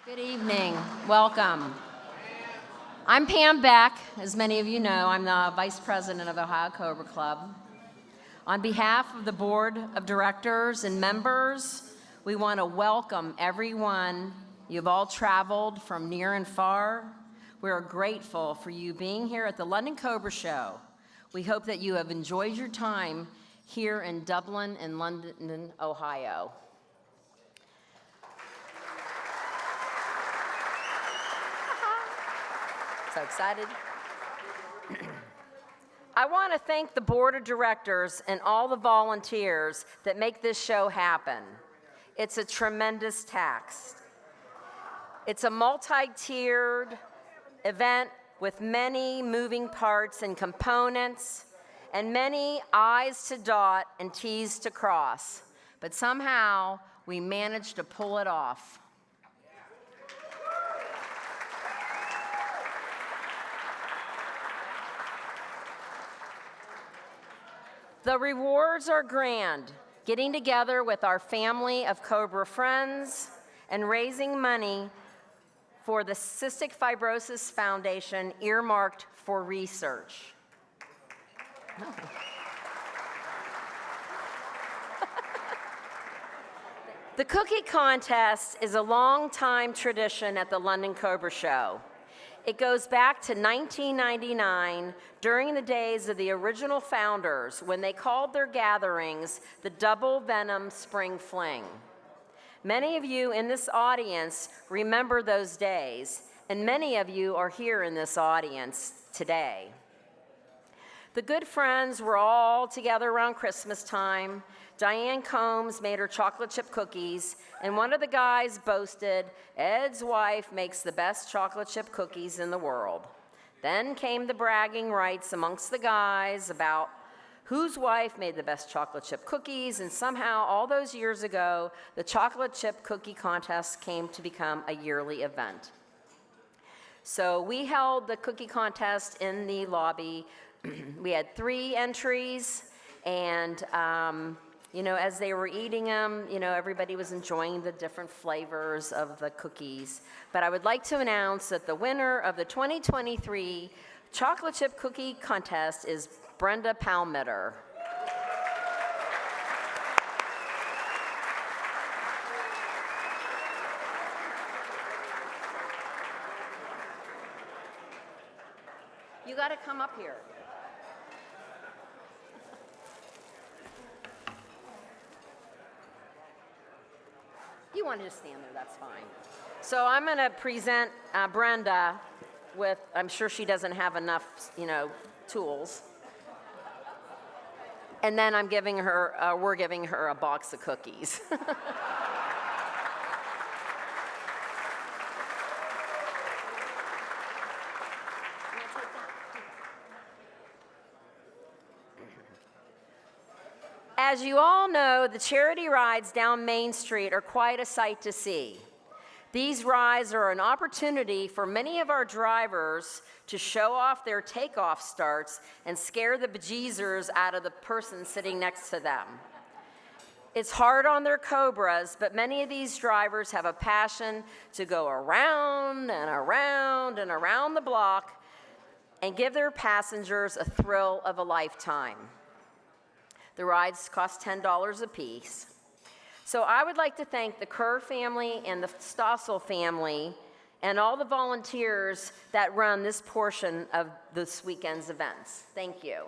Good evening. Welcome. I'm Pam Beck. As many of you know, I'm the Vice President of the Ohio Cobra Club. On behalf of the Board of Directors and members, we want to welcome everyone. You've all traveled from near and far. We're grateful for you being here at the London Cobra Show. We hope that you have enjoyed your time here in Dublin and London, Ohio. So excited. I want to thank the board of directors and all the volunteers that make this show happen. It's a tremendous task. It's a multi-tiered event with many moving parts and components and many I's to dot and T's to cross. But somehow we managed to pull it off. The rewards are grand, getting together with our family of Cobra friends and raising money for the Cystic Fibrosis Foundation earmarked for research. The cookie contest is a long-time tradition at the London Cobra Show. It goes back to 1999, during the days of the original founders, when they called their gatherings the Double Venom Spring Fling. Many of you in this audience remember those days, and many of you are here in this audience today. The good friends were all together around Christmas time. Diane Combs made her chocolate chip cookies, and one of the guys boasted, Ed's wife makes the best chocolate chip cookies in the world. Then came the bragging rights amongst the guys about whose wife made the best chocolate chip cookies, and somehow all those years ago, the chocolate chip cookie contest came to become a yearly event. So we held the cookie contest in the lobby. We had 3 entries, and as they were eating them, everybody was enjoying the different flavors of the cookies. But I would like to announce that the winner of the 2023 Chocolate Chip Cookie Contest is Brenda Palmeter. You got to come up here. You want to just stand there, that's fine. So I'm going to present Brenda with, I'm sure she doesn't have enough, tools. And then we're giving her a box of cookies. As you all know, the charity rides down Main Street are quite a sight to see. These rides are an opportunity for many of our drivers to show off their takeoff starts and scare the bejeezers out of the person sitting next to them. It's hard on their Cobras, but many of these drivers have a passion to go around and around and around the block and give their passengers a thrill of a lifetime. The rides cost $10 a piece. So I would like to thank the Kerr family and the Stossel family and all the volunteers that run this portion of this weekend's events. Thank you.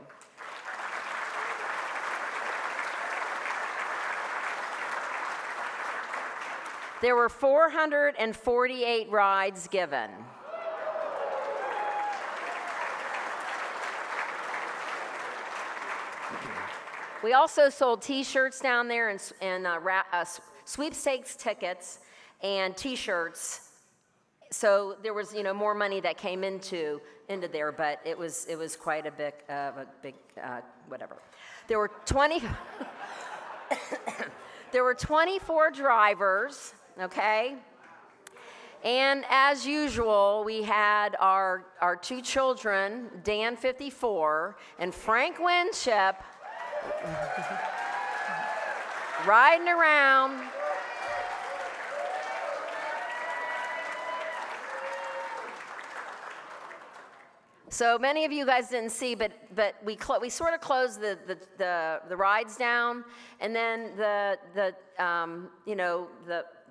There were 448 rides given. We also sold T-shirts down there and sweepstakes tickets and T-shirts. So there was, more money that came into there, but it was quite a big whatever. There were 24 drivers, okay? And as usual, we had our 2 children, Dan 54 and Frank Winship, riding around. So many of you guys didn't see, but we sort of closed the rides down, and then the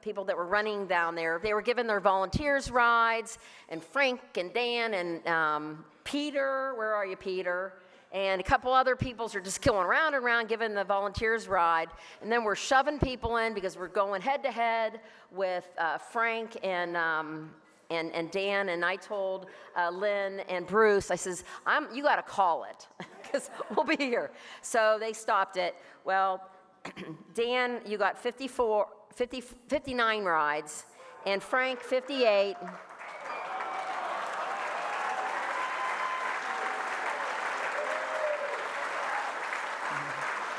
people that were running down there, they were given their volunteers rides, and Frank and Dan and Peter, where are you, Peter? And a couple other peoples are just going around and around giving the volunteers ride. And then we're shoving people in because we're going head to head with Frank and Dan. And I told Lynn and Bruce, I says, you got to call it because we'll be here. So they stopped it. Well, Dan, you got 59 rides, and Frank, 58.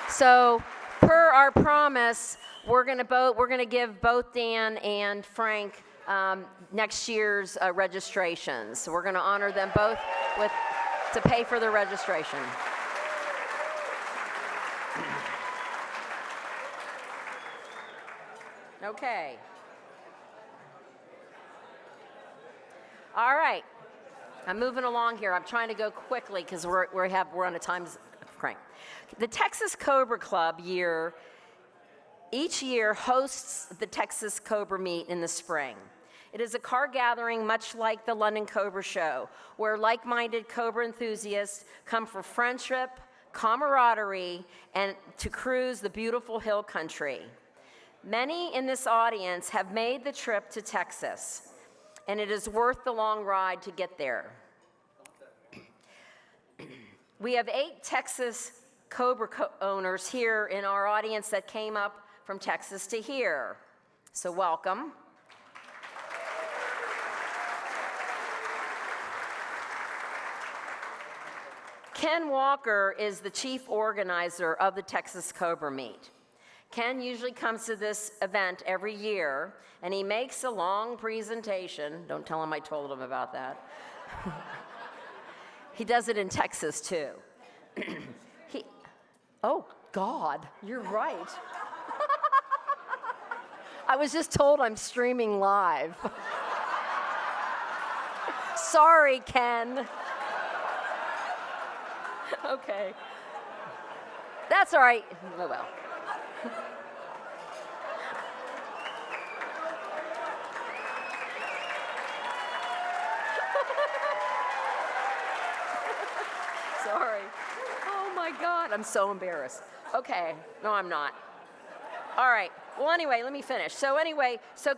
So, per our promise, we're going to give both Dan and Frank next year's registrations. So we're going to honor them both to pay for their registration. Okay. All right. I'm moving along here. I'm trying to go quickly because we're on a time crank. The Texas Cobra Club each year hosts the Texas Cobra Meet in the spring. It is a car gathering much like the London Cobra Show, where like-minded Cobra enthusiasts come for friendship, camaraderie, and to cruise the beautiful hill country. Many in this audience have made the trip to Texas, and it is worth the long ride to get there. We have 8 Texas Cobra owners here in our audience that came up from Texas to hear. So welcome. Ken Walker is the chief organizer of the Texas Cobra Meet. Ken usually comes to this event every year, and he makes a long presentation. Don't tell him I told him about that. He does it in Texas, too. Oh, God, you're right. I was just told I'm streaming live. Sorry, Ken. Okay. That's all right. Oh, well. Sorry. Oh, my God. I'm so embarrassed. Okay. No, I'm not. All right. Well, anyway, let me finish. So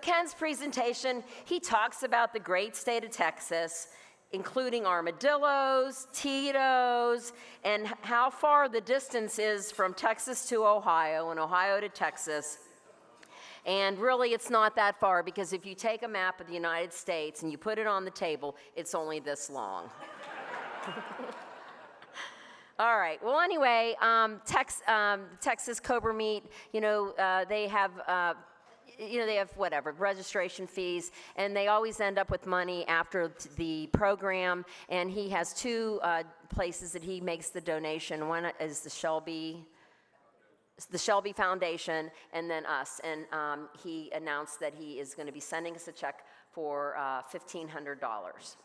Ken's presentation, he talks about the great state of Texas, including armadillos, Tito's, and how far the distance is from Texas to Ohio and Ohio to Texas. And really, it's not that far, because if you take a map of the United States and you put it on the table, it's only this long. All right. Well, anyway, Texas Cobra Meet, they have whatever, registration fees, and they always end up with money after the program, and he has 2 places that he makes the donation. One is the Shelby Foundation, and then us, and he announced that he is going to be sending us a check for $1,500.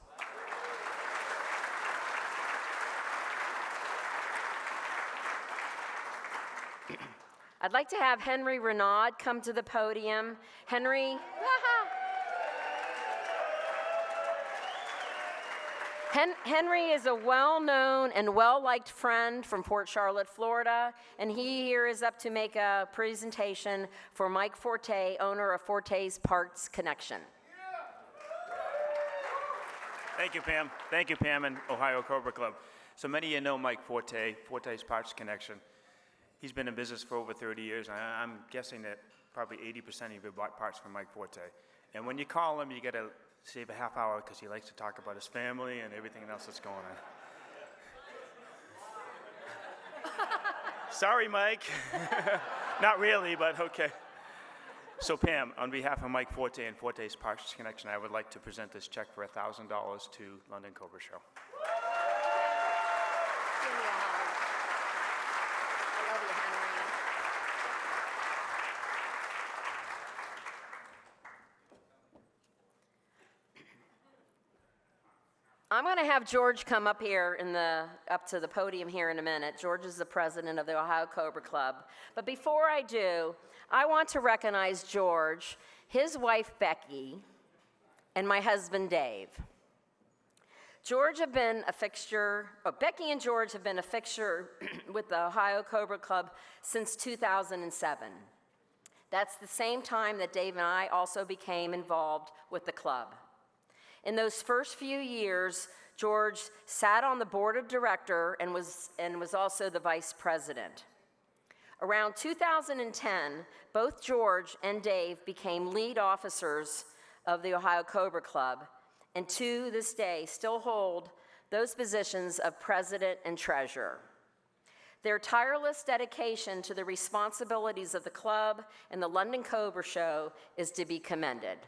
I'd like to have Henry Renaud come to the podium. Henry. Henry is a well-known and well-liked friend from Port Charlotte, Florida, and he here is up to make a presentation for Mike Forte, owner of Forte's Parts Connection. Thank you, Pam. Thank you, Pam and Ohio Cobra Club. So many of you know Mike Forte, Forte's Parts Connection. He's been in business for over 30 years. I'm guessing that probably 80% of you bought parts from Mike Forte. And when you call him, you got to save a half hour because he likes to talk about his family and everything else that's going on. Sorry, Mike. Not really, but okay. So Pam, on behalf of Mike Forte and Forte's Parts Connection, I would like to present this check for $1,000 to London Cobra Show. I'm going to have George come up here up to the podium here in a minute. George is the president of the Ohio Cobra Club. But before I do, I want to recognize George, his wife Becky, and my husband Dave. Becky and George have been a fixture with the Ohio Cobra Club since 2007. That's the same time that Dave and I also became involved with the club. In those first few years, George sat on the board of directors and was also the vice president. Around 2010, both George and Dave became lead officers of the Ohio Cobra Club, and to this day still hold those positions of president and treasurer. Their tireless dedication to the responsibilities of the club and the London Cobra Show is to be commended.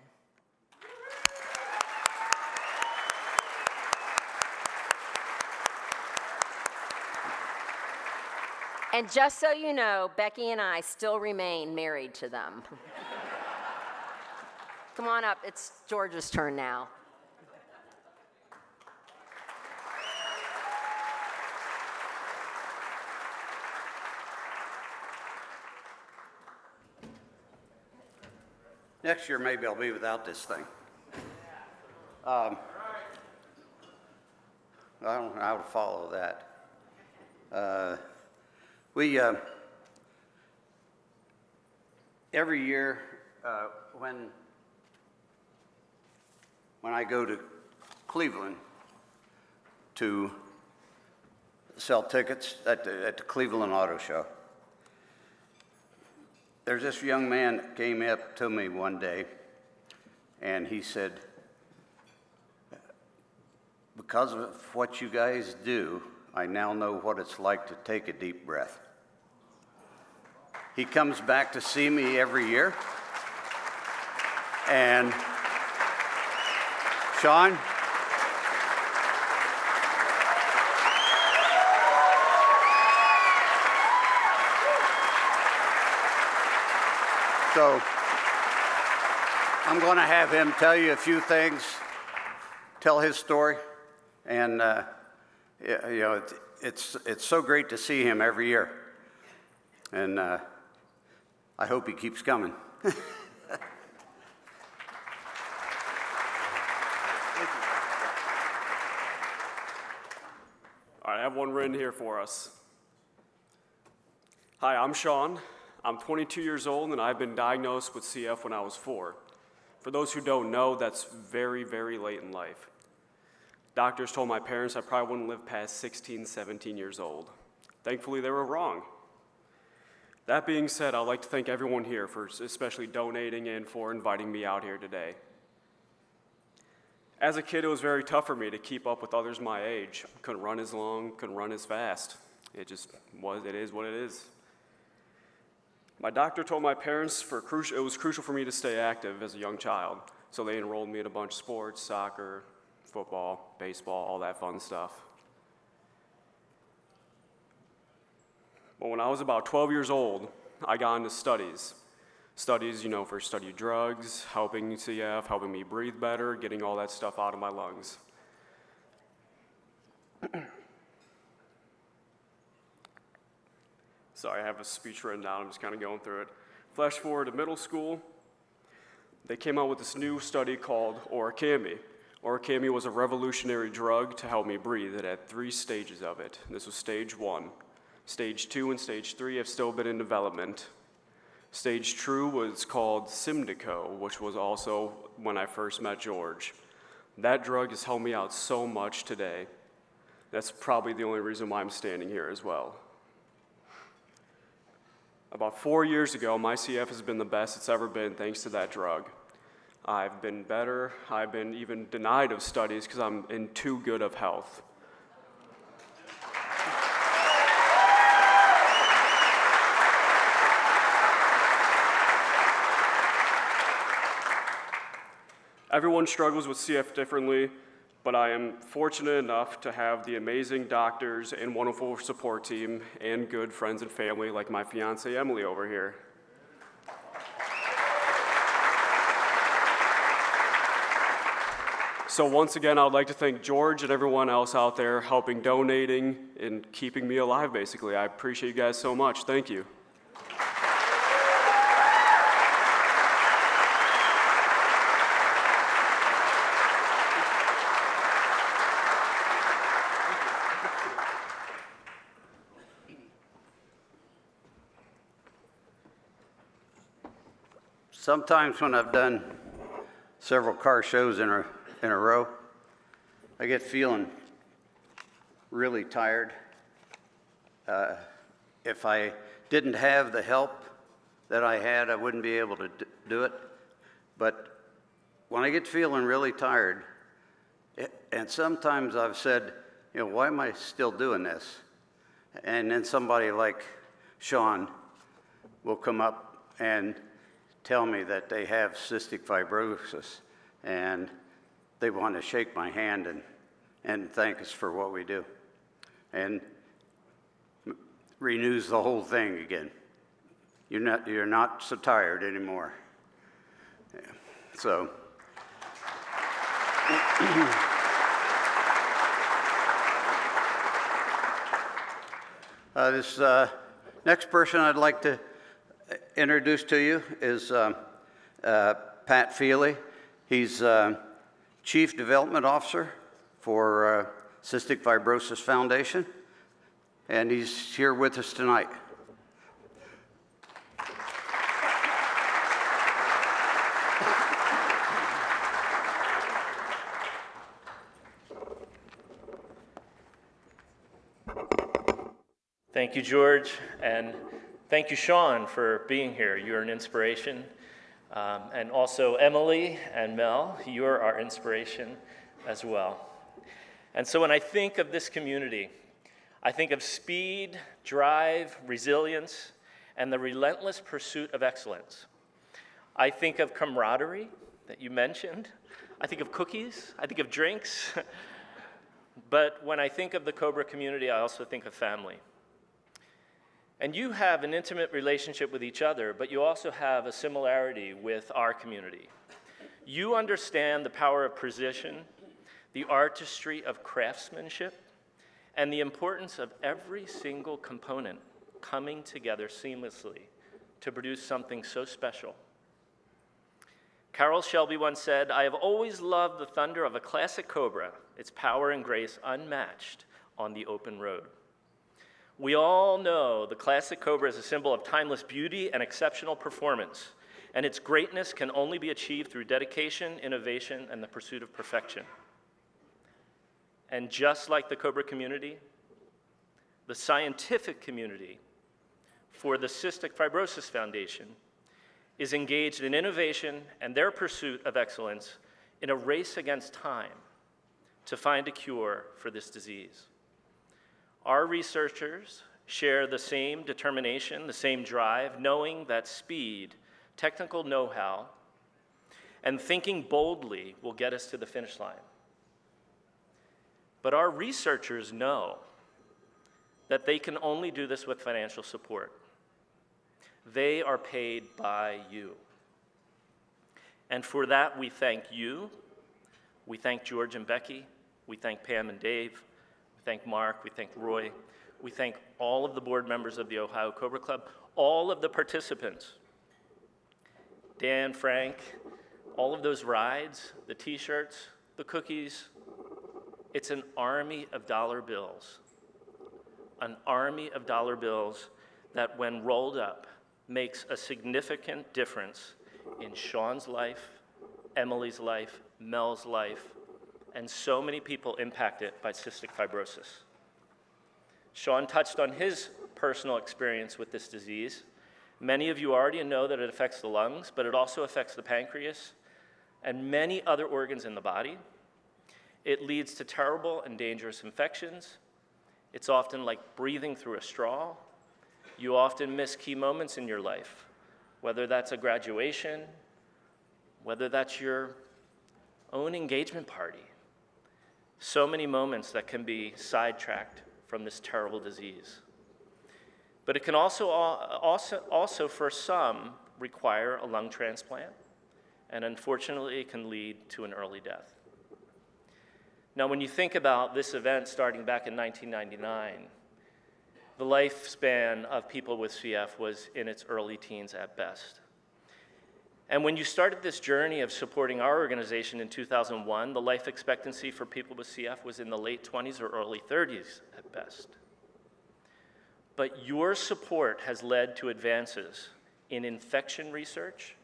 And just so you know, Becky and I still remain married to them. Come on up, it's George's turn now. Next year, maybe I'll be without this thing. I don't know how to follow that. Every year, when I go to Cleveland to sell tickets at the Cleveland Auto Show, there's this young man that came up to me one day, and he said, "Because of what you guys do, I now know what it's like to take a deep breath." He comes back to see me every year. And Sean, so I'm going to have him tell you a few things, tell his story, and it's so great to see him every year, and I hope he keeps coming. All right, I have one written here for us. Hi, I'm Sean. I'm 22 years old, and I've been diagnosed with CF when I was 4. For those who don't know, that's very, very late in life. Doctors told my parents I probably wouldn't live past 16, 17 years old. Thankfully, they were wrong. That being said, I'd like to thank everyone here for especially donating and for inviting me out here today. As a kid, it was very tough for me to keep up with others my age. Couldn't run as long, couldn't run as fast. It is what it is. My doctor told my parents it was crucial for me to stay active as a young child, so they enrolled me in a bunch of sports, soccer, football, baseball, all that fun stuff. But when I was about 12 years old, I got into studies. Studies, for study drugs, helping CF, helping me breathe better, getting all that stuff out of my lungs. Sorry, I have a speech written down. I'm just kind of going through it. Flash forward to middle school. They came out with this new study called Orkambi. Orkambi was a revolutionary drug to help me breathe. It had 3 stages of it. This was stage 1. Stage 2 and stage 3 have still been in development. Stage 2 was called Symdeko, which was also when I first met George. That drug has helped me out so much today. That's probably the only reason why I'm standing here as well. About 4 years ago, my CF has been the best it's ever been thanks to that drug. I've been better. I've been even denied of studies because I'm in too good of health. Everyone struggles with CF differently, but I am fortunate enough to have the amazing doctors and wonderful support team and good friends and family like my fiance Emily over here. So once again, I would like to thank George and everyone else out there helping, donating, and keeping me alive, basically. I appreciate you guys so much. Thank you. Sometimes when I've done several car shows in a row, I get feeling really tired. If I didn't have the help that I had, I wouldn't be able to do it. But when I get feeling really tired, and sometimes I've said, why am I still doing this? And then somebody like Sean will come up and tell me that they have cystic fibrosis, and they want to shake my hand and thank us for what we do, and renews the whole thing again. You're not so tired anymore. Yeah. So this next person I'd like to introduce to you is Pat Feely. He's Chief Development Officer for Cystic Fibrosis Foundation, and he's here with us tonight. Thank you, George, and thank you, Sean, for being here. You're an inspiration. And also Emily and Mel, you're our inspiration as well. And so when I think of this community, I think of speed, drive, resilience, and the relentless pursuit of excellence. I think of camaraderie that you mentioned. I think of cookies. I think of drinks. But when I think of the Cobra community, I also think of family. And you have an intimate relationship with each other, but you also have a similarity with our community. You understand the power of precision, the artistry of craftsmanship, and the importance of every single component coming together seamlessly to produce something so special. Carroll Shelby once said, "I have always loved the thunder of a classic Cobra, its power and grace unmatched on the open road." We all know the classic Cobra is a symbol of timeless beauty and exceptional performance, and its greatness can only be achieved through dedication, innovation, and the pursuit of perfection. And just like the Cobra community, the scientific community for the Cystic Fibrosis Foundation is engaged in innovation and their pursuit of excellence in a race against time to find a cure for this disease. Our researchers share the same determination, the same drive, knowing that speed, technical know-how, and thinking boldly will get us to the finish line. But our researchers know that they can only do this with financial support. They are paid by you. And for that, we thank you. We thank George and Becky. We thank Pam and Dave. We thank Mark, we thank Roy, we thank all of the board members of the Ohio Cobra Club, all of the participants, Dan, Frank, all of those rides, the t-shirts, the cookies. It's an army of dollar bills. An army of dollar bills that when rolled up makes a significant difference in Sean's life, Emily's life, Mel's life, and so many people impacted by cystic fibrosis. Sean touched on his personal experience with this disease. Many of you already know that it affects the lungs, but it also affects the pancreas and many other organs in the body. It leads to terrible and dangerous infections. It's often like breathing through a straw. You often miss key moments in your life, whether that's a graduation, whether that's your own engagement party. So many moments that can be sidetracked from this terrible disease. But it can also for some, require a lung transplant, and unfortunately, it can lead to an early death. Now, when you think about this event starting back in 1999, the lifespan of people with CF was in its early teens at best. And when you started this journey of supporting our organization in 2001, the life expectancy for people with CF was in the late 20s or early 30s at best. But your support has led to advances in infection research,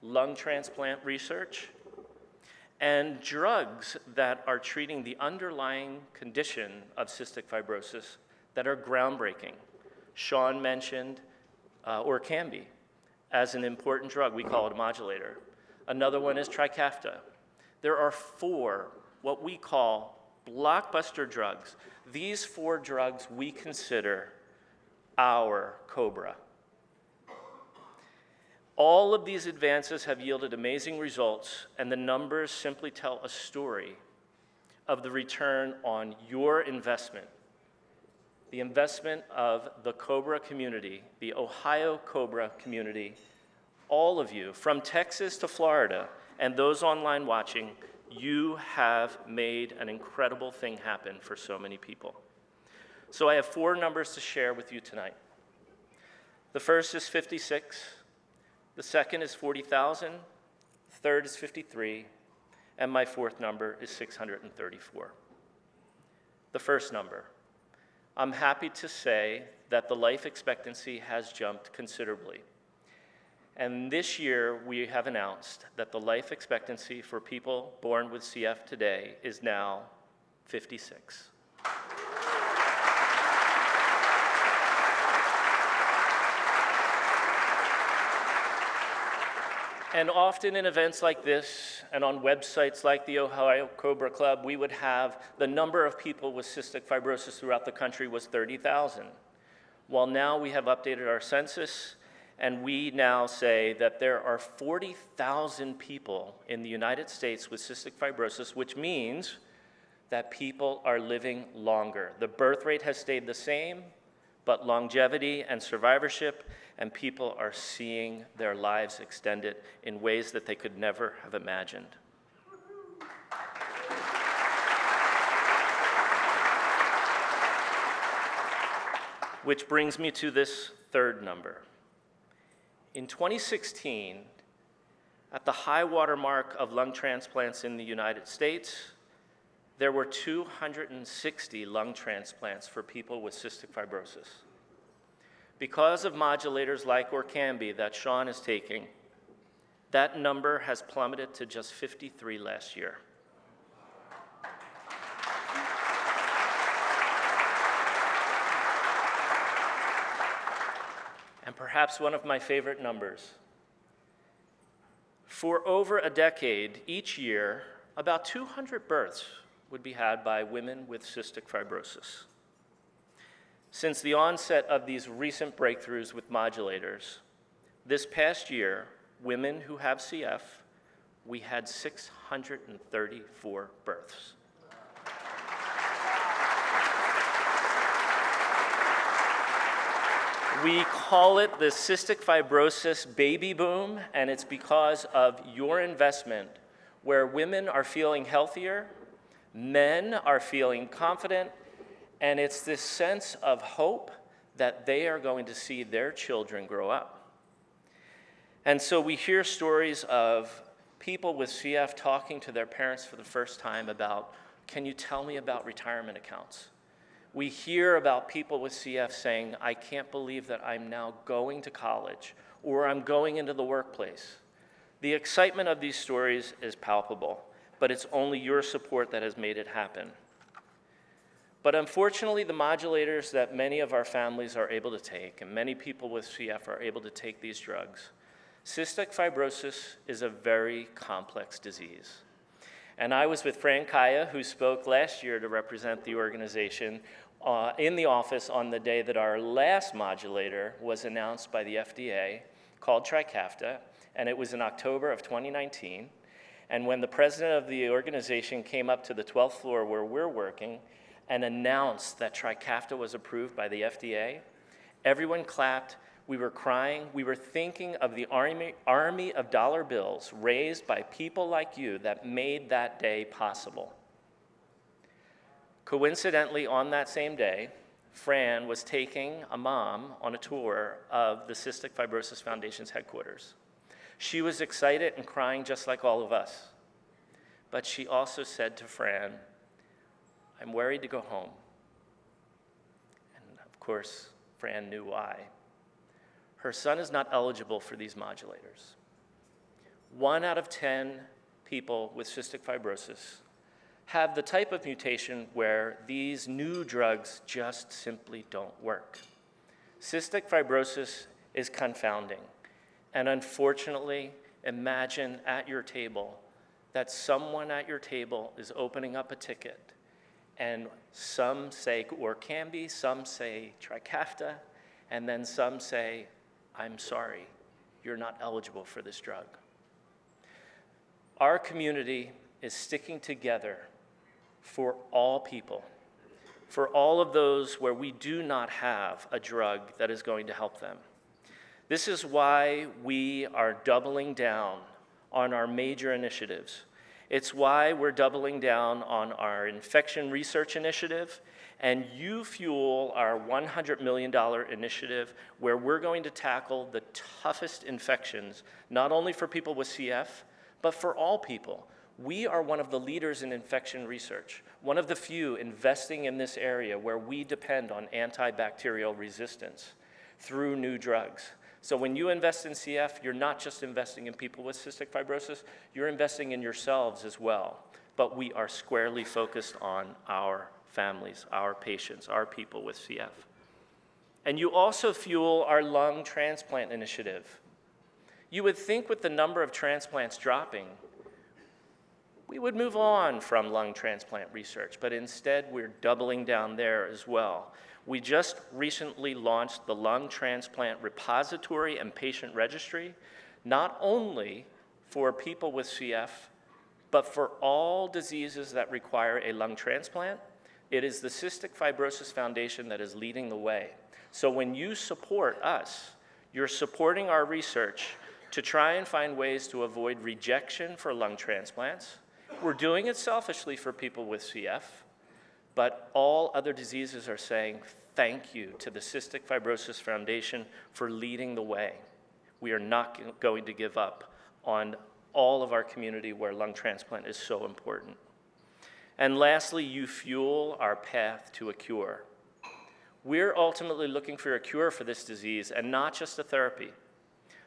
lung transplant research, and drugs that are treating the underlying condition of cystic fibrosis that are groundbreaking. Sean mentioned Orkambi as an important drug. We call it a modulator. Another one is Trikafta. There are 4 what we call blockbuster drugs. These 4 drugs we consider our Cobra. All of these advances have yielded amazing results, and the numbers simply tell a story of the return on your investment, the investment of the Cobra community, the Ohio Cobra community, all of you, from Texas to Florida, and those online watching, you have made an incredible thing happen for so many people. So I have 4 numbers to share with you tonight. The first is 56. The second is 40,000, third is 53, and my 4th number is 634. The first number, I'm happy to say that the life expectancy has jumped considerably. And this year, we have announced that the life expectancy for people born with CF today is now 56. And often in events like this, and on websites like the Ohio Cobra Club, we would have the number of people with cystic fibrosis throughout the country was 30,000. While now we have updated our census, and we now say that there are 40,000 people in the United States with cystic fibrosis, which means that people are living longer. The birth rate has stayed the same, but longevity and survivorship, and people are seeing their lives extended in ways that they could never have imagined. Which brings me to this third number. In 2016, at the high water mark of lung transplants in the United States, there were 260 lung transplants for people with cystic fibrosis. Because of modulators like Orkambi that Sean is taking, that number has plummeted to just 53 last year. And perhaps one of my favorite numbers. For over a decade, each year, about 200 births would be had by women with cystic fibrosis. Since the onset of these recent breakthroughs with modulators, this past year, women who have CF, we had 634 births. We call it the cystic fibrosis baby boom, and it's because of your investment, where women are feeling healthier, men are feeling confident, and it's this sense of hope that they are going to see their children grow up. And so we hear stories of people with CF talking to their parents for the first time about, can you tell me about retirement accounts? We hear about people with CF saying, I can't believe that I'm now going to college or I'm going into the workplace. The excitement of these stories is palpable, but it's only your support that has made it happen. But unfortunately, the modulators that many of our families are able to take, and many people with CF are able to take these drugs, cystic fibrosis is a very complex disease. And I was with Fran Kaya, who spoke last year to represent the organization in the office on the day that our last modulator was announced by the FDA, called Trikafta, and it was in October of 2019. And when the president of the organization came up to the 12th floor where we're working and announced that Trikafta was approved by the FDA, everyone clapped. We were crying. We were thinking of the army of dollar bills raised by people like you that made that day possible. Coincidentally, on that same day, Fran was taking a mom on a tour of the Cystic Fibrosis Foundation's headquarters. She was excited and crying just like all of us. But she also said to Fran, "I'm worried to go home." And of course, Fran knew why. Her son is not eligible for these modulators. 1 out of 10 people with cystic fibrosis have the type of mutation where these new drugs just simply don't work. Cystic fibrosis is confounding. And unfortunately, imagine at your table that someone at your table is opening up a ticket, and some say Orkambi, some say Trikafta, and then some say, "I'm sorry, you're not eligible for this drug." Our community is sticking together for all people, for all of those where we do not have a drug that is going to help them. This is why we are doubling down on our major initiatives. It's why we're doubling down on our infection research initiative, and you fuel our $100 million initiative where we're going to tackle the toughest infections, not only for people with CF, but for all people. We are one of the leaders in infection research, one of the few investing in this area where we depend on antibacterial resistance through new drugs. So when you invest in CF, you're not just investing in people with cystic fibrosis, you're investing in yourselves as well. But we are squarely focused on our families, our patients, our people with CF. And you also fuel our lung transplant initiative. You would think with the number of transplants dropping, we would move on from lung transplant research, but instead we're doubling down there as well. We just recently launched the Lung Transplant Repository and Patient Registry, not only for people with CF, but for all diseases that require a lung transplant. It is the Cystic Fibrosis Foundation that is leading the way. So when you support us, you're supporting our research to try and find ways to avoid rejection for lung transplants. We're doing it selfishly for people with CF, but all other diseases are saying thank you to the Cystic Fibrosis Foundation for leading the way. We are not going to give up on all of our community where lung transplant is so important. And lastly, you fuel our path to a cure. We're ultimately looking for a cure for this disease and not just a therapy.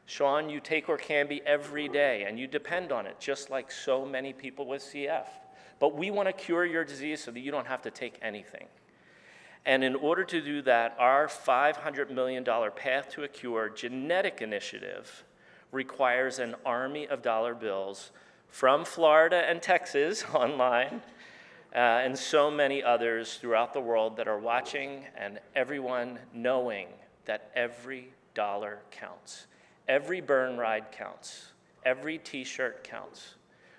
Sean, you take Orkambi every day and you depend on it, just like so many people with CF. But we want to cure your disease so that you don't have to take anything. And in order to do that, our $500 million Path to a Cure genetic initiative requires an army of dollar bills from Florida and Texas online, and so many others throughout the world that are watching, and everyone knowing that every dollar counts. Every burn ride counts. Every t-shirt counts.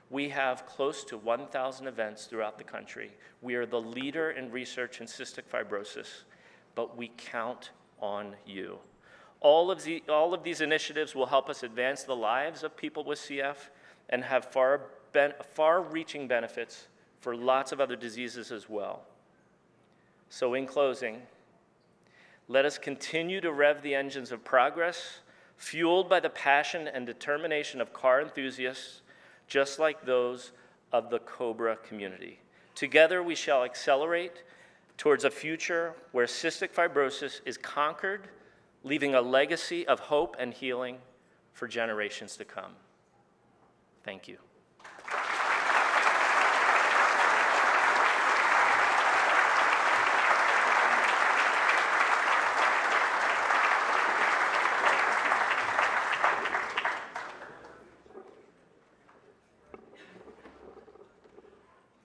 We have close to 1,000 events throughout the country. We are the leader in research in cystic fibrosis, but we count on you. All of these initiatives will help us advance the lives of people with CF and have far-reaching benefits for lots of other diseases as well. So in closing, let us continue to rev the engines of progress, fueled by the passion and determination of car enthusiasts, just like those of the Cobra community. Together we shall accelerate towards a future where cystic fibrosis is conquered, leaving a legacy of hope and healing for generations to come. Thank you.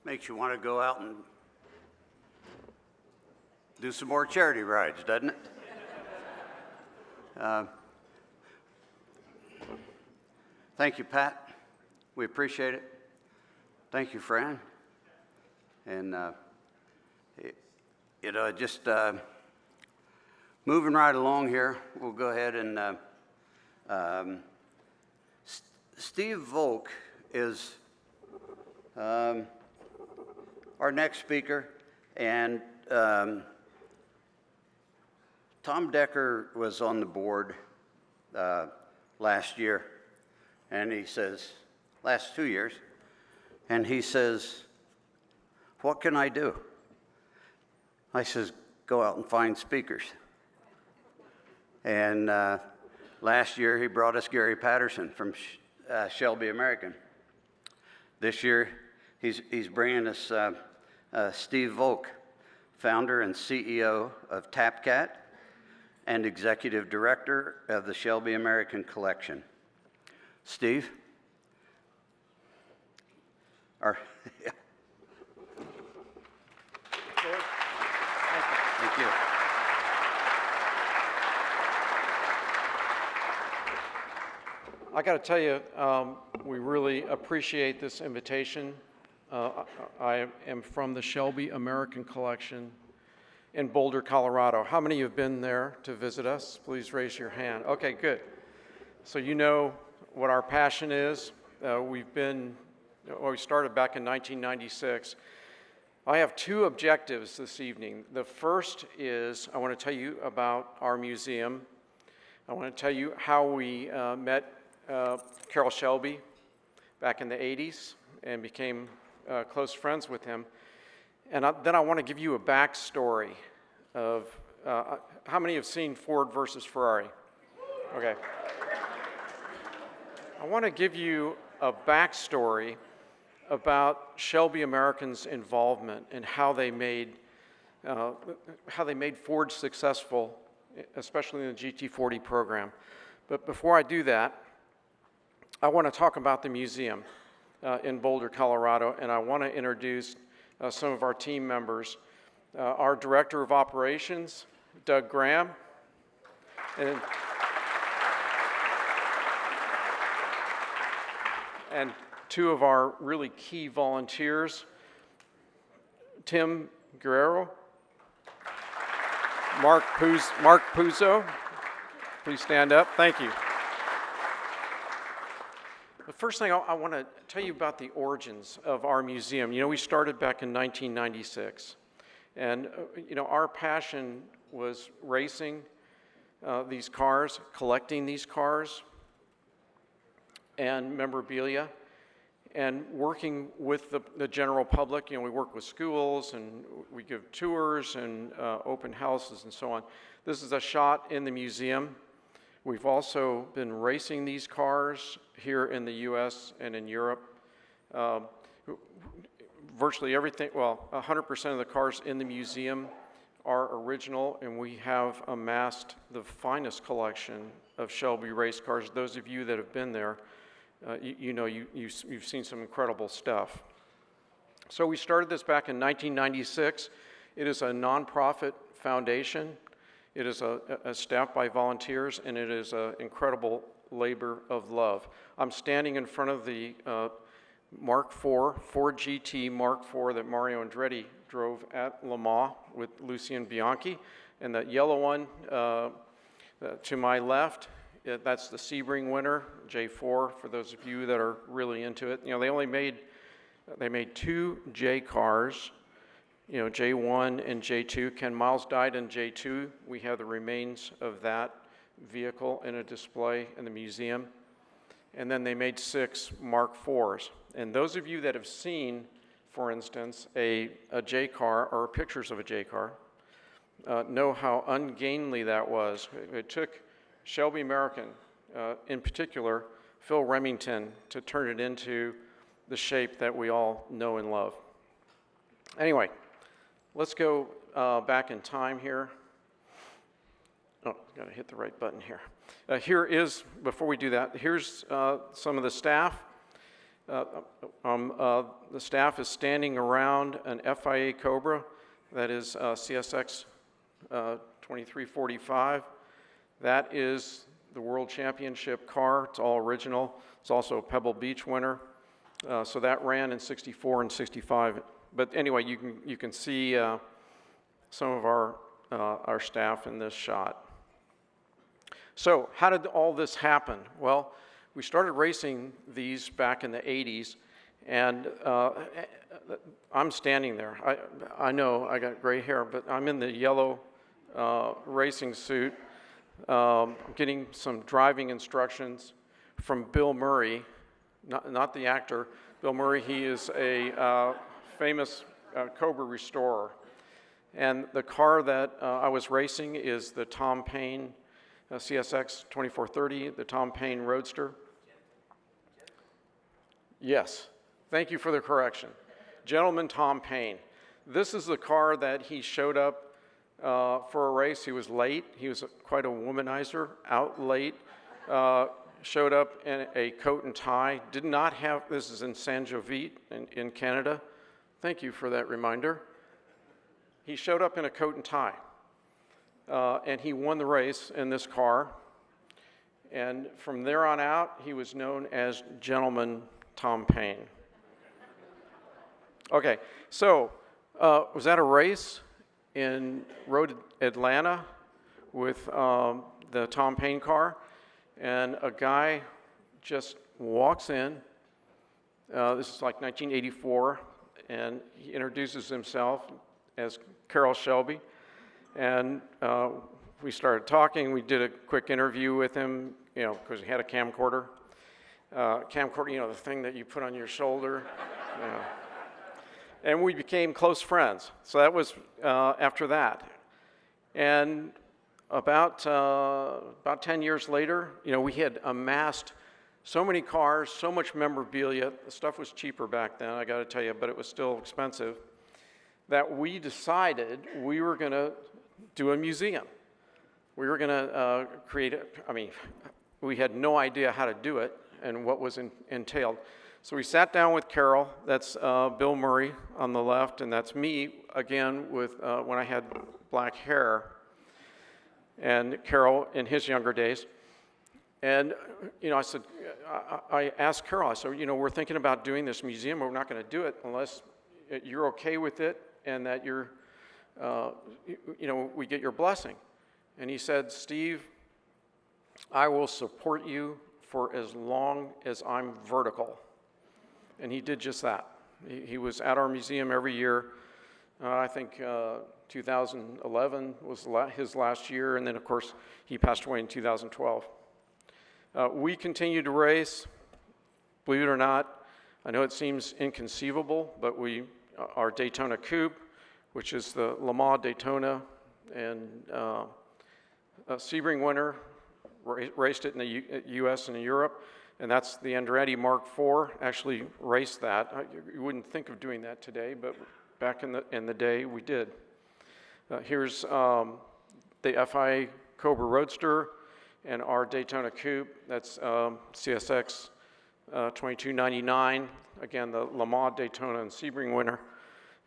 Makes you want to go out and do some more charity rides, doesn't it? Thank you, Pat. We appreciate it. Thank you, Fran. And, just moving right along here, we'll go ahead and Steve Volk is our next speaker. And Tom Decker was on the board last year, and he says, last 2 years, and he says, "What can I do?" I says, "Go out and find speakers." And last year he brought us Gary Patterson from Shelby American. This year he's bringing us Steve Volk, founder and CEO of TapCat and executive director of the Shelby American Collection. Steve? Thank you. I got to tell you, we really appreciate this invitation. I am from the Shelby American Collection in Boulder, Colorado. How many have been there to visit us? Please raise your hand. Okay, good. So you know what our passion is. We started back in 1996. I have two objectives this evening. The first is I want to tell you about our museum. I want to tell you how we met Carroll Shelby back in the 80s and became close friends with him. And then I want to give you a backstory of how many have seen Ford versus Ferrari? Okay. I want to give you a backstory about Shelby American's involvement and how they made Ford successful, especially in the GT40 program. But before I do that, I want to talk about the museum in Boulder, Colorado, and I want to introduce some of our team members. Our Director of Operations, Doug Graham, and two of our really key volunteers, Tim Guerrero, Mark Puzo. Please stand up. Thank you. The first thing I want to tell you about the origins of our museum. You know, we started back in 1996, and our passion was racing these cars, collecting these cars, and memorabilia, and working with the general public. We work with schools, and we give tours and open houses and so on. This is a shot in the museum. We've also been racing these cars here in the U.S. and in Europe. Virtually everything, 100% of the cars in the museum are original, and we have amassed the finest collection of Shelby race cars. Those of you that have been there, you've seen some incredible stuff. So we started this back in 1996. It is a nonprofit foundation. It is staffed by volunteers, and it is an incredible labor of love. I'm standing in front of the Mark IV, Ford GT Mark IV that Mario Andretti drove at Le Mans with Lucien Bianchi. And that yellow one to my left, that's the Sebring winner, J4, for those of you that are really into it. They made two J cars, J1 and J2. Ken Miles died in J2. We have the remains of that vehicle in a display in the museum. And then they made 6 Mark IVs. And those of you that have seen, for instance, a J car or pictures of a J car, know how ungainly that was. It took Shelby American, in particular, Phil Remington, to turn it into the shape that we all know and love. Anyway, let's go back in time here. Oh, got to hit the right button here. Before we do that, here's some of the staff. The staff is standing around an FIA Cobra, that is CSX 2345. That is the World Championship car. It's all original. It's also a Pebble Beach winner. So that ran in 64 and 65. But anyway, you can see some of our staff in this shot. So how did all this happen? Well, we started racing these back in the 80s, And I'm standing there. I know I got gray hair, but I'm in the yellow racing suit, getting some driving instructions from Bill Murray, not the actor. Bill Murray, he is a famous Cobra restorer. And the car that I was racing is the Tom Paine CSX 2430, the Tom Paine Roadster. Yes, thank you for the correction. Gentleman Tom Paine. This is the car that he showed up for a race. He was late. He was quite a womanizer, out late. Showed up in a coat and tie. Did not have, this is in San Jovite in Canada. Thank you for that reminder. He showed up in a coat and tie. And he won the race in this car. And from there on out, he was known as Gentleman Tom Paine. Okay, so was that a race in Road Atlanta with the Tom Paine car? And a guy just walks in. This is like 1984, and he introduces himself as Carroll Shelby. And we started talking. We did a quick interview with him, you know, because he had a camcorder. Camcorder, you know, the thing that you put on your shoulder. And we became close friends. So that was after that. And about 10 years later, you know, we had amassed so many cars, so much memorabilia. The stuff was cheaper back then, I got to tell you, but it was still expensive, that we decided we were going to do a museum. We were going to create it. I mean, we had no idea how to do it and what was entailed. So we sat down with Carroll, that's Bill Murray on the left, and that's me, again, with when I had black hair, and Carroll in his younger days. And, you know, I asked Carroll, I said, you know, we're thinking about doing this museum, but we're not going to do it unless you're okay with it and that you're, you know, we get your blessing. And he said, Steve, I will support you for as long as I'm vertical. And he did just that. He was at our museum every year. I think 2011 was his last year, and then, of course, he passed away in 2012. We continue to race. Believe it or not, I know it seems inconceivable, but our Daytona Coupe, which is the Le Mans Daytona, and Sebring winner, raced it in the U.S. and in Europe, and that's the Andretti Mark IV, actually raced that. You wouldn't think of doing that today, but back in the day, we did. Here's the FIA Cobra Roadster and our Daytona Coupe. That's CSX 2299. Again, the Le Mans Daytona and Sebring winner,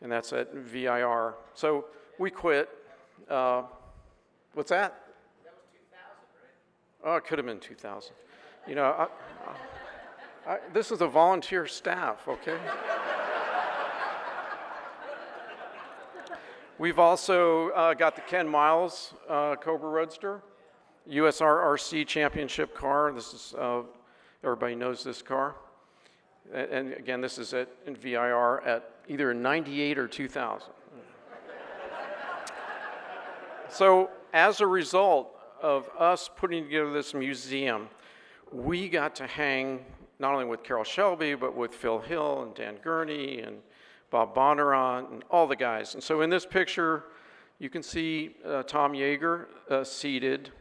and that's at VIR. So we quit. What's that? That was 2000, right? Oh, it could have been 2000. You know, this is a volunteer staff, okay? We've also got the Ken Miles Cobra Roadster, USRRC championship car. This is, everybody knows this car. And again, this is in VIR at either 98 or 2000. So as a result of us putting together this museum, we got to hang not only with Carroll Shelby, but with Phil Hill and Dan Gurney and Bob Bondurant and all the guys. And so in this picture, you can see Tom Yeager seated.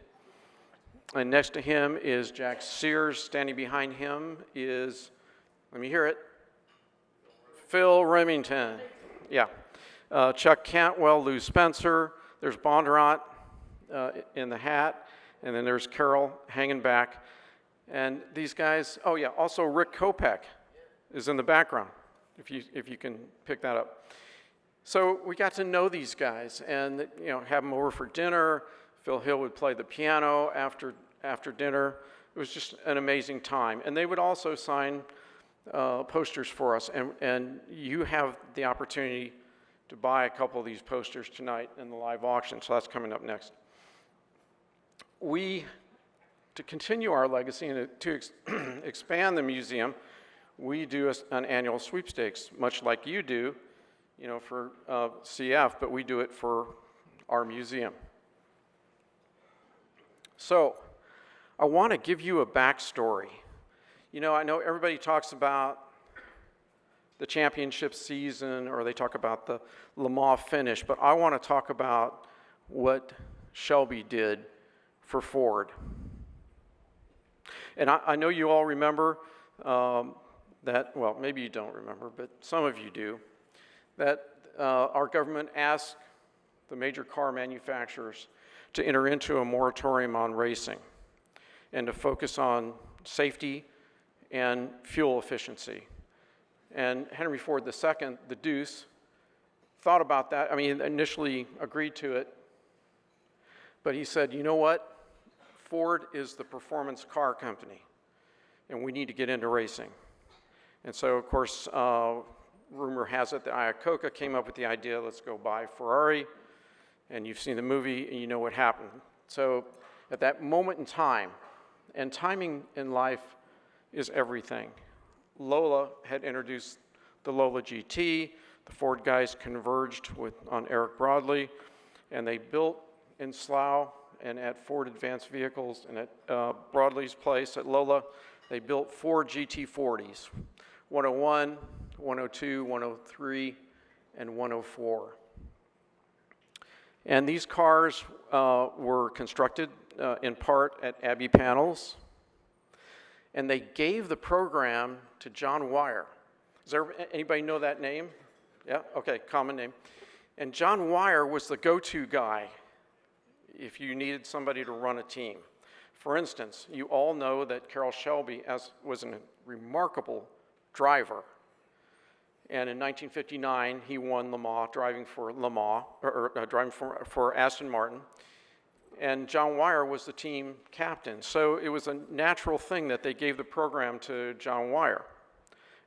And next to him is Jack Sears. Standing behind him is, let me hear it, Phil Remington. Yeah. Chuck Cantwell, Lou Spencer. There's Bondurant in the hat. And then there's Carroll hanging back. And these guys, oh yeah, also Rick Kopech is in the background, if you can pick that up. So we got to know these guys and, you know, have them over for dinner. Phil Hill would play the piano after dinner. It was just an amazing time. And they would also sign posters for us. And you have the opportunity to buy a couple of these posters tonight in the live auction. So that's coming up next. To continue our legacy and to expand the museum, we do an annual sweepstakes, much like you do, for CF, but we do it for our museum. So, I want to give you a backstory. I know everybody talks about the championship season, or they talk about the Le Mans finish, but I want to talk about what Shelby did for Ford. And I know you all remember that, well, maybe you don't remember, but some of you do, that our government asked the major car manufacturers to enter into a moratorium on racing and to focus on safety and fuel efficiency. And Henry Ford II, the Deuce, thought about that. I mean, initially agreed to it, but he said, you know what? Ford is the performance car company, and we need to get into racing. And so, of course, rumor has it that Iacocca came up with the idea, let's go buy Ferrari, and you've seen the movie, and you know what happened. So at that moment in time, and timing in life is everything, Lola had introduced the Lola GT, the Ford guys converged on Eric Broadley, and they built in Slough and at Ford Advanced Vehicles and at Broadley's place at Lola, they built 4 GT40s, 101, 102, 103, and 104. And these cars were constructed in part at Abbey Panels, and they gave the program to John Wyer. Does anybody know that name? Yeah, okay, common name. And John Wyer was the go-to guy if you needed somebody to run a team. For instance, you all know that Carroll Shelby was a remarkable driver. And in 1959, he won Le Mans, driving for Le Mans, driving for Aston Martin. And John Wyer was the team captain. So it was a natural thing that they gave the program to John Wyer.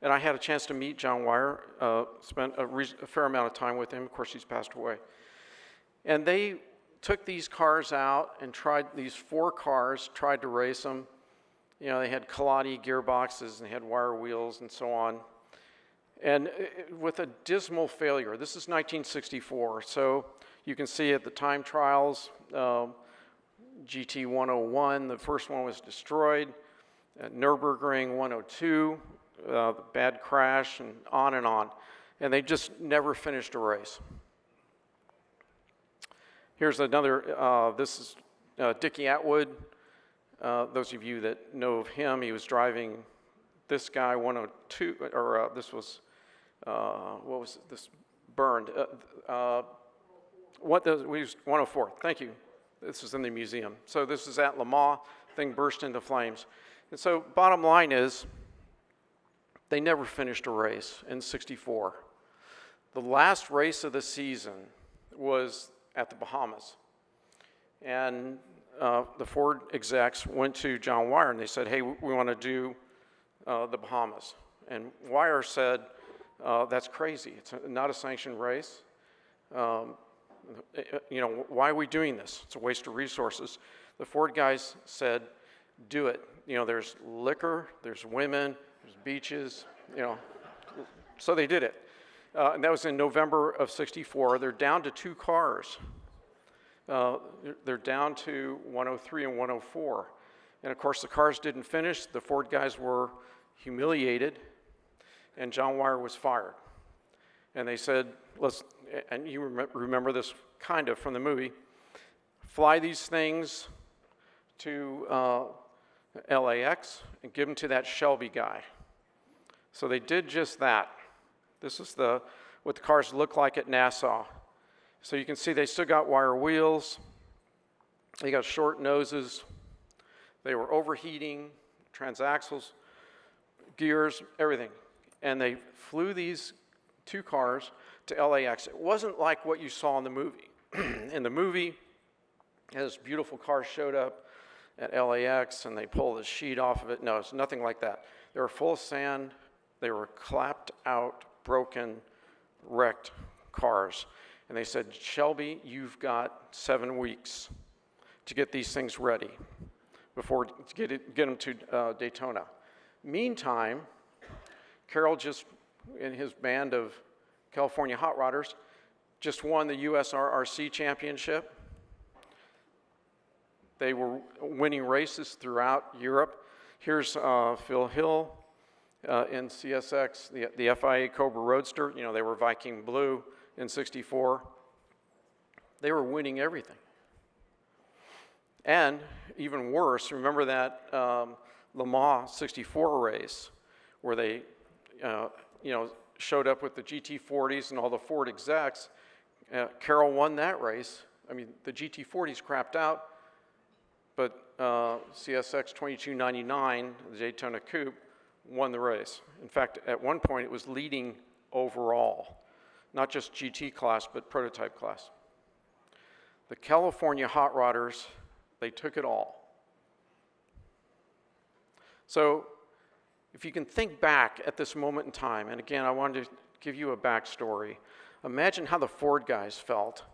And I had a chance to meet John Wyer, spent a fair amount of time with him. Of course, he's passed away. And they took these cars out and tried these 4 cars, tried to race them. They had Colati gearboxes and they had wire wheels and so on. And with a dismal failure. This is 1964, so you can see at the time trials, GT 101, the first one was destroyed. At Nürburgring 102, bad crash, and on and on. And they just never finished a race. Here's another, this is Dickie Atwood. Those of you that know of him, he was driving this guy 102, or this was, what was this? Burned. We used 104, thank you. This is in the museum. So this is at Le Mans, thing burst into flames. And so bottom line is, they never finished a race in '64. The last race of the season was at the Bahamas. And the Ford execs went to John Wyer and they said, hey, we want to do the Bahamas. And Wyer said, that's crazy. It's not a sanctioned race. Why are we doing this? It's a waste of resources. The Ford guys said, do it. There's liquor, there's women, there's beaches, So they did it. And that was in November of '64. They're down to 2 cars. They're down to 103 and 104. And of course, the cars didn't finish. The Ford guys were humiliated, and John Wyer was fired. And they said, and you remember this kind of from the movie, fly these things to LAX and give them to that Shelby guy. So they did just that. This is what the cars look like at Nassau. So you can see they still got wire wheels. They got short noses. They were overheating, transaxles, gears, everything. And they flew these 2 cars to LAX. It wasn't like what you saw in the movie. In the movie, this beautiful car showed up at LAX and they pulled the sheet off of it. No, it's nothing like that. They were full of sand. They were clapped out, broken, wrecked cars. And they said, Shelby, you've got 7 weeks to get these things ready before to get them to Daytona. Meantime, Carroll just, in his band of California hot rodders, just won the USRRC championship. They were winning races throughout Europe. Here's Phil Hill in CSX, the FIA Cobra Roadster. You know, they were Viking Blue in '64. They were winning everything. And even worse, remember that Le Mans '64 race where they, showed up with the GT40s and all the Ford execs. Carroll won that race. I mean, the GT40s crapped out, but CSX 2299, the Daytona Coupe, won the race. In fact, at one point, it was leading overall, not just GT class, but prototype class. The California hot rodders, they took it all. So if you can think back at this moment in time, and again, I wanted to give you a backstory. Imagine how the Ford guys felt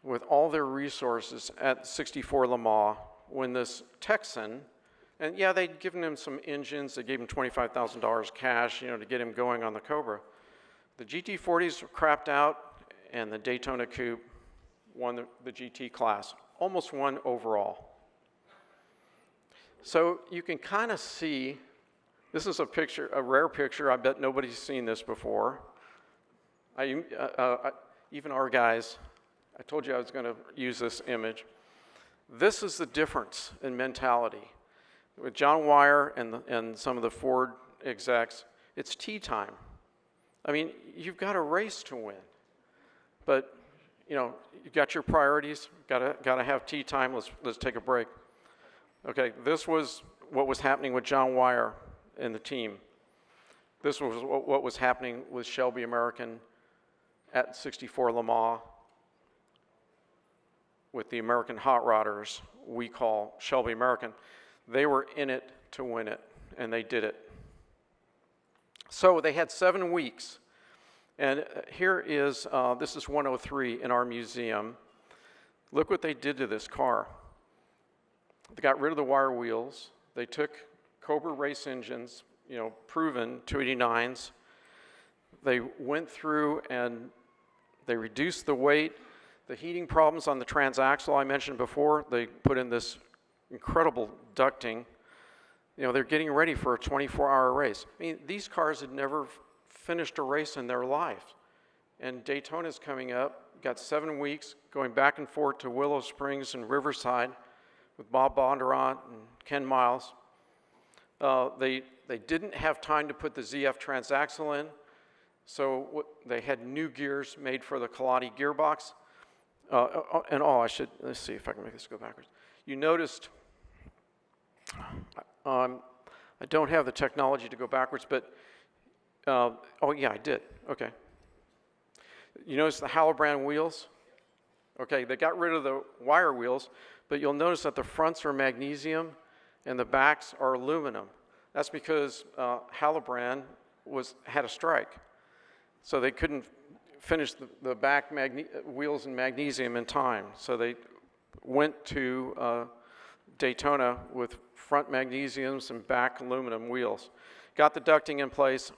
with all their resources at 64 Le Mans when this Texan, and yeah, they'd given him some engines, they gave him $25,000 cash, to get him going on the Cobra. The GT40s were crapped out, and the Daytona Coupe won the GT class, almost won overall. So you can kind of see, this is a picture, a rare picture. I bet nobody's seen this before. Even our guys, I told you I was going to use this image. This is the difference in mentality. With John Wyer and some of the Ford execs, it's tea time. I mean, you've got a race to win, but you've got your priorities. Got to have tea time. Let's take a break. Okay, this was what was happening with John Wyer and the team. This was what was happening with Shelby American at 64 Le Mans with the American hot rodders we call Shelby American. They were in it to win it, and they did it. So they had 7 weeks, and here is, this is 103 in our museum. Look what they did to this car. They got rid of the wire wheels. They took Cobra race engines, proven 289s. They went through and they reduced the weight. The heating problems on the transaxle I mentioned before, they put in this incredible ducting. They're getting ready for a 24-hour race. I mean, these cars had never finished a race in their life. And Daytona's coming up, got 7 weeks, going back and forth to Willow Springs and Riverside with Bob Bondurant and Ken Miles. They didn't have time to put the ZF transaxle in, so they had new gears made for the Kaladi gearbox. Let's see if I can make this go backwards. You noticed, I don't have the technology to go backwards, but, yeah, I did, okay. You notice the Hallobrand wheels? Okay, they got rid of the wire wheels, but you'll notice that the fronts are magnesium and the backs are aluminum. That's because Hallobrand had a strike, so they couldn't finish the back wheels in magnesium in time. So they went to Daytona with front magnesiums and back aluminum wheels. Got the ducting in place.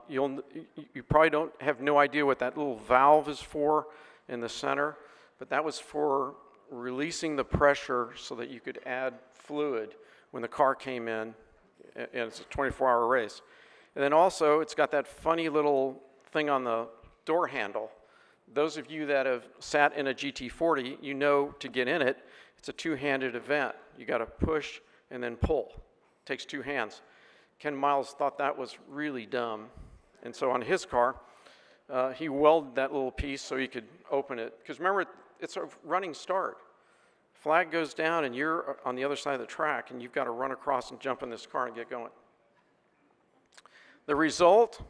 You probably have no idea what that little valve is for in the center, but that was for releasing the pressure so that you could add fluid when the car came in, and it's a 24-hour race. And then also, it's got that funny little thing on the door handle. Those of you that have sat in a GT40, you know to get in it, it's a two-handed event. You got to push and then pull. It takes 2 hands. Ken Miles thought that was really dumb, and so on his car, he welded that little piece so he could open it. Because remember, it's a running start. Flag goes down and you're on the other side of the track and you've got to run across and jump in this car and get going. The result,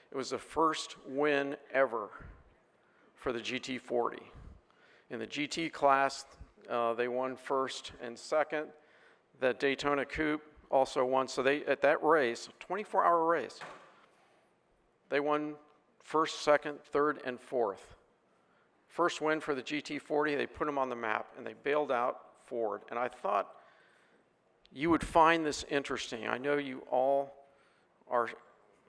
it was the first win ever for the GT40. In the GT class, they won first and second. The Daytona Coupe also won. So they, at that race, 24-hour race, they won first, second, third, and fourth. First win for the GT40, they put them on the map, and they bailed out Ford. And I thought you would find this interesting. I know you all are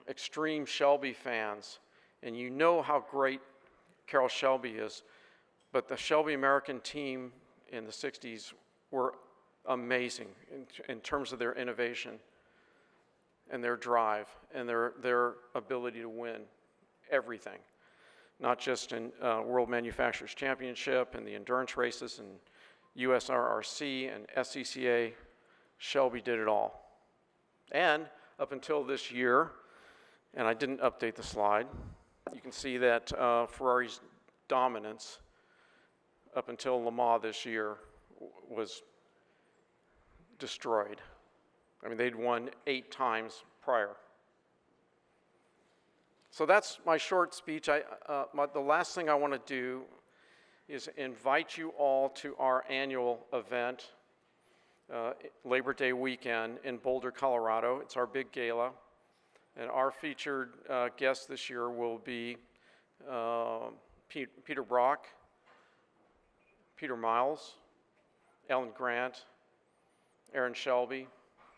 extreme Shelby fans, and you know how great Carroll Shelby is, but the Shelby American team in the 60s were amazing in terms of their innovation and their drive and their ability to win everything, not just in World Manufacturers Championship and the endurance races and USRRC and SCCA. Shelby did it all. And up until this year, and I didn't update the slide, you can see that Ferrari's dominance up until Le Mans this year was destroyed. I mean, they'd won 8 times prior. So that's my short speech. The last thing I want to do is invite you all to our annual event, Labor Day weekend in Boulder, Colorado. It's our big gala. And our featured guest this year will be Peter Brock, Peter Miles, Ellen Grant, Aaron Shelby.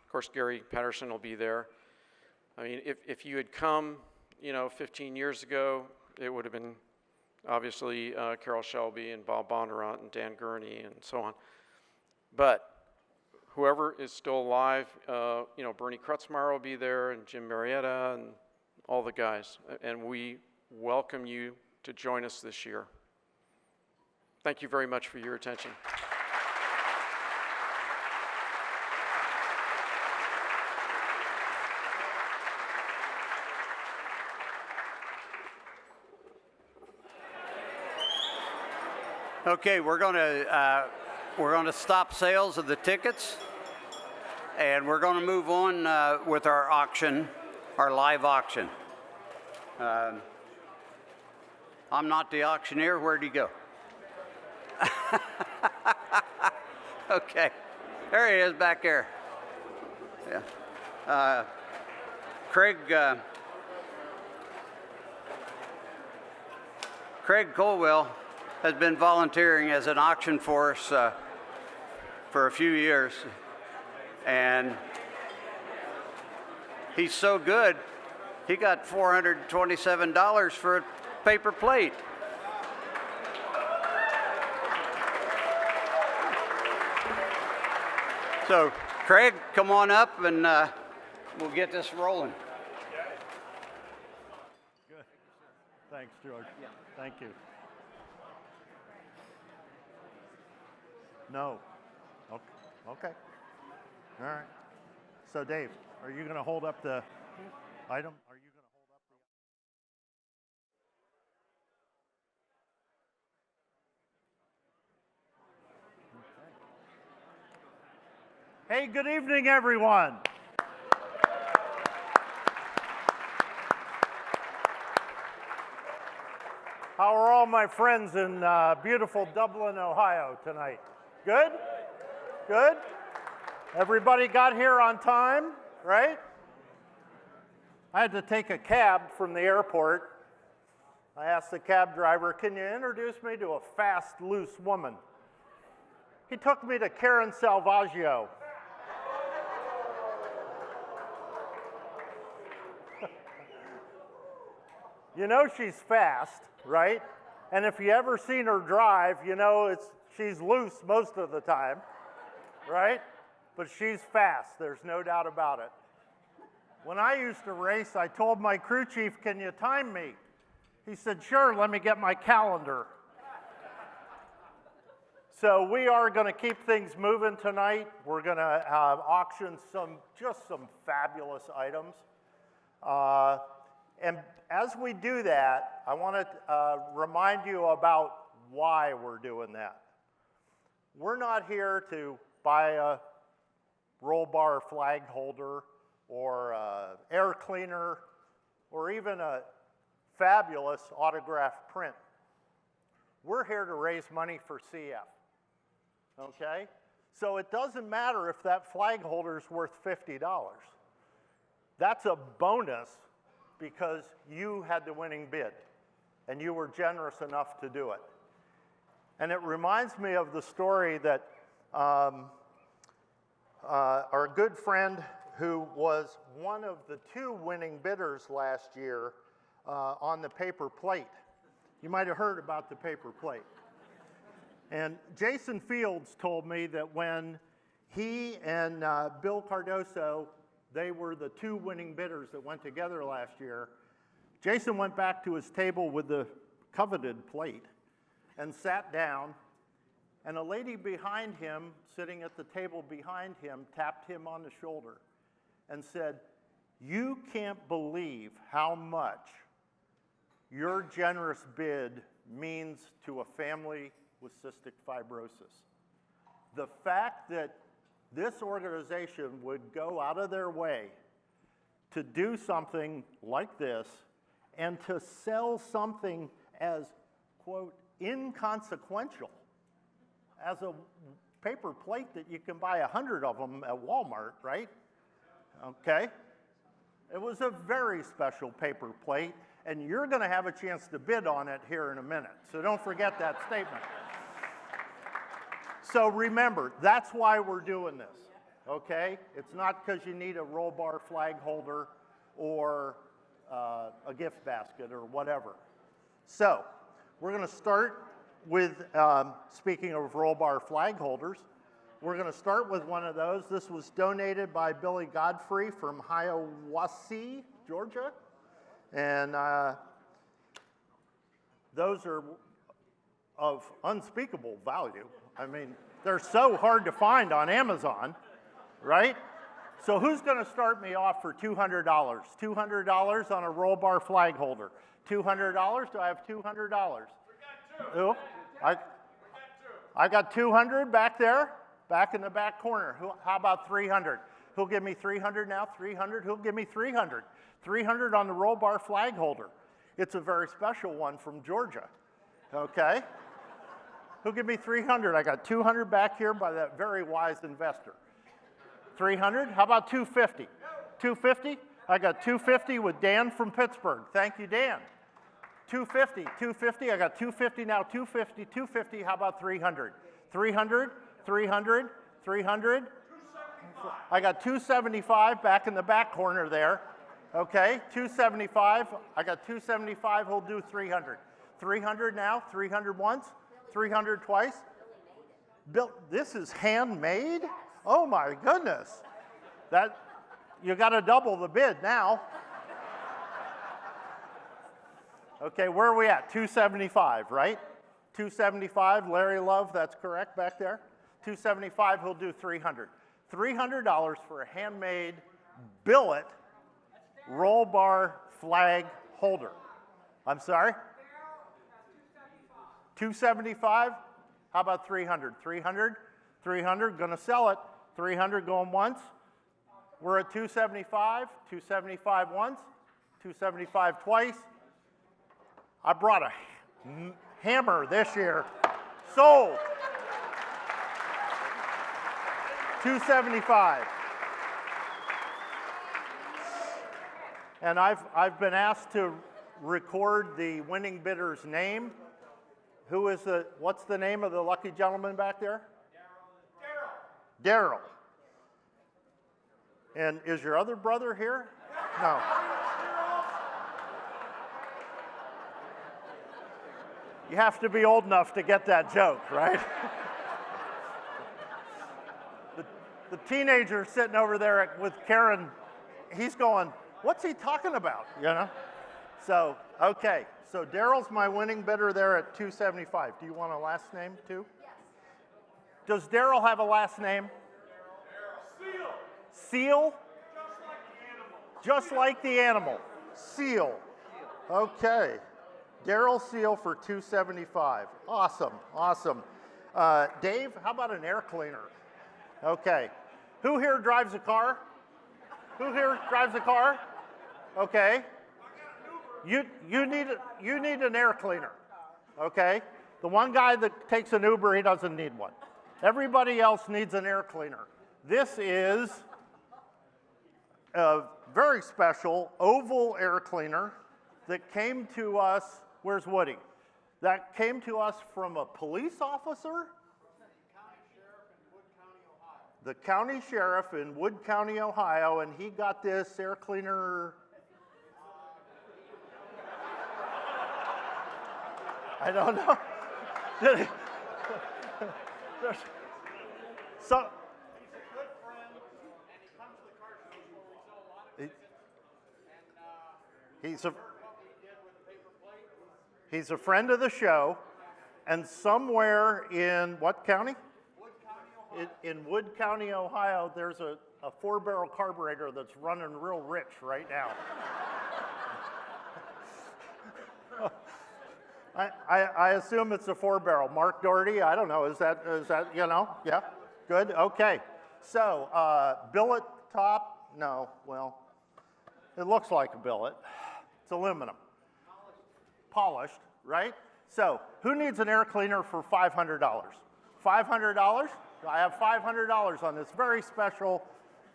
Of course, Gary Patterson will be there. I mean, if you had come, 15 years ago, it would have been obviously Carroll Shelby and Bob Bondurant and Dan Gurney and so on. But whoever is still alive, Bernie Krutzmeyer will be there, and Jim Marietta and all the guys. And we welcome you to join us this year. Thank you very much for your attention. Okay, we're going to stop sales of the tickets, and we're going to move on with our auction, our live auction. I'm not the auctioneer. Where'd he go? Okay, there he is back there. Yeah, Craig Colwell has been volunteering as an auction for us for a few years, and he's so good, he got $427 for a paper plate. So, Craig, come on up and we'll get this rolling. Good. Thanks, George. Yeah. Thank you. No. Okay. All right. So, Dave, are you going to hold up the item? Are you going to hold up the... Okay. Hey, good evening, everyone. How are all my friends in beautiful Dublin, Ohio tonight? Good? Good? Everybody got here on time, right? I had to take a cab from the airport. I asked the cab driver, can you introduce me to a fast, loose woman? He took me to Karen Salvaggio. You know she's fast, right? And if you ever seen her drive, you know she's loose most of the time, right? But she's fast, there's no doubt about it. When I used to race, I told my crew chief, can you time me? He said, sure, let me get my calendar. So we are going to keep things moving tonight. We're going to auction some fabulous items. And as we do that, I want to remind you about why we're doing that. We're not here to buy a roll bar flag holder or air cleaner or even a fabulous autographed print. We're here to raise money for CF, okay? So it doesn't matter if that flag holder is worth $50. That's a bonus because you had the winning bid and you were generous enough to do it. And it reminds me of the story that our good friend who was one of the 2 winning bidders last year on the paper plate. You might have heard about the paper plate. And Jason Fields told me that when he and Bill Cardoso, they were the 2 winning bidders that went together last year, Jason went back to his table with the coveted plate and sat down, and a lady behind him, sitting at the table behind him, tapped him on the shoulder and said, "You can't believe how much your generous bid means to a family with cystic fibrosis." The fact that this organization would go out of their way to do something like this and to sell something as, quote, inconsequential as a paper plate that you can buy 100 of them at Walmart, right? Okay? It was a very special paper plate, and you're going to have a chance to bid on it here in a minute. So don't forget that statement. So remember, that's why we're doing this, okay? It's not because you need a roll bar flag holder or a gift basket or whatever. So we're going to start with, speaking of roll bar flag holders, we're going to start with one of those. This was donated by Billy Godfrey from Hiawassee, Georgia. And those are of unspeakable value. I mean, they're so hard to find on Amazon, right? So who's going to start me off for $200? $200 on a roll bar flag holder. $200? Do I have $200? We got 2. Ooh, I got 200 back there, back in the back corner. How about 300? Who'll give me 300 now? 300? Who'll give me 300? 300 on the roll bar flag holder. It's a very special one from Georgia, okay? Who'll give me 300? I got 200 back here by that very wise investor. 300? How about 250? 250? I got 250 with Dan from Pittsburgh. Thank you, Dan. 250, 250. I got 250 now, 250, 250. How about 300? 300, 300, 300. I got 275 back in the back corner there. Okay, 275. I got 275. Who'll do 300? 300 now, 300 once, 300 twice. Bill, this is handmade? Oh my goodness. That, you got to double the bid now. Okay, where are we at? 275, right? 275, Larry Love, that's correct back there. 275, he'll do 300. $300 for a handmade billet roll bar flag holder. I'm sorry? 275? How about 300? 300? 300, gonna sell it. 300 going once. We're at 275, 275 once, 275 twice. I brought a hammer this year. Sold. 275. And I've been asked to record the winning bidder's name. What's the name of the lucky gentleman back there? Daryl. And is your other brother here? No. You have to be old enough to get that joke, right? The teenager sitting over there with Karen, he's going, what's he talking about, you know? So, okay, so Daryl's my winning bidder there at 275. Do you want a last name too? Yes. Does Daryl have a last name? Seal. Seal? Just like the animal. Seal. Okay. Daryl Seal for 275. Awesome, awesome. Dave, how about an air cleaner? Okay. Who here drives a car? Who here drives a car? Okay. You need an air cleaner. Okay. The one guy that takes an Uber, he doesn't need one. Everybody else needs an air cleaner. This is a very special oval air cleaner that came to us. Where's Woody? That came to us from a police officer? the county sheriff in Wood County, Ohio, and he got this air cleaner. I don't know. Did he? So, he's a friend of the show, and somewhere in what county? Wood County, Ohio. In Wood County, Ohio, there's a 4-barrel carburetor that's running real rich right now. I assume it's a 4-barrel. Mark Doherty, I don't know, is that, you know, yeah, good, okay. So, billet top, no, well, it looks like a billet. It's aluminum. Polished, right? So, who needs an air cleaner for $500? $500? I have $500 on this very special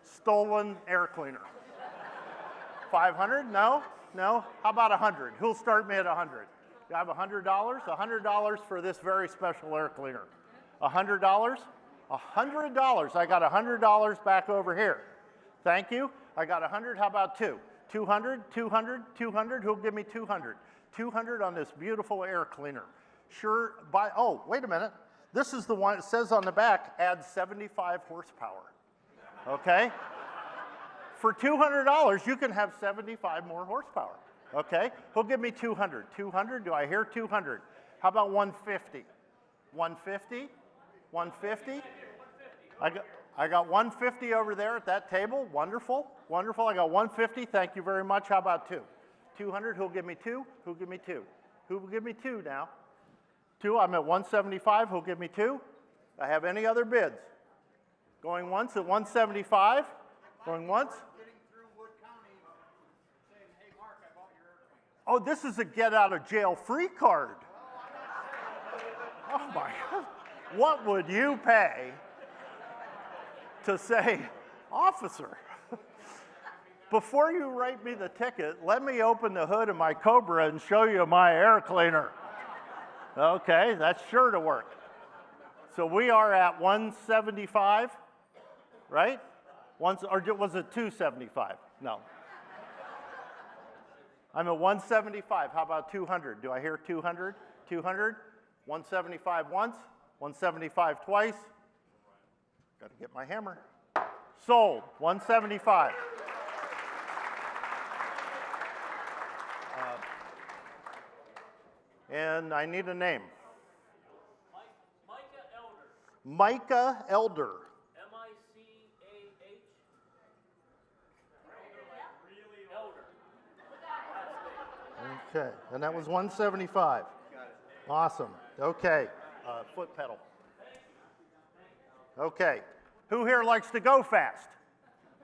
stolen air cleaner. 500? No? No? How about 100? Who'll start me at 100? I have $100? $100 for this very special air cleaner. $100? $100. I got $100 back over here. Thank you. I got 100. How about 2? 200, 200, 200. Who'll give me 200? 200 on this beautiful air cleaner. Sure. Oh, wait a minute. This is the one. It says on the back, add 75 horsepower. Okay. For $200, you can have 75 more horsepower. Okay, who'll give me 200? 200, do I hear 200? How about 150? 150? 150? I got 150 over there at that table, wonderful, wonderful. I got 150, thank you very much. How about 2? 200, who'll give me 2? Who'll give me 2? Who will give me 2 now? 2, I'm at 175, who'll give me 2? I have any other bids? Going once at 175, going once? Oh, this is a get out of jail free card. Oh my God. What would you pay to say, officer, before you write me the ticket, let me open the hood of my Cobra and show you my air cleaner. Okay, that's sure to work. So we are at 175, right? Or was it 275? No. I'm at 175. How about 200? Do I hear 200? 200? 175 once, 175 twice. Got to get my hammer. Sold. 175. And I need a name. Micah Elder. Micah Elder. M-I-C-A-H. Elder. Okay, and that was 175. Awesome. Okay, foot pedal. Okay, who here likes to go fast?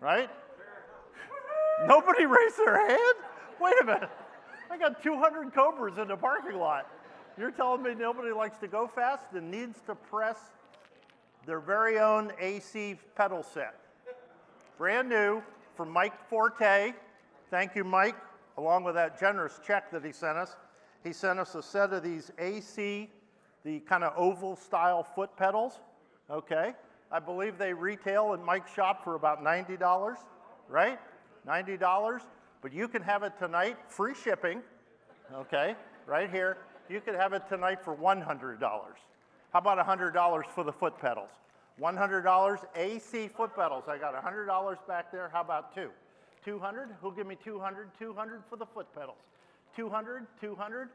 Right? Nobody raised their hand? Wait a minute. I got 200 Cobras in the parking lot. You're telling me nobody likes to go fast and needs to press their very own AC pedal set. Brand new from Mike Forte. Thank you, Mike, along with that generous check that he sent us. He sent us a set of these AC, the kind of oval style foot pedals. Okay. I believe they retail in Mike's shop for about $90, right? $90. But you can have it tonight, free shipping, okay, right here. You could have it tonight for $100. How about $100 for the foot pedals? $100 AC foot pedals. I got $100 back there. How about 2? 200? Who'll give me 200? 200 for the foot pedals. 200, 200.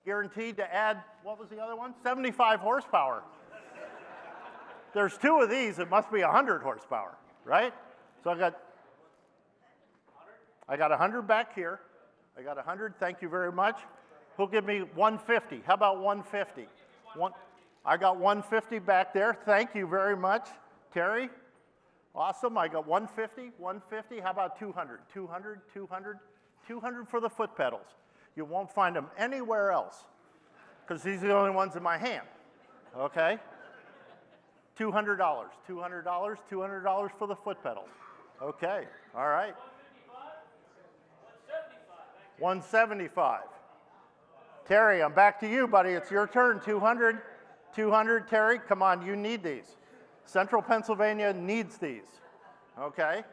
Guaranteed to add, what was the other one? 75 horsepower. There's 2 of these, it must be 100 horsepower, right? So I got 100 back here. I got 100, thank you very much. Who'll give me 150? How about 150? I got 150 back there, thank you very much. Terry, awesome, I got 150, 150. How about 200? 200, 200, 200 for the foot pedals. You won't find them anywhere else because these are the only ones in my hand, okay? $200, $200, $200 for the foot pedals. Okay, all right. 175. Terry, I'm back to you, buddy. It's your turn. 200, 200. Terry, come on, you need these. Central Pennsylvania needs these, okay?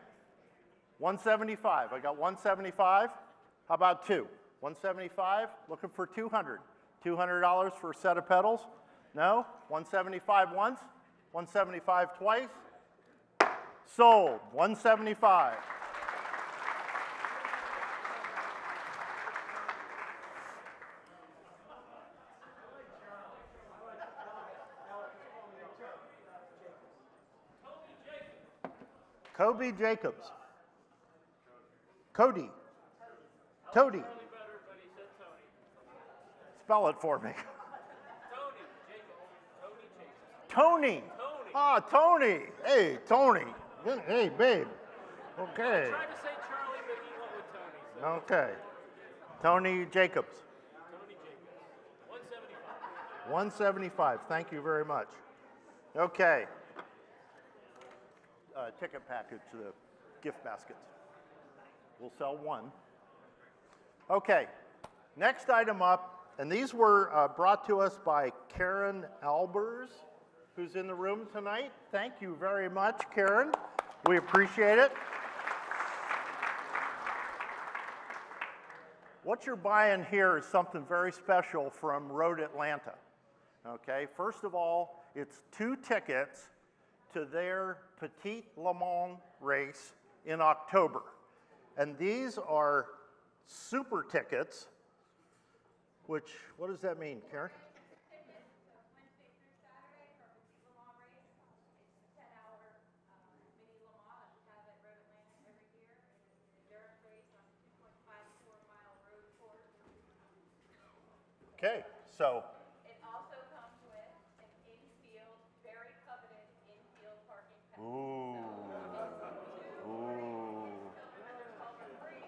175, I got 175. How about two? 175, looking for 200. $200 for a set of pedals? No? 175 once, 175 twice. Sold, 175. Kobe Jacobs. Cody. Toady. Spell it for me. Tony. Ah, Tony. Hey, Tony. Hey, babe. Okay. Tried to say Charlie, but he went with Tony. So Okay. Tony Jacobs. Tony Jacobs, 175. 175. Thank you very much. Okay. Ticket package, the gift baskets. We'll sell one. Okay. Next item up, and these were brought to us by Karen Albers, who's in the room tonight. Thank you very much, Karen. We appreciate it. What you're buying here is something very special from Road Atlanta. Okay, first of all, it's 2 tickets to their Petite Le Mans race in October. And these are super tickets, which, what does that mean, Karen? Wednesday through Saturday for Petite Le Mans race. It's a 10-hour mini Le Mans that we have at Road Atlanta every year. It's an endurance race on a 2.54-mile road course. Okay, so, It also comes with an infield, very coveted infield parking pass. ooh, ooh. Cobra free,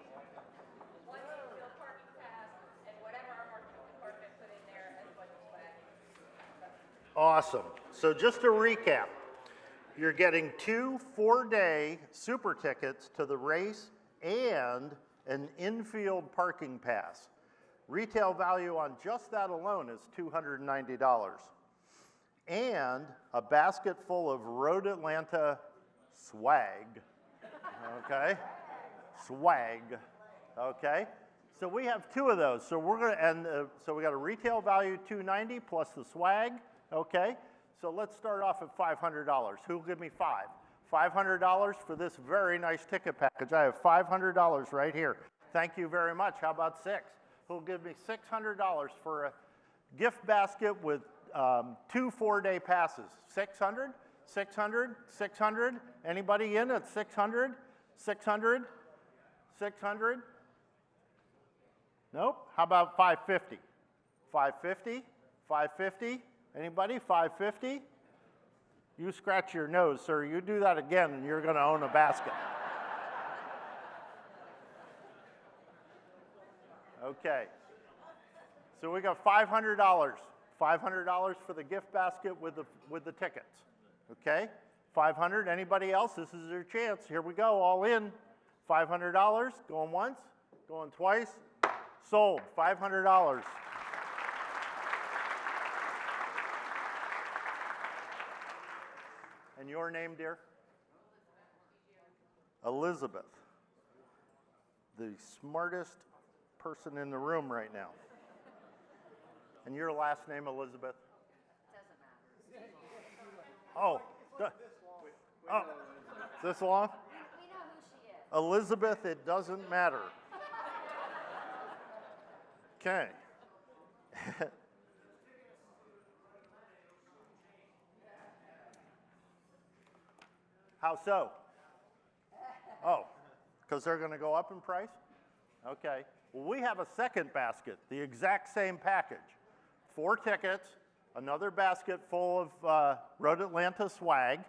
one infield parking pass, and whatever our marketing department put in there as what the flag is. Awesome. So just to recap, you're getting 2 4-day super tickets to the race and an infield parking pass. Retail value on just that alone is $290. And a basket full of Road Atlanta swag. Okay? Swag. Okay? So we have 2 of those. So we're gonna, and so we got a retail value $290 plus the swag. Okay? So let's start off at $500. Who'll give me 5? $500 for this very nice ticket package. I have $500 right here. Thank you very much. How about 6? Who'll give me $600 for a gift basket with 2 4-day passes? 600? 600? 600? Anybody in at 600? 600? 600? Nope. How about 550? 550? 550? Anybody? 550? You scratch your nose, sir. You do that again and you're going to own a basket. Okay. So we got $500. $500 for the gift basket with the tickets. Okay? 500. Anybody else? This is your chance. Here we go. All in. $500. Going once. Going twice. Sold. $500. And your name, dear? Elizabeth. The smartest person in the room right now. And your last name, Elizabeth? Doesn't matter. Oh. Oh. Is this long? We know who she is. Elizabeth, it doesn't matter. Okay. How so? Oh, because they're going to go up in price? Okay. Well, we have a second basket, the exact same package. 4 tickets, another basket full of Road Atlanta swag.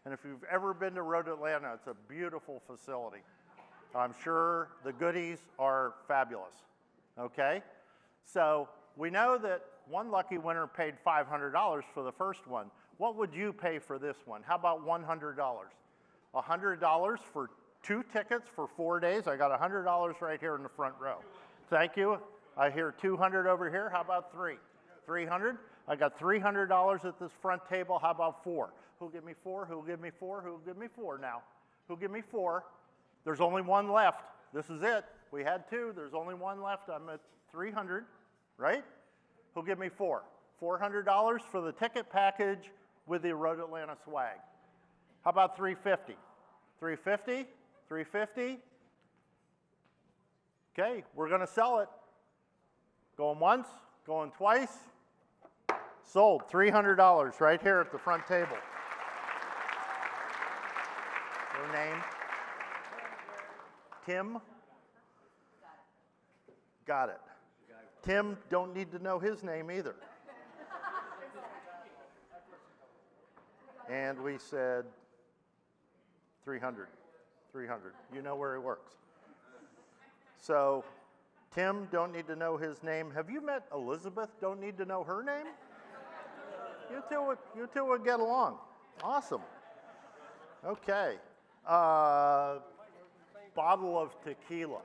And if you've ever been to Road Atlanta, it's a beautiful facility. I'm sure the goodies are fabulous. Okay? So we know that one lucky winner paid $500 for the first one. What would you pay for this one? How about $100? $100 for 2 tickets for 4 days. I got $100 right here in the front row. Thank you. I hear 200 over here. How about 3? 300? I got $300 at this front table. How about 4? Who'll give me 4? Who'll give me 4? Who'll give me 4 now? Who'll give me 4? There's only one left. This is it. We had 2. There's only one left. I'm at 300, right? Who'll give me 4? $400 for the ticket package with the Road Atlanta swag. How about 350? 350? 350? Okay, we're going to sell it. Going once, going twice. Sold. $300 right here at the front table. Your name? Tim? Got it. Tim, don't need to know his name either. And we said 300. 300. You know where he works. So, Tim, don't need to know his name. Have you met Elizabeth? Don't need to know her name? You two would get along. Awesome. Okay. Bottle of tequila.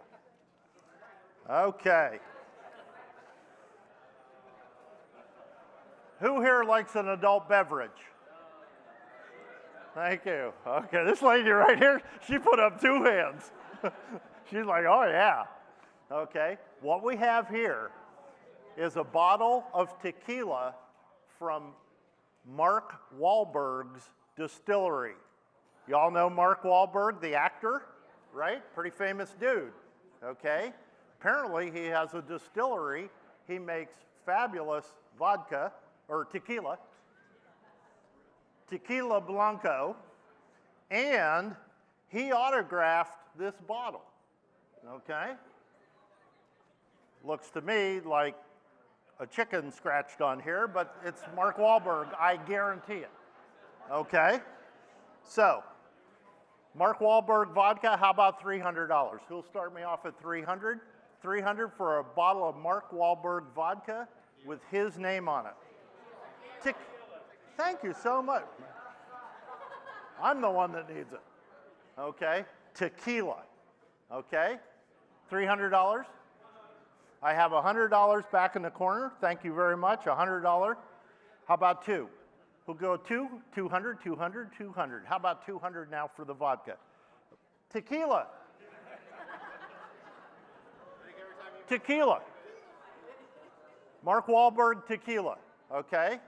Okay. Who here likes an adult beverage? Thank you. Okay, this lady right here, she put up 2 hands. She's like, oh yeah. Okay, what we have here is a bottle of tequila from Mark Wahlberg's distillery. Y'all know Mark Wahlberg, the actor, right? Pretty famous dude, okay? Apparently he has a distillery. He makes fabulous vodka, or tequila Blanco, and he autographed this bottle, okay? Looks to me like a chicken scratched on here, but it's Mark Wahlberg, I guarantee it, okay? So, Mark Wahlberg vodka, how about $300? Who'll start me off at 300? 300 for a bottle of Mark Wahlberg vodka with his name on it. Thank you so much. I'm the one that needs it. Okay? Tequila. Okay? $300. I have $100 back in the corner. Thank you very much. $100. How about 2? We'll go 2, 200, 200, 200. How about 200 now for the vodka? Tequila. Tequila. Mark Wahlberg tequila. Okay?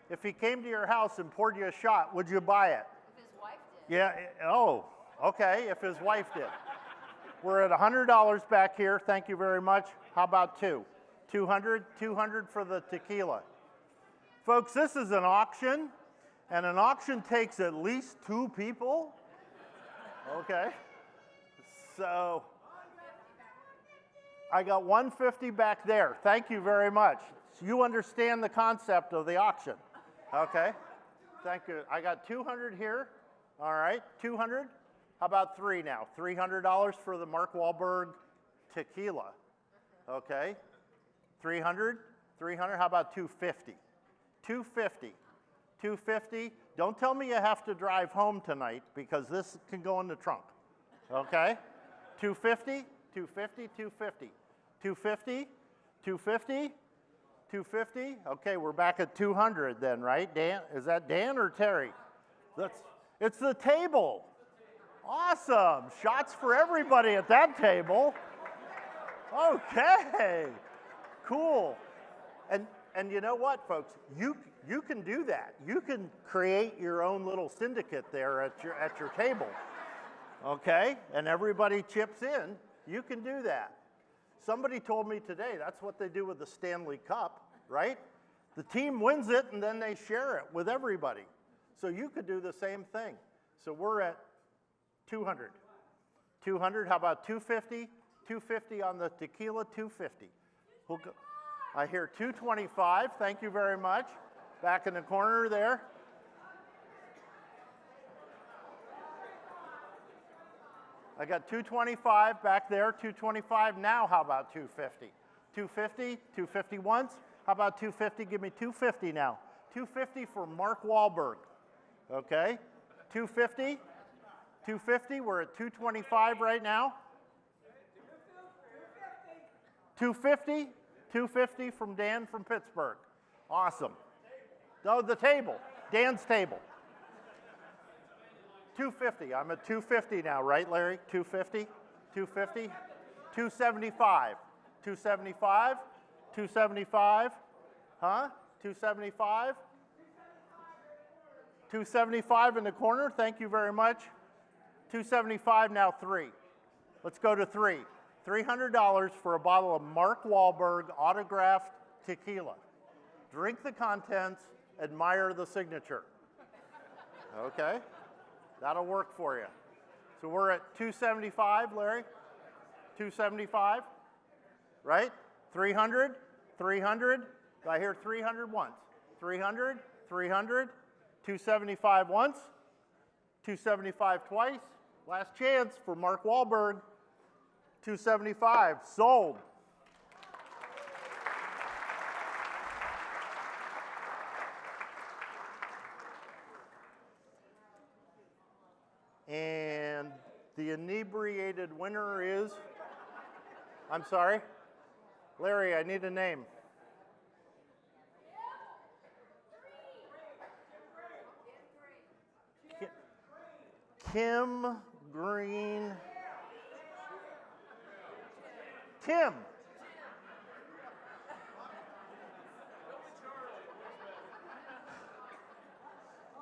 If he came to your house and poured you a shot, would you buy it? If his wife did. Yeah, oh, okay, if his wife did. We're at $100 back here, thank you very much. How about 2? 200, 200 for the tequila. Folks, this is an auction, and an auction takes at least 2 people. Okay, so I got 150 back there, thank you very much. So you understand the concept of the auction. Okay, thank you. I got 200 here. All right, 200. How about 3 now? $300 for the Mark Wahlberg tequila. Okay, 300. 300. How about 250? 250. 250. Don't tell me you have to drive home tonight because this can go in the trunk. Okay, 250. 250. 250. 250. 250. 250? Okay, we're back at 200 then, right? Dan, is that Dan or Terry? It's the table. Awesome. Shots for everybody at that table. Okay. Cool. And you know what, folks? You can do that. You can create your own little syndicate there at your table. Okay? And everybody chips in. You can do that. Somebody told me today that's what they do with the Stanley Cup, right? The team wins it and then they share it with everybody. So you could do the same thing. So we're at 200. 200, how about 250? 250 on the tequila, 250. We'll go. I hear 225, thank you very much. Back in the corner there. I got 225 back there, 225. Now how about 250? 250, 250 once. How about 250? Give me 250 now. 250 for Mark Wahlberg. Okay, 250, 250. We're at 225 right now. 250, 250 from Dan from Pittsburgh. Awesome. No, the table, Dan's table. 250, I'm at 250 now, right, Larry? 250, 250, 275, 275, 275, huh? 275, 275 in the corner, thank you very much. 275, now 3. Let's go to 3. $300 for a bottle of Mark Wahlberg autographed tequila. Drink the contents, admire the signature. Okay, that'll work for you. So we're at 275, Larry? 275, right? 300, 300. Do I hear 300 once? 300, 300, 275 once, 275 twice. Last chance for Mark Wahlberg. 275, sold. And the inebriated winner is, I'm sorry, Larry, I need a name. Kim Green. Tim.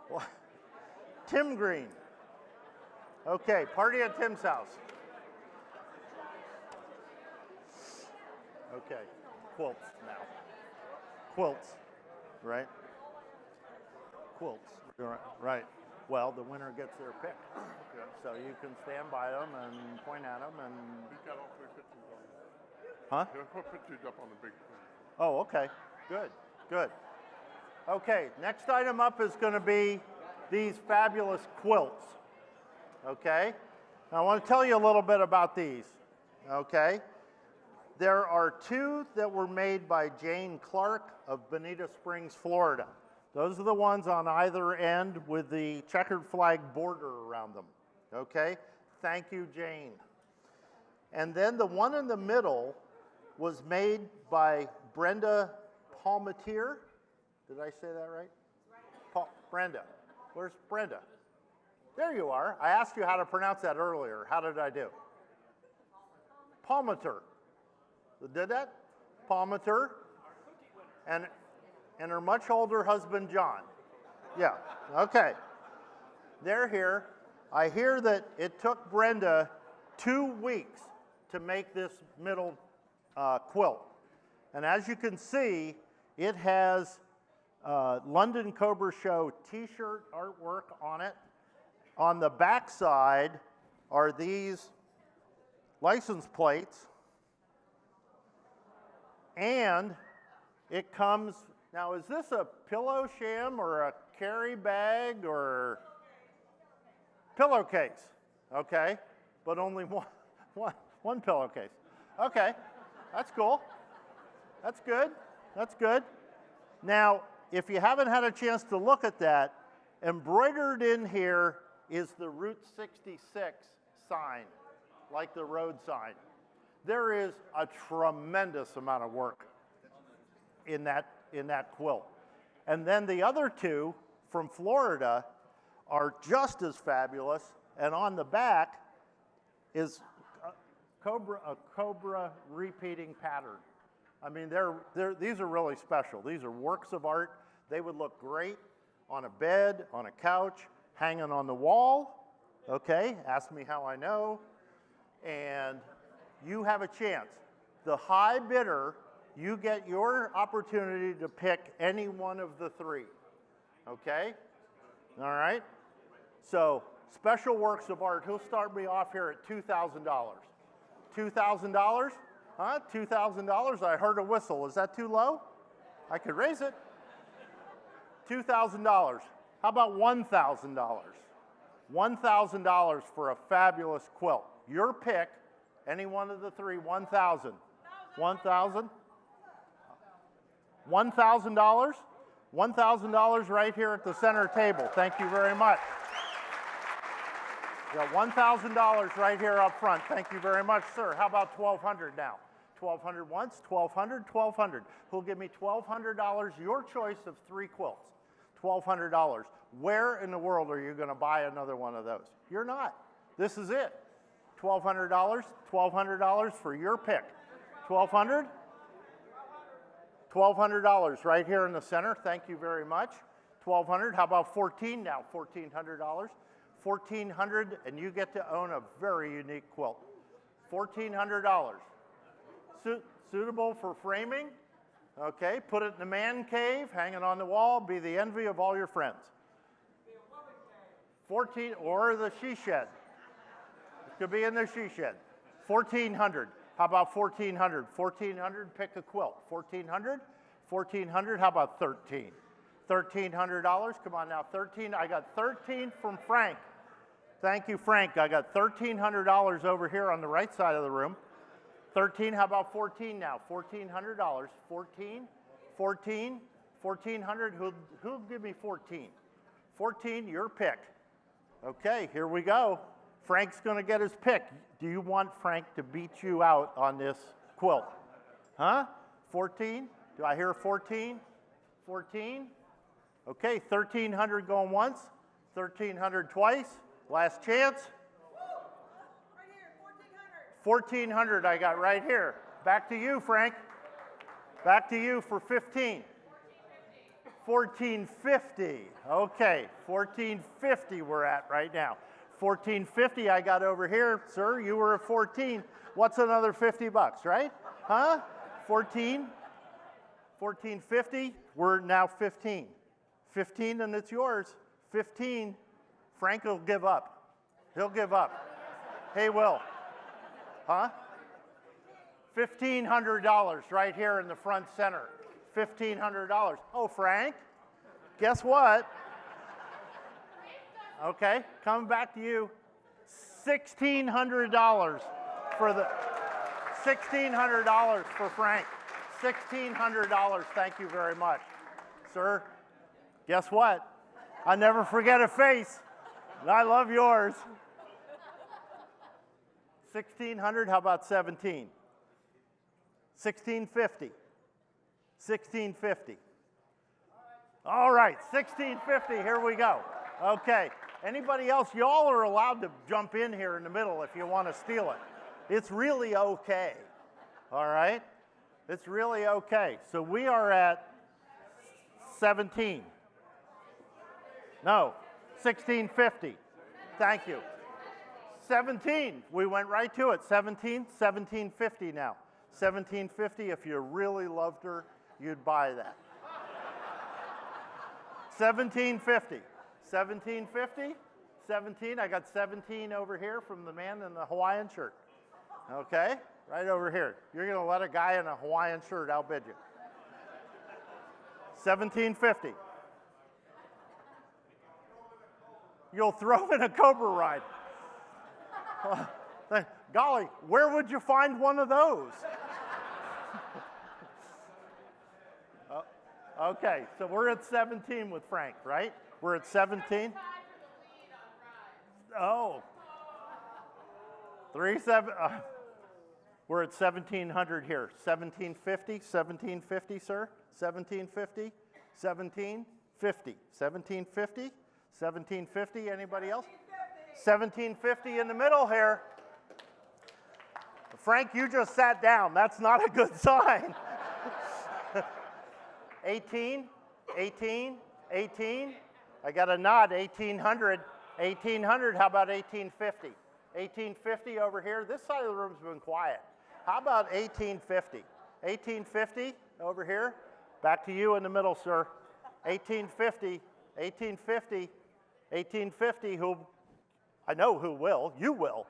What? Tim Green. Okay, party at Tim's house. Okay, quilts now. Quilts, right? Quilts, right. Well, the winner gets their pick. So you can stand by them and point at them and. We've got all 3 pictures on. Huh? They'll put pictures up on the big thing. Oh, okay. Good, good. Okay, next item up is going to be these fabulous quilts. Okay? Now, I want to tell you a little bit about these. Okay? There are 2 that were made by Jane Clark of Bonita Springs, Florida. Those are the ones on either end with the checkered flag border around them. Okay? Thank you, Jane. And then the one in the middle was made by Brenda Palmatier. Did I say that right? Brenda. Where's Brenda? There you are. I asked you how to pronounce that earlier. How did I do? Palmater. Did that? Palmater. And her much older husband, John. Yeah, okay. They're here. I hear that it took Brenda 2 weeks to make this middle quilt. And as you can see, it has London Cobra Show t-shirt artwork on it. On the back side are these license plates. And it comes, now is this a pillow sham or a carry bag or pillowcase? Okay, but only one pillowcase. Okay, that's cool. That's good, that's good. Now, if you haven't had a chance to look at that, embroidered in here is the Route 66 sign, like the road sign. There is a tremendous amount of work in that quilt. And then the other 2 from Florida are just as fabulous, and on the back is a Cobra repeating pattern. I mean, these are really special. These are works of art. They would look great on a bed, on a couch, hanging on the wall. Okay, ask me how I know. And you have a chance. The high bidder, you get your opportunity to pick any one of the 3. Okay? All right? So, special works of art. Who'll start me off here at $2,000? $2,000? Huh? $2,000? I heard a whistle. Is that too low? I could raise it. $2,000. How about $1,000? $1,000 for a fabulous quilt. Your pick, any one of the 3, 1,000. 1,000? $1,000? $1,000 right here at the center table. Thank you very much. Yeah, $1,000 right here up front. Thank you very much, sir. How about $1,200 now? $1,200 once, $1,200, $1,200. Who'll give me $1,200? Your choice of 3 quilts. $1,200. Where in the world are you going to buy another one of those? You're not. This is it. $1,200, $1,200 for your pick. $1,200? $1,200 right here in the center. Thank you very much. $1,200. How about 14 now? $1,400. $1,400, and you get to own a very unique quilt. $1,400. Suitable for framing. Okay, put it in the man cave, hang it on the wall, be the envy of all your friends. 14, or the she shed. It could be in the she shed. 1,400. How about 1,400? 1,400, pick a quilt. 1,400? 1,400, how about 13? $1,300, come on now, 13. I got 13 from Frank. Thank you, Frank. I got $1,300 over here on the right side of the room. 13, how about 14 now? $1,400. 14, 14, 1,400. Who'll give me 14? 14, your pick. Okay, here we go. Frank's going to get his pick. Do you want Frank to beat you out on this quilt? Huh? 14? Do I hear 14? 14? Okay, 1,300 going once, 1,300 twice. Last chance. Right here, 1,400. 1,400 I got right here. Back to you, Frank. Back to you for 15. 1,450. Okay, 1,450 we're at right now. 1,450 I got over here. Sir, you were at 14. What's another 50 bucks, right? Huh? 14. 1,450. We're now 15. 15 and it's yours. 15. Frank will give up. He'll give up. Hey, Will. Huh? $1,500 right here in the front center. $1,500. Oh, Frank, guess what? Okay, coming back to you. $1,600 for the $1,600 for Frank. $1,600. Thank you very much, sir. Guess what? I never forget a face. And I love yours. 1,600. How about 17? 1,650. 1,650. All right, 1,650. Here we go. Okay. Anybody else? Y'all are allowed to jump in here in the middle if you want to steal it. It's really okay. All right? It's really okay. So we are at 17. No, 1,650. Thank you. 17. We went right to it. 17, 1,750 now. 1,750. If you really loved her, you'd buy that. 1,750. 1,750. 17. I got 17 over here from the man in the Hawaiian shirt. Okay? Right over here. You're going to let a guy in a Hawaiian shirt outbid you. 1,750. You'll throw in a Cobra ride. Golly, where would you find one of those? Okay, so we're at 17 with Frank, right? We're at 17. Oh. 37. We're at 1,700 here. 1,750, 1,750, sir. 1,750, 1,750, 1,750, 1,750. Anybody else? 1,750 in the middle here. Frank, you just sat down. That's not a good sign. 18, 18, 18. I got a nod. 1,800, 1,800. How about 1,850? 1,850 over here. This side of the room's been quiet. How about 1,850? 1,850 over here. Back to you in the middle, sir. 1,850, 1,850, 1,850. Who? I know who will. You will.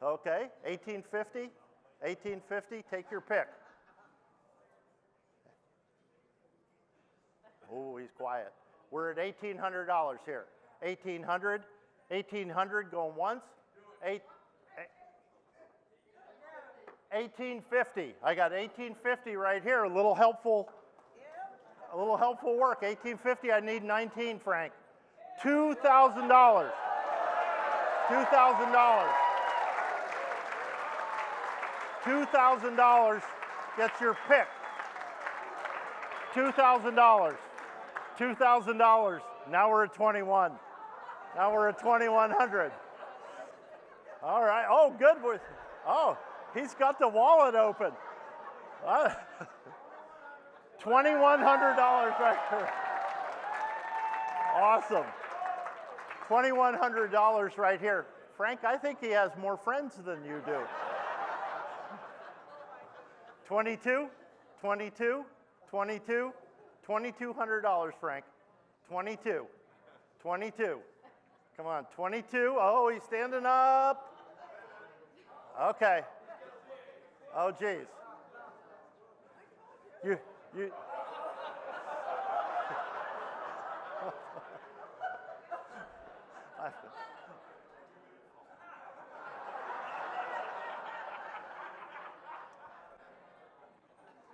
Okay. 1,850, 1,850. Take your pick. Oh, he's quiet. We're at $1,800 here. 1,800, 1,800 going once. 1,850. I got 1,850 right here. A little helpful work. 1,850. I need 19, Frank. $2,000. $2,000. $2,000 gets your pick. $2,000. $2,000 Now we're at 21. Now we're at 2,100. All right. Oh, good. Oh, he's got the wallet open. $2,100 right here. Awesome. $2,100 right here. Frank, I think he has more friends than you do. 22, 22, 22, $2,200, Frank. 22, 22. Come on, 22. Oh, he's standing up. Okay. Oh, geez. You.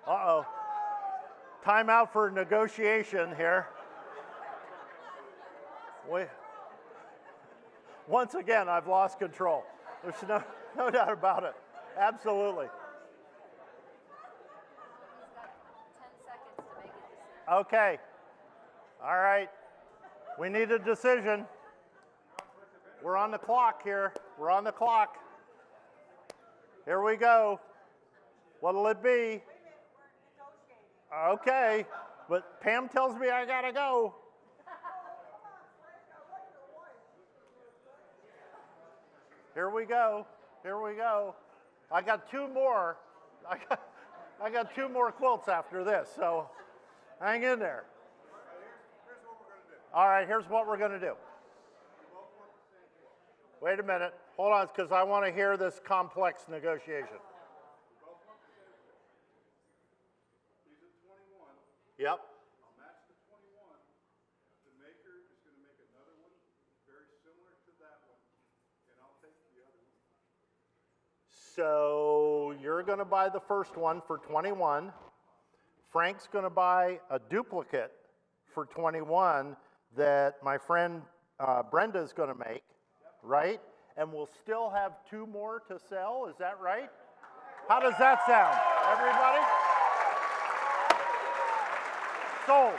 Uh-oh. Time out for negotiation here. Once again, I've lost control. There's no doubt about it. Absolutely. Okay. All right. We need a decision. We're on the clock here. We're on the clock. Here we go. What'll it be? Okay. But Pam tells me I gotta go. Here we go. Here we go. I got two more. I got two more quilts after this, so hang in there. All right, here's what we're going to do. Wait a minute. Hold on, because I want to hear this complex negotiation. Yep. I'll match the 21. The maker is going to make another one very similar to that one, and I'll take the other one. So you're going to buy the first one for 21. Frank's going to buy a duplicate for 21 that my friend Brenda's going to make, right? And we'll still have two more to sell. Is that right? How does that sound, everybody? Sold.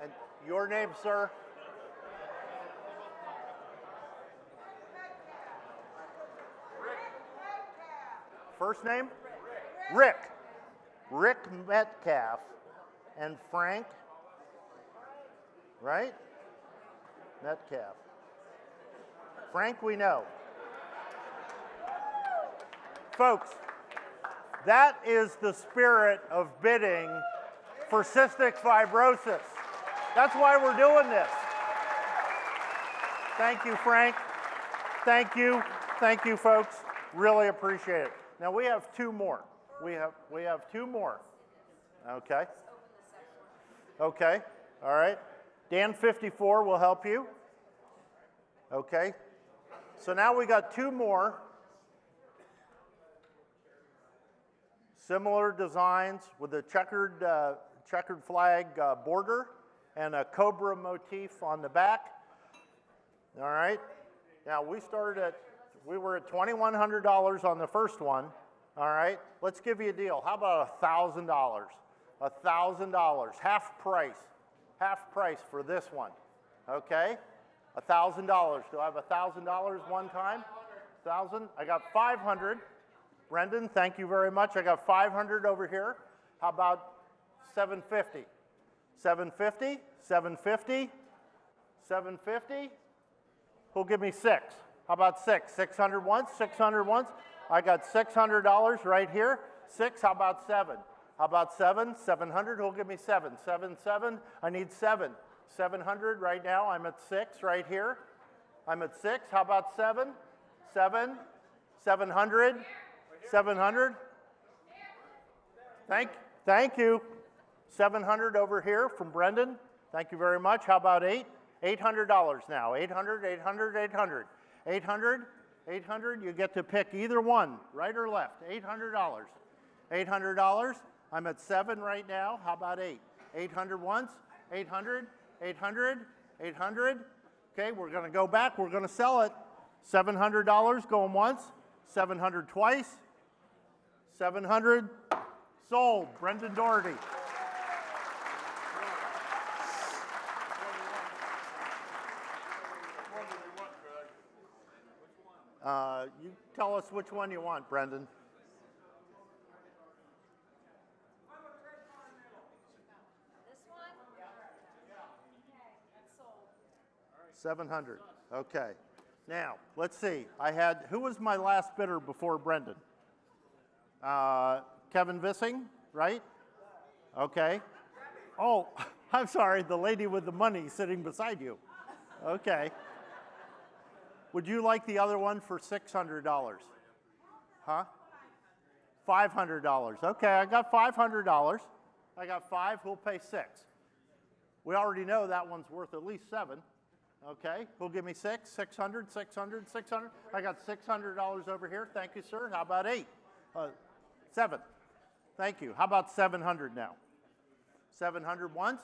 And your name, sir? First name? Rick. Rick Metcalf. And Frank, right? Metcalf. Frank, we know. Folks, that is the spirit of bidding for cystic fibrosis. That's why we're doing this. Thank you, Frank. Thank you. Thank you, folks. Really appreciate it. Now we have two more. We have two more. Okay. Okay. All right. Dan 54 will help you. Okay. So now we got two more. Similar designs with a checkered flag border and a Cobra motif on the back. All right. Now we were at $2,100 on the first one. All right. Let's give you a deal. How about $1,000? $1,000, half price for this one. Okay. $1,000. Do I have $1,000 one time? 1,000. I got 500. Brendan, thank you very much. I got 500 over here. How about 750? 750? 750? 750? Who'll give me 6? How about 6? 600 once? 600 once? I got $600 right here. 6, how about 7? How about 7? 700, who'll give me 7? 7, 7, I need 7. 700 right now, I'm at 6 right here. I'm at 6, how about 7? 7, 700, 700. Thank you. 700 over here from Brendan. Thank you very much. How about 8? $800 now. 800, 800, 800. 800, 800, you get to pick either one, right or left. $800. $800. I'm at 7 right now. How about 8? 800 once, 800, 800, 800. Okay, we're going to go back. We're going to sell it. $700 going once, 700 twice, 700 sold. Brendan Doherty. You tell us which one you want, Brendan. This one? Okay, that's sold. 700. Okay. Now, let's see. Who was my last bidder before Brendan? Kevin Vissing, right? Okay. Oh, I'm sorry, the lady with the money sitting beside you. Okay. Would you like the other one for $600? Huh? $500. Okay, I got $500. I got 5, who'll pay 6? We already know that one's worth at least 7. Okay, who'll give me 6? 600, 600, 600. I got $600 over here. Thank you, sir. How about 8? 7. Thank you. How about 700 now? 700 once,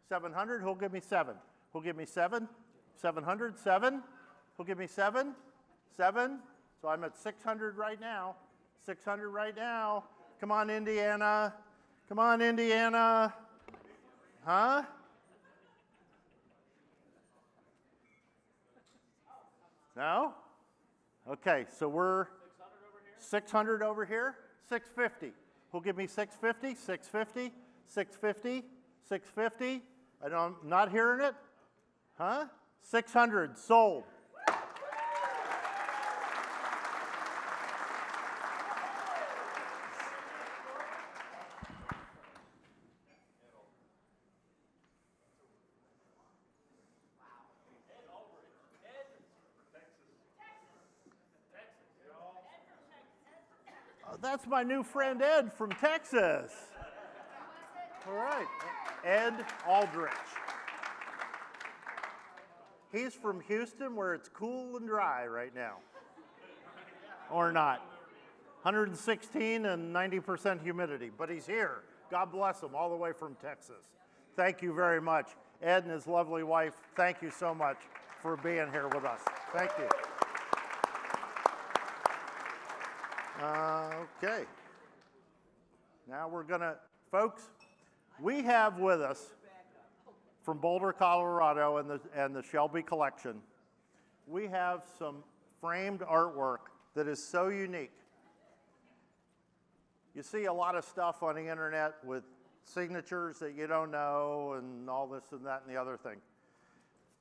700. Who'll give me 7? Who'll give me 7? 700, 7. Who'll give me 7? 7. So I'm at 600 right now. 600 right now. Come on, Indiana. Come on, Indiana. Huh? No? Okay, so we're 600 over here, 650. Who'll give me 650? 650, 650, 650. I'm not hearing it. Huh? 600 sold. That's my new friend Ed from Texas. All right, Ed Aldrich. He's from Houston where it's cool and dry right now. Or not. 116 and 90% humidity, but he's here. God bless him, all the way from Texas. Thank you very much. Ed and his lovely wife, thank you so much for being here with us. Thank you. Okay. Now we're gonna, folks, we have with us from Boulder, Colorado and the Shelby collection, we have some framed artwork that is so unique. You see a lot of stuff on the internet with signatures that you don't know and all this and that and the other thing.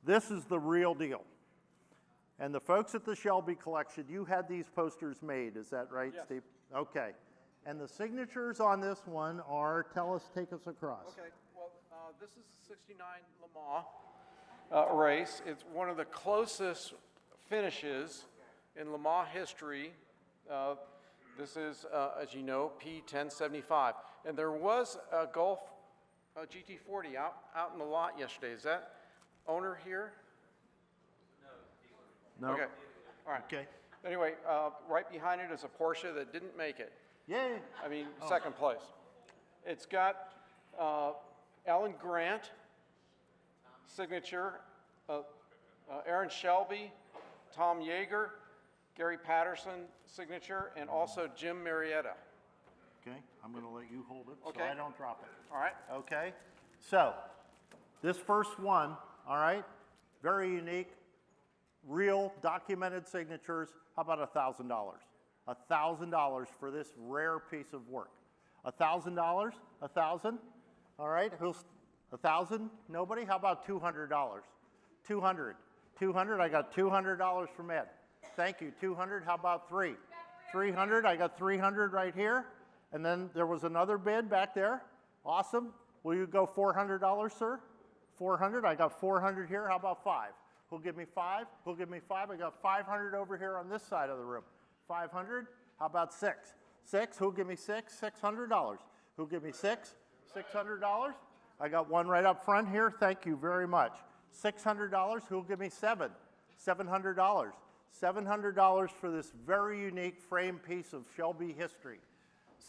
This is the real deal. And the folks at the Shelby collection, you had these posters made, is that right, Yes. Steve? Okay. And the signatures on this one are, take us across. Okay, well, this is the 69 Le Mans race. It's one of the closest finishes in Le Mans history. This is, as you know, P1075. And there was a Golf GT40 out in the lot yesterday. Is that owner here? No. Okay, all right. Okay. Anyway, right behind it is a Porsche that didn't make it. Yay. I mean, second place. It's got Alan Grant, signature, Aaron Shelby, Tom Yeager, Gary Patterson, signature, and also Jim Marietta. Okay, I'm going to let you hold it Okay. so I don't drop it. All right? Okay, so this first one, all right, very unique, real documented signatures. How about $1,000? $1,000 for this rare piece of work. $1,000? 1,000? All right, who's 1,000? Nobody? How about $200? 200. 200. I got $200 from Ed. Thank you. 200. How about 3? 300. I got 300 right here. And then there was another bid back there. Awesome. Will you go $400, sir? 400. I got 400 here. How about 5? Who'll give me 5? Who'll give me 5? I got 500 over here on this side of the room. 500. How about 6? 6. Who'll give me 6? $600. Who'll give me 6? $600. I got one right up front here. Thank you very much. $600. Who'll give me 7? $700. $700 for this very unique frame piece of Shelby history.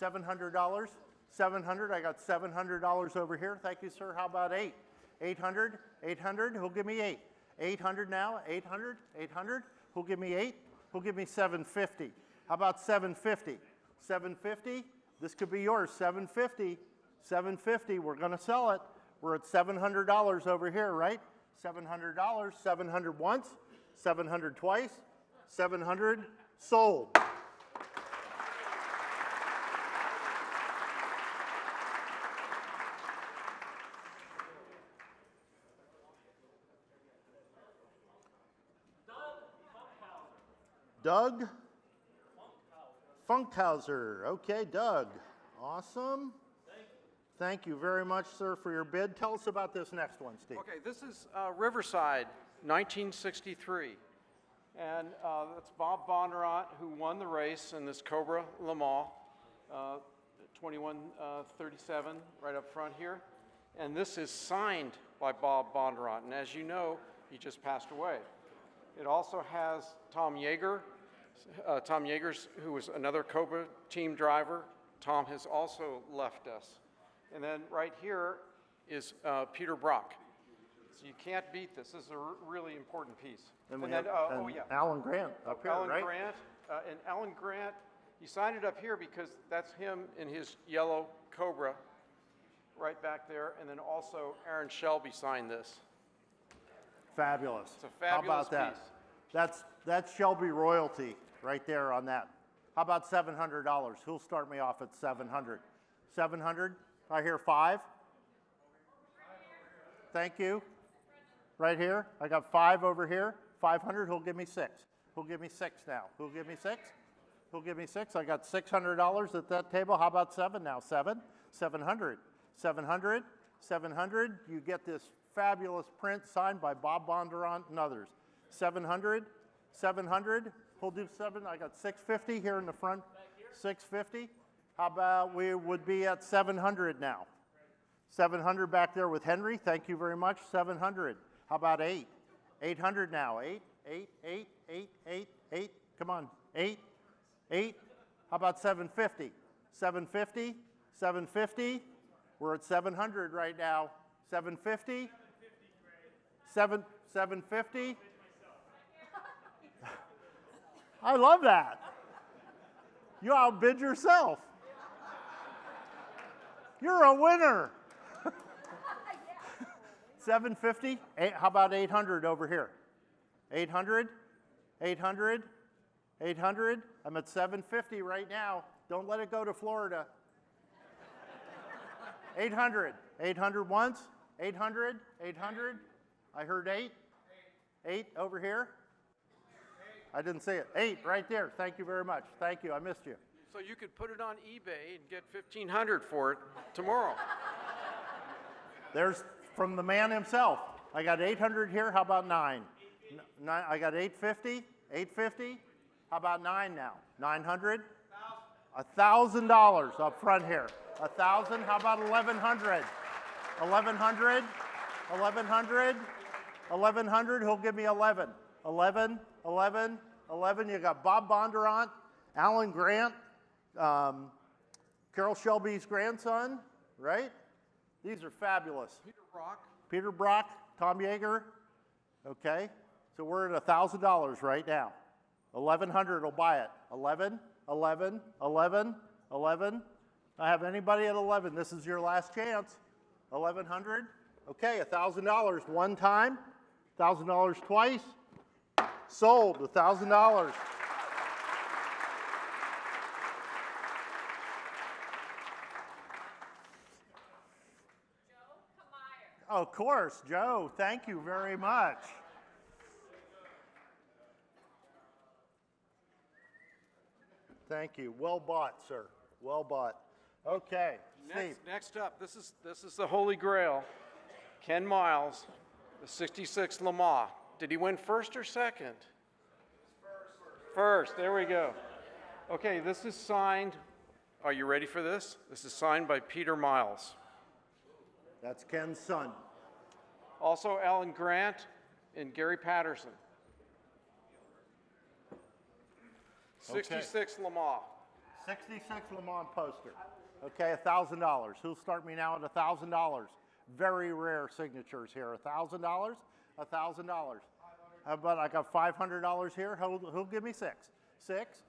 $700? 700, I got $700 over here. Thank you, sir. How about 8? 800, 800, who'll give me 8? 800 now, 800, 800, who'll give me 8? Who'll give me 750? How about 750? 750, this could be yours, 750. 750, we're gonna sell it. We're at $700 over here, right? $700, 700 once, 700 twice, 700 sold. Doug Funkhauser. Okay, Doug. Awesome. Thank you very much, sir, for your bid. Tell us about this next one, Steve. Okay, this is Riverside, 1963. And that's Bob Bondurant who won the race in this Cobra Le Mans, 2137, right up front here. And this is signed by Bob Bondurant. And as you know, he just passed away. It also has Tom Yeager. Tom Yeagers, who was another Cobra team driver. Tom has also left us. And then right here is Peter Brock. So you can't beat this. This is a really important piece. And Alan Grant up here, Alan right? Grant, and Alan Grant, he signed it up here because that's him in his yellow Cobra right back there. And then also Aaron Shelby signed this. Fabulous. It's a fabulous How about that? piece. That's Shelby royalty right there on that. How about $700? Who'll start me off at 700? 700? I hear 5. Thank you. Right here. I got 5 over here. 500. Who'll give me 6? Who'll give me 6 now? Who'll give me 6? Who'll give me 6? I got $600 at that table. How about 7 now? 7? 700. 700. 700. You get this fabulous print signed by Bob Bondurant and others. 700. 700. Who'll do 7? I got 650 here in the front. 650. How about we would be at 700 now? 700 back there with Henry. Thank you very much. 700. How about 8? 800 now. 8, 8, 8, 8, 8, 8. Come on. 8, 8. How about 750? 750. 750. We're at 700 right now. 750. 750. I love that. You outbid yourself. You're a winner. 750. How about 800 over here? 800. 800. 800. I'm at 750 right now. Don't let it go to Florida. 800. 800 once. 800. 800. I heard 8. 8 over here. I didn't see it. 8 right there. Thank you very much. Thank you. I missed you. So you could put it on eBay and get $1,500 for it tomorrow. There's from the man himself. I got 800 here. How about 9? I got 850. 850. How about 9 now? 900. $1,000 up front here. 1,000. How about 1,100? 1,100. 1,100. 1,100. Who'll give me 11? 11. 11. 11. You got Bob Bondurant, Alan Grant, Carol Shelby's grandson, right? These are fabulous. Peter Brock, Tom Yeager. Okay, so we're at $1,000 right now. 1,100 will buy it. 11, 11, 11, 11. I have anybody at 11. This is your last chance. 1,100. Okay, $1,000 one time, $1,000 twice. Sold. $1,000. Of course, Joe. Thank you very much. Thank you. Well bought, sir. Well bought. Okay, Steve. Next up, this is the Holy Grail. Ken Miles, the 66 Le Mans. Did he win first or second? First. There we go. Okay, this is signed. Are you ready for this? This is signed by Peter Miles. That's Ken's son. Also Alan Grant and Gary Patterson. 66 Le Mans. 66 Le Mans poster. Okay, $1,000. Who'll start me now at $1,000? Very rare signatures here. $1,000, $1,000. How about I got $500 here? Who'll give me six? Six.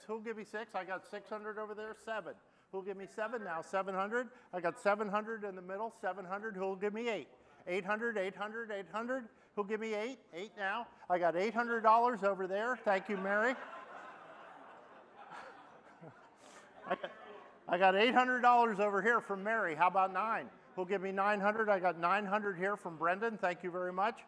Who'll give me six? I got 600 over there. Seven. Who'll give me seven now? 700. I got 700 in the middle. 700. Who'll give me eight? 800. 800. Who'll give me eight? Eight now. I got $800 over there. Thank you, Mary. I got $800 over here from Mary. How about nine? Who'll give me 900? I got 900 here from Brendan. Thank you very much.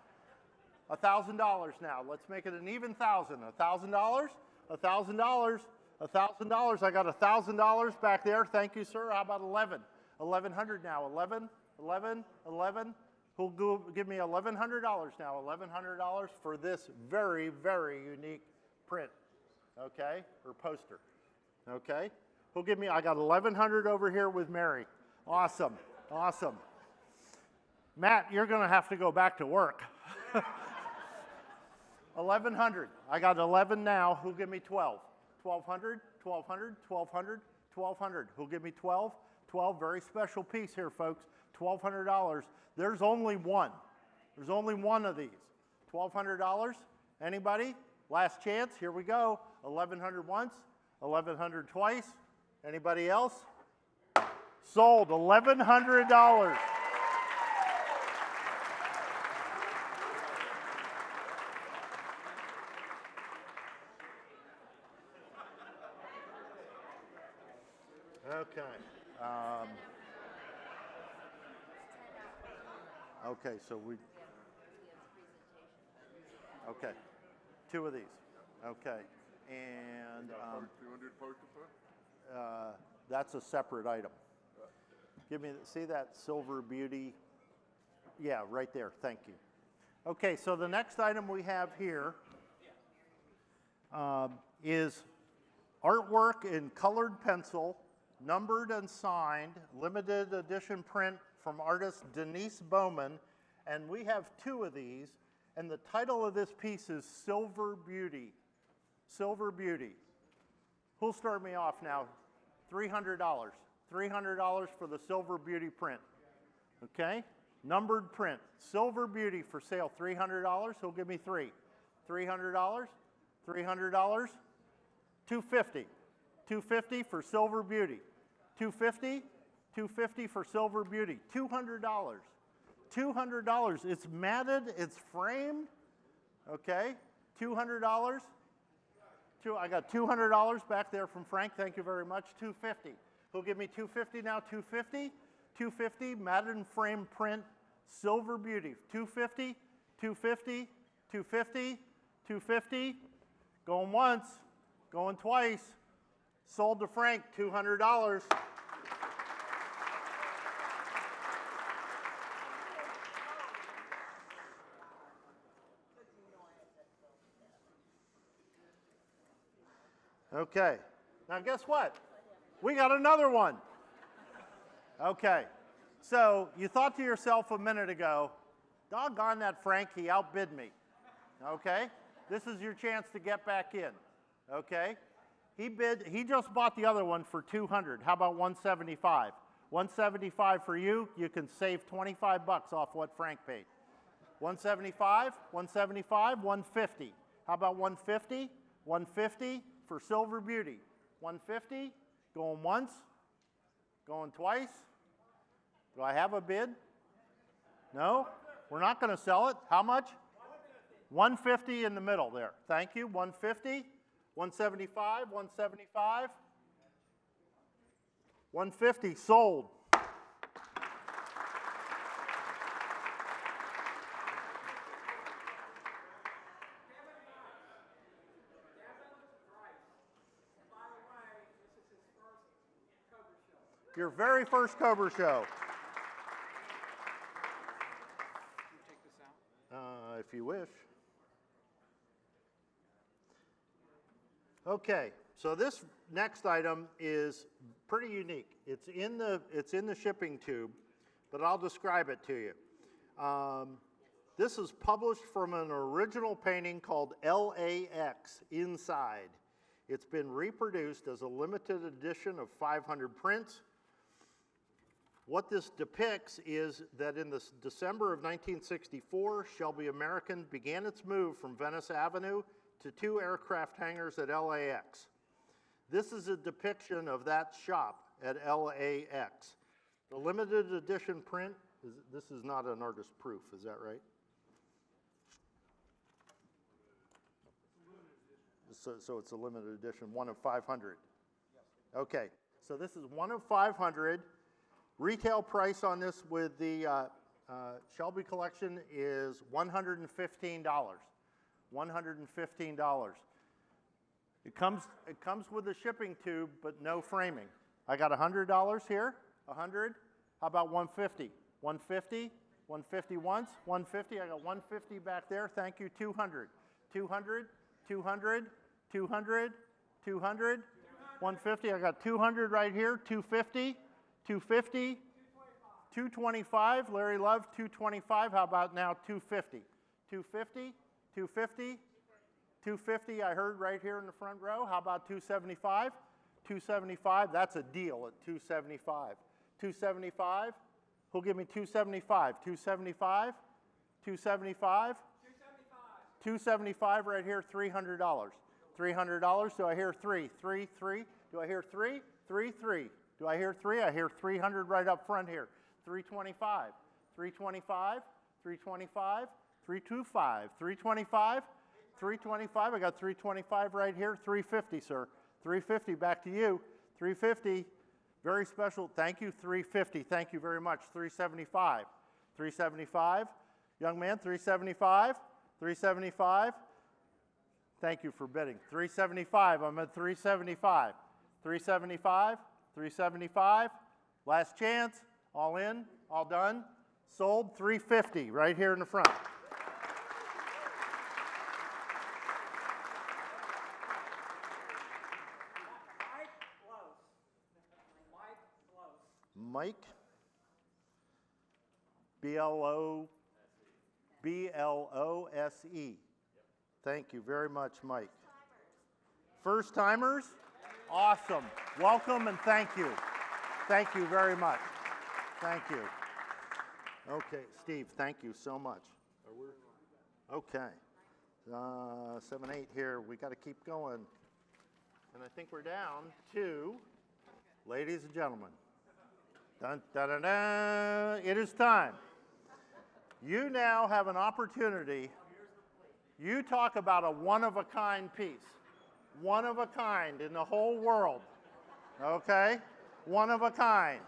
$1,000 now. Let's make it an even thousand. $1,000. $1,000. $1,000. I got $1,000 back there. Thank you, sir. How about 11? 1,100 now. 11. 11. 11. Who'll give me $1,100 now? $1,100 for this very, very unique print. Okay, or poster. Okay. Who'll give me? I got 1,100 over here with Mary. Awesome. Awesome. Matt, you're going to have to go back to work. 1,100. I got 11 now. Who'll give me 12? 1,200, 1,200, 1,200, 1,200. Who'll give me 12? 12. Very special piece here, folks. $1,200. There's only one. There's only one of these. $1,200. Anybody? Last chance. Here we go. 1,100 once. 1,100 twice. Anybody else? Sold. $1,100. Okay. Okay, so okay, two of these. Okay, and 200 poster for? that's a separate item. Give me, see that silver beauty? Yeah, right there. Thank you. Okay, so the next item we have here is artwork in colored pencil, numbered and signed, limited edition print from artist Denise Bowman, and we have two of these, and the title of this piece is Silver Beauty. Silver Beauty. Who'll start me off now? $300. $300 for the Silver Beauty print. Okay? Numbered print. Silver Beauty for sale, $300. Who'll give me three? $300. $300. $250. $250 for Silver Beauty. $250. $250 for Silver Beauty. $200. $200. It's matted. It's framed. Okay. $200. I got $200 back there from Frank. Thank you very much. $250. Who'll give me $250 now? $250. $250. Matted and framed print. Silver Beauty. $250. $250. $250. $250. Going once. Going twice. Sold to Frank. $200. Okay, now guess what? We got another one. Okay, so you thought to yourself a minute ago, doggone that Frank, he outbid me. Okay, this is your chance to get back in. Okay, he just bought the other one for $200. How about $175? $175 for you, you can save $25 off what Frank paid. $175, $175, $150. How about $150? $150 for Silver Beauty. $150, going once, going twice. Do I have a bid? No? We're not going to sell it. How much? $150 in the middle there. Thank you. $150, $175, $175, $150 sold. Your very first Cobra show. If you wish. Okay, so this next item is pretty unique. It's in the shipping tube, but I'll describe it to you. This is published from an original painting called LAX Inside. It's been reproduced as a limited edition of 500 prints. What this depicts is that in the December of 1964, Shelby American began its move from Venice Avenue to 2 aircraft hangars at LAX. This is a depiction of that shop at LAX. The limited edition print, this is not an artist proof, is that right? So it's a limited edition, 1 of 500. Okay, so this is 1 of 500. Retail price on this with the Shelby collection is $115. $115. It comes with a shipping tube, but no framing. I got $100 here, 100. How about 150? 150? 150 once, 150. I got 150 back there. Thank you. 200. 200. 200. 200. 200. 150. I got 200 right here. 250. 250. 225. Larry Love, 225. How about now 250? 250. 250. 250, I heard right here in the front row. How about 275? 275, that's a deal at 275. 275, who'll give me 275? 275? 275? 275 right here, $300. $300, do I hear 3? 3, 3, do I hear 3? 3, 3. Do I hear 3? I hear 300 right up front here. 325, 325, 325, 325, 325, 325, I got 325 right here, 350, sir. 350, back to you. 350, very special, thank you, 350, thank you very much. 375, 375, young man, 375, 375, thank you for bidding. 375, I'm at 375, 375, 375, last chance, all in, all done, sold, 350, right here in the front. Mike, B-L-O-S-E. Thank you very much, Mike. First timers? Awesome. Welcome and thank you. Thank you very much. Thank you. Okay, Steve, thank you so much. Okay. 7, 8 here. We got to keep going. And I think we're down to, ladies and gentlemen, dun, dun, dun, dun. It is time. You now have an opportunity. You talk about a one-of-a-kind piece. One of a kind in the whole world. Okay? One of a kind.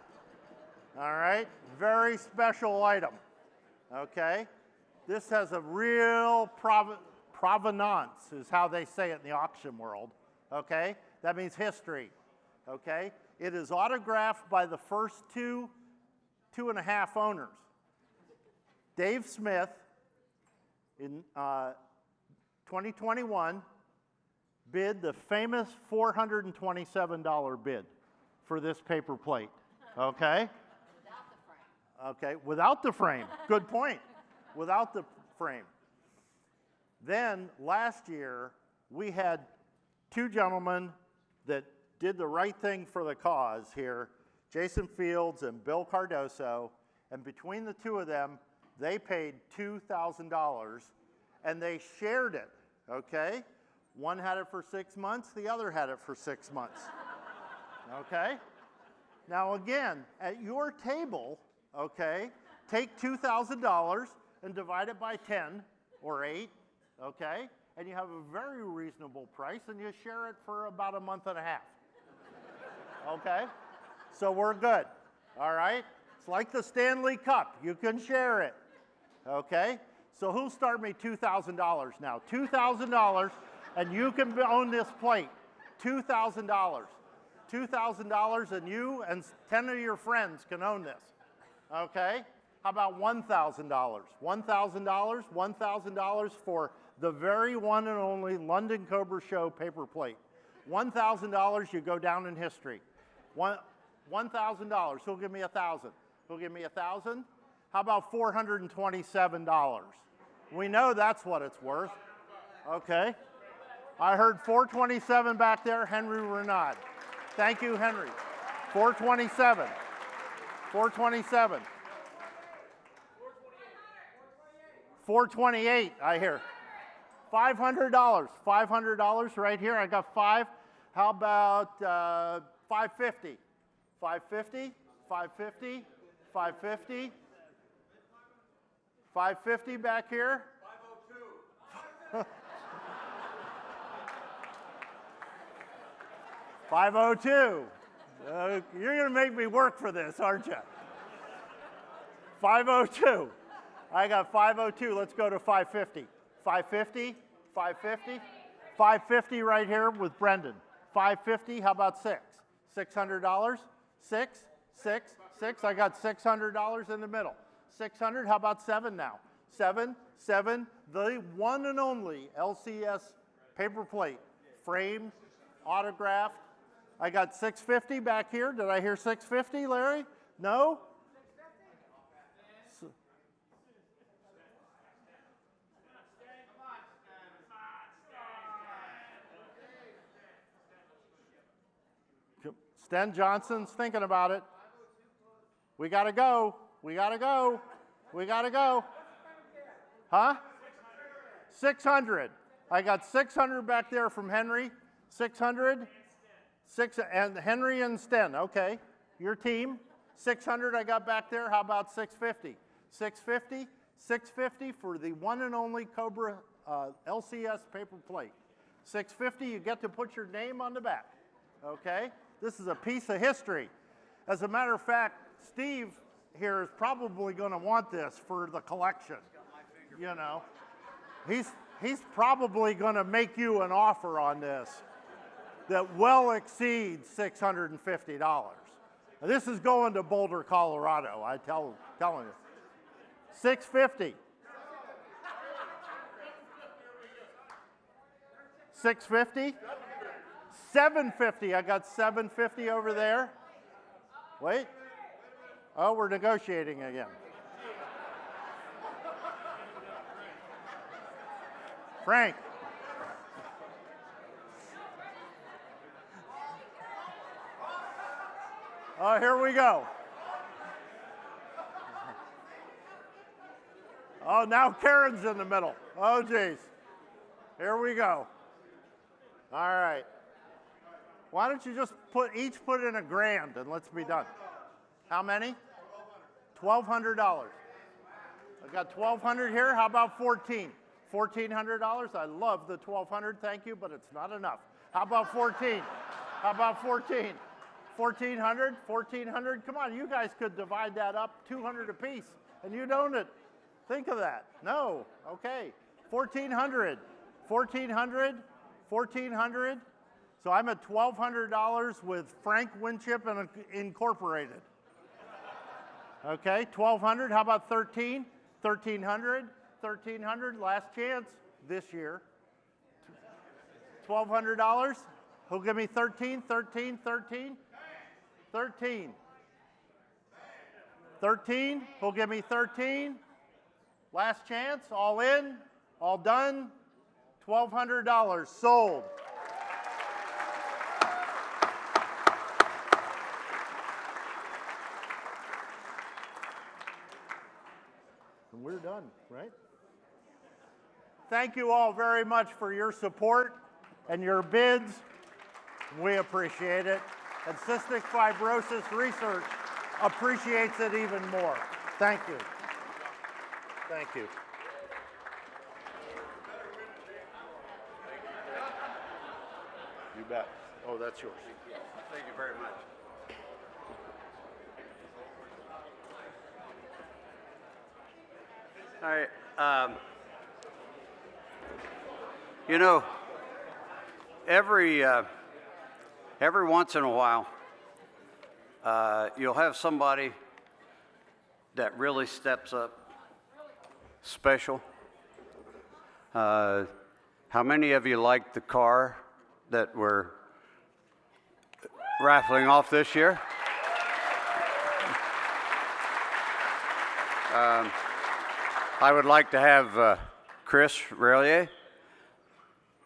All right? Very special item. Okay? This has a real provenance, is how they say it in the auction world. Okay? That means history. Okay? It is autographed by the first two and a half owners. Dave Smith, in 2021, bid the famous $427 bid for this paper plate. Okay? Without the frame. Okay, without the frame. Good point. Without the frame. Then, last year, we had 2 gentlemen that did the right thing for the cause here, Jason Fields and Bill Cardoso, and between the 2 of them, they paid $2,000, and they shared it, okay? One had it for 6 months, the other had it for 6 months, okay? Now again, at your table, okay, take $2,000 and divide it by 10 or 8, okay? And you have a very reasonable price, and you share it for about a month and a half. Okay? So we're good. All right? It's like the Stanley Cup. You can share it. Okay? So who'll start me $2,000 now? $2,000, and you can own this plate. $2,000. $2,000, and you and 10 of your friends can own this. Okay? How about $1,000? $1,000? $1,000 for the very one and only London Cobra Show paper plate. $1,000, you go down in history. $1,000, who'll give me 1,000? Who'll give me 1,000? How about $427? We know that's what it's worth. Okay. I heard 427 back there, Henry Renaud. Thank you, Henry. 427. 427. 428, I hear. $500. $500 right here. I got 5. How about 550? 550? 550? 550? 550 back here? 502. 502. You're going to make me work for this, aren't you? 502. I got 502. Let's go to 550. 550? 550? 550 right here with Brendan. 550, how about 6? $600? 6? 6? 6? I got $600 in the middle. 600, how about 7 now? 7, 7, the one and only LCS paper plate, framed, autographed. I got 650 back here. Did I hear 650, Larry? No? Sten Johnson's thinking about it. We got to go. We got to go. We got to go. Huh? 600. I got 600 back there from Henry. 600. And Henry and Sten. Okay. Your team. 600 I got back there. How about 650? 650. 650 for the one and only Cobra LCS paper plate. 650. You get to put your name on the back. Okay. This is a piece of history. As a matter of fact, Steve here is probably going to want this for the collection. You know, he's probably going to make you an offer on this that well exceeds $650. This is going to Boulder, Colorado. Telling you, 650. 650. 750. I got 750 over there. Wait. Oh, we're negotiating again. Frank. Oh, here we go. Oh, now Karen's in the middle. Oh, geez. Here we go. All right. Why don't you just each put in $1,000 and let's be done. How many? $1,200. I got 1,200 here. How about 14? $1,400. I love the 1,200. Thank you, but it's not enough. How about 14? How about 14? 1,400. 1,400. Come on, you guys could divide that up 200 apiece, and you'd own it. Think of that. No. Okay. 1,400. 1,400. 1,400. So I'm at $1,200 with Frank Winship and Incorporated. Okay, 1,200. How about 13? 1,300. 1,300. Last chance this year. $1,200. Who'll give me 13? 13. 13. 13. 13. Who'll give me 13? Last chance. All in. All done. $1,200 sold. And we're done, right? Thank you all very much for your support and your bids. We appreciate it. And Cystic Fibrosis Research appreciates it even more. Thank you. Thank you. You bet. Oh, that's yours. Thank you very much. All right. You know, every once in a while, you'll have somebody that really steps up special. How many of you liked the car that we're raffling off this year? I would like to have Chris Relier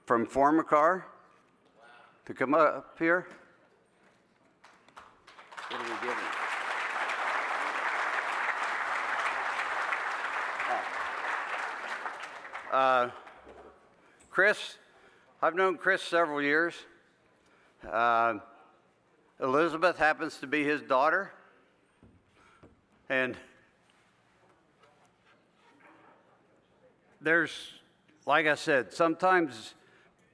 from Formicar to come up here. What are we giving? Chris, I've known Chris several years. Elizabeth happens to be his daughter. And there's, like I said, sometimes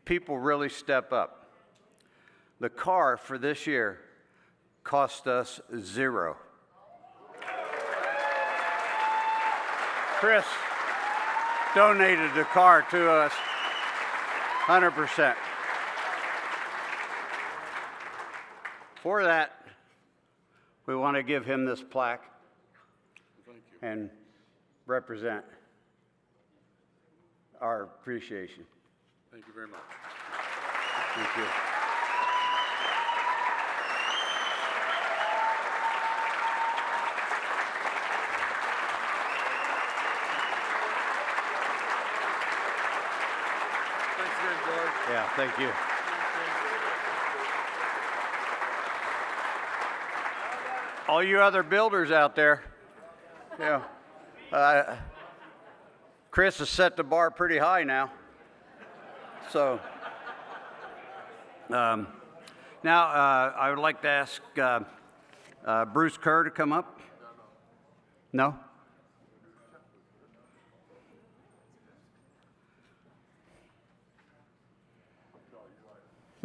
people really step up. The car for this year cost us $0. Chris donated the car to us 100%. For that, we want to give him this plaque and represent our appreciation. Thank you very much. Thank you. Thanks again, George. Yeah, thank you. All you other builders out there, yeah. Chris has set the bar pretty high now. So, now I would like to ask Bruce Kerr to come up. No?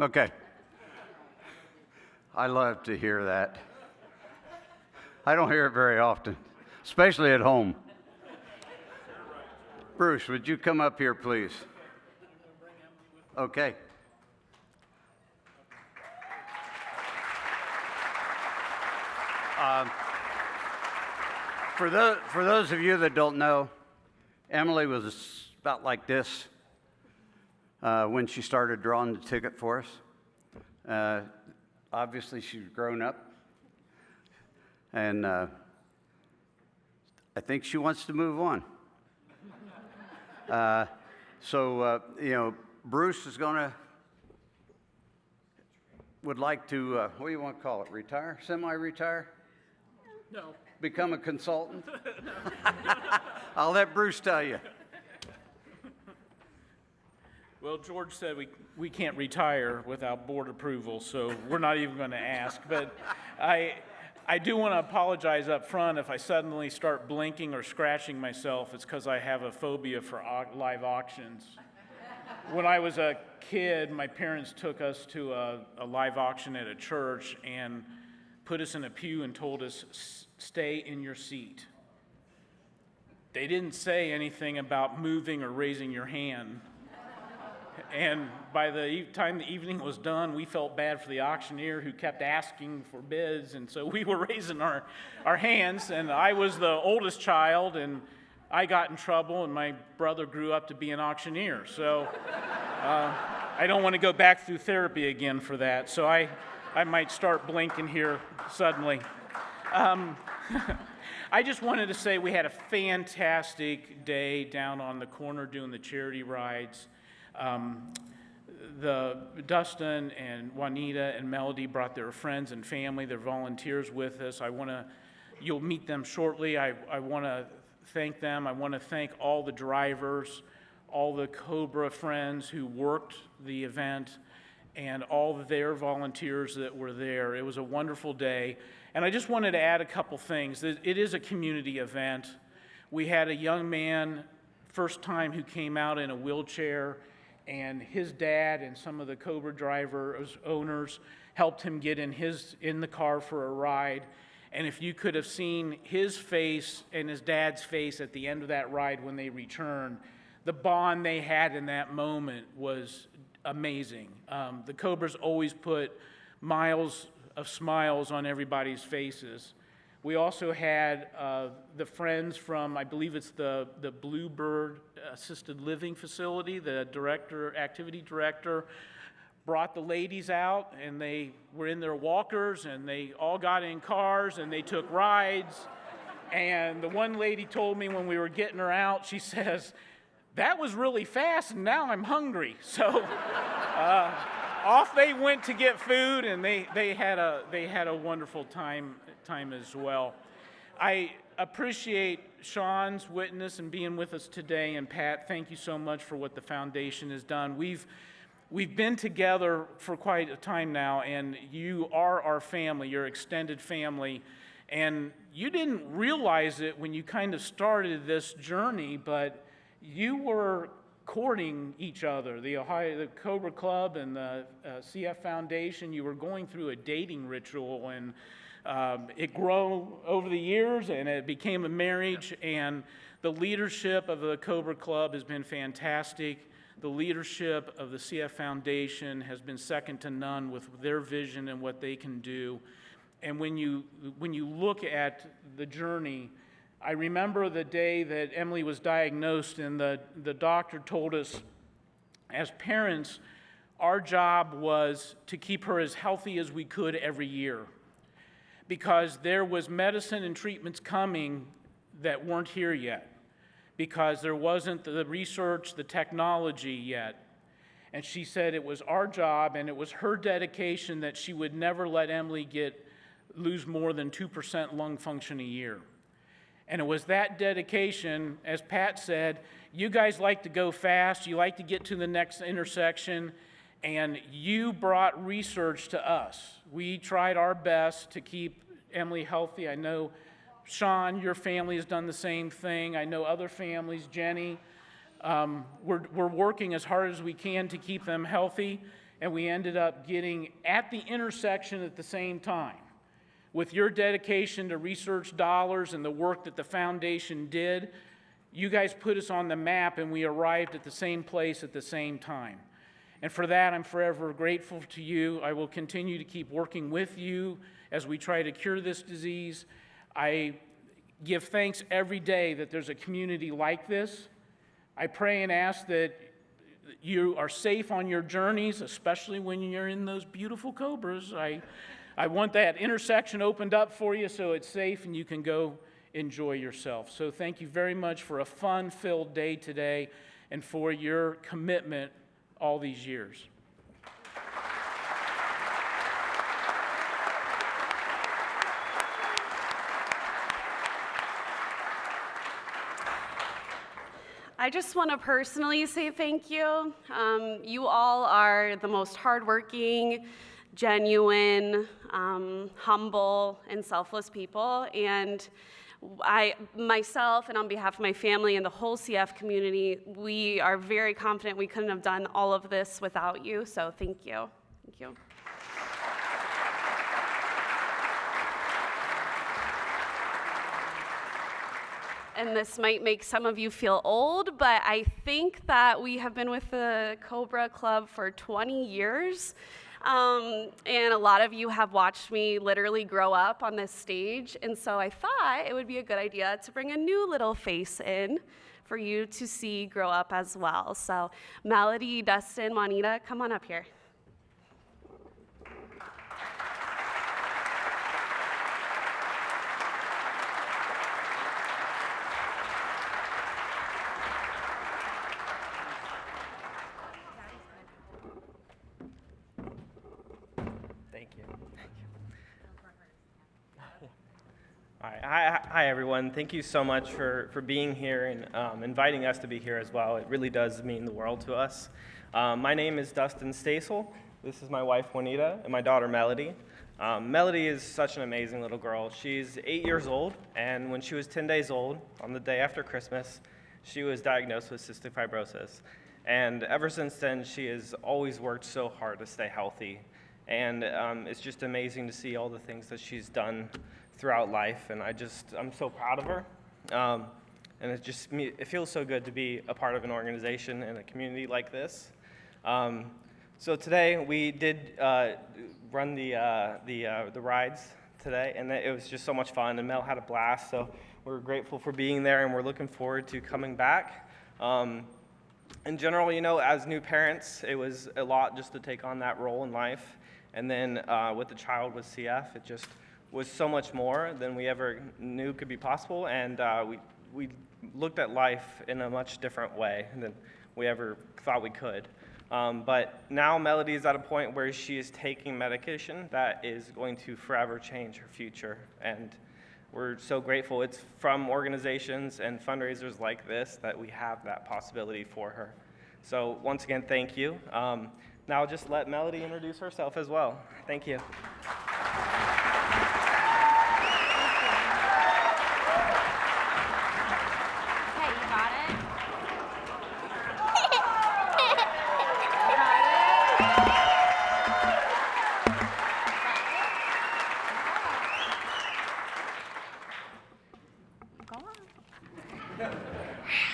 Okay. I love to hear that. I don't hear it very often, especially at home. Bruce, would you come up here, please? Okay. For those of you that don't know, Emily was about like this when she started drawing the ticket for us. Obviously, she's grown up. And I think she wants to move on. Bruce is would like to, what do you want to call it, retire, semi-retire? No. Become a consultant? I'll let Bruce tell you. Well, George said we can't retire without board approval, so we're not even going to ask. But I do want to apologize up front if I suddenly start blinking or scratching myself. It's because I have a phobia for live auctions. When I was a kid, my parents took us to a live auction at a church and put us in a pew and told us, stay in your seat. They didn't say anything about moving or raising your hand. And by the time the evening was done, we felt bad for the auctioneer who kept asking for bids, and so we were raising our hands, and I was the oldest child, and I got in trouble, and my brother grew up to be an auctioneer. So I don't want to go back through therapy again for that, so I might start blinking here suddenly. I just wanted to say we had a fantastic day down on the corner doing the charity rides. Dustin and Juanita and Melody brought their friends and family, their volunteers with us. You'll meet them shortly. I want to thank them. I want to thank all the drivers, all the Cobra friends who worked the event, and all their volunteers that were there. It was a wonderful day. And I just wanted to add a couple things. It is a community event. We had a young man, first time, who came out in a wheelchair, and his dad and some of the Cobra drivers, owners, helped him get in the car for a ride. And if you could have seen his face and his dad's face at the end of that ride when they returned, the bond they had in that moment was amazing. The Cobras always put miles of smiles on everybody's faces. We also had the friends from, I believe it's the Bluebird Assisted Living Facility, the activity director, brought the ladies out, and they were in their walkers, and they all got in cars, and they took rides. And the one lady told me when we were getting her out, she says, that was really fast, and now I'm hungry. So off they went to get food, and they had a wonderful time as well. I appreciate Sean's witness and being with us today, and Pat, thank you so much for what the foundation has done. We've been together for quite a time now, and you are our family, your extended family, and you didn't realize it when you kind of started this journey, but you were courting each other. The Cobra Club and the CF Foundation, you were going through a dating ritual, and it grew over the years, and it became a marriage, and the leadership of the Cobra Club has been fantastic. The leadership of the CF Foundation has been second to none with their vision and what they can do. And when you look at the journey, I remember the day that Emily was diagnosed, and the doctor told us, as parents, our job was to keep her as healthy as we could every year, because there was medicine and treatments coming that weren't here yet, because there wasn't the research, the technology yet. And she said it was our job, and it was her dedication that she would never let Emily lose more than 2% lung function a year. And it was that dedication, as Pat said, you guys like to go fast, you like to get to the next intersection, and you brought research to us. We tried our best to keep Emily healthy. I know, Sean, your family has done the same thing. I know other families, Jenny. We're working as hard as we can to keep them healthy, and we ended up getting at the intersection at the same time. With your dedication to research dollars and the work that the foundation did, you guys put us on the map, and we arrived at the same place at the same time. And for that, I'm forever grateful to you. I will continue to keep working with you as we try to cure this disease. I give thanks every day that there's a community like this. I pray and ask that you are safe on your journeys, especially when you're in those beautiful Cobras. I want that intersection opened up for you so it's safe and you can go enjoy yourself. So thank you very much for a fun-filled day today and for your commitment all these years. I just want to personally say thank you. You all are the most hardworking, genuine, humble, and selfless people. And myself, and on behalf of my family and the whole CF community, we are very confident we couldn't have done all of this without you. So thank you. Thank you. And this might make some of you feel old, but I think that we have been with the Cobra Club for 20 years. And a lot of you have watched me literally grow up on this stage. And so I thought it would be a good idea to bring a new little face in for you to see grow up as well. So Melody, Dustin, Juanita, come on up here. Hi, everyone. Thank you so much for being here and inviting us to be here as well. It really does mean the world to us. My name is Dustin Stasel. This is my wife, Juanita, and my daughter, Melody. Melody is such an amazing little girl. She's 8 years old, and when she was 10 days old, on the day after Christmas, she was diagnosed with cystic fibrosis. And ever since then, she has always worked so hard to stay healthy. And it's just amazing to see all the things that she's done throughout life, and I'm so proud of her. And it feels so good to be a part of an organization and a community like this. So today we did run the rides today, and it was just so much fun, and Mel had a blast, so we're grateful for being there, and we're looking forward to coming back. In general, as new parents, it was a lot just to take on that role in life, and then with the child with CF, it just was so much more than we ever knew could be possible, and we looked at life in a much different way than we ever thought we could. But now Melody is at a point where she is taking medication that is going to forever change her future. And we're so grateful. It's from organizations and fundraisers like this that we have that possibility for her. So once again, thank you. Now I'll just let Melody introduce herself as well. Thank you. Okay, you got it?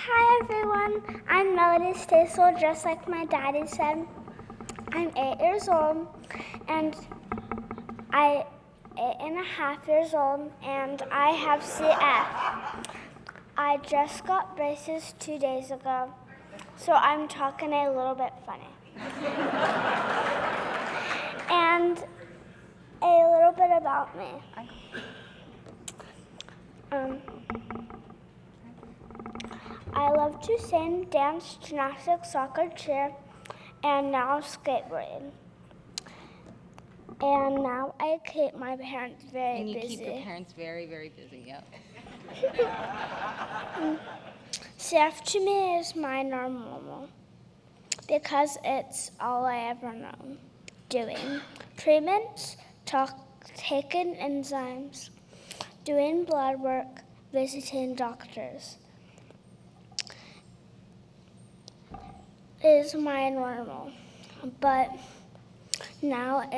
Hi everyone, I'm Melody Stasel, just like my daddy said. I'm 8 years old, and I 8.5 years old, and I have CF. I just got braces 2 days ago, so I'm talking a little bit funny. And a little bit about me. I love to sing, dance, gymnastics, soccer, cheer, and now skateboarding. And now I keep my parents very And you busy. keep your parents very, very busy, yep. CF to me is my normal because it's all I ever know. Doing treatments, taking enzymes, doing blood work, visiting doctors. Is my normal, but now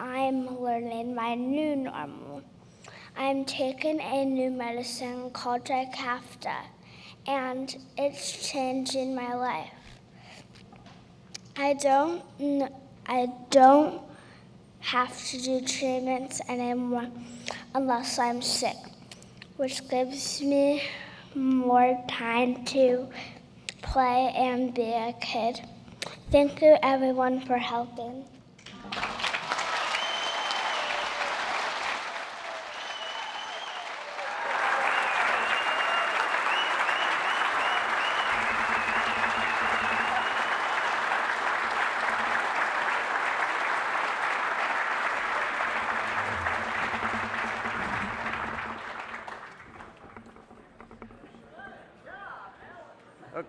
I'm learning my new normal. I'm taking a new medicine called Trikafta, and it's changing my life. I don't have to do treatments anymore unless I'm sick, which gives me more time to play and be a kid. Thank you everyone for helping.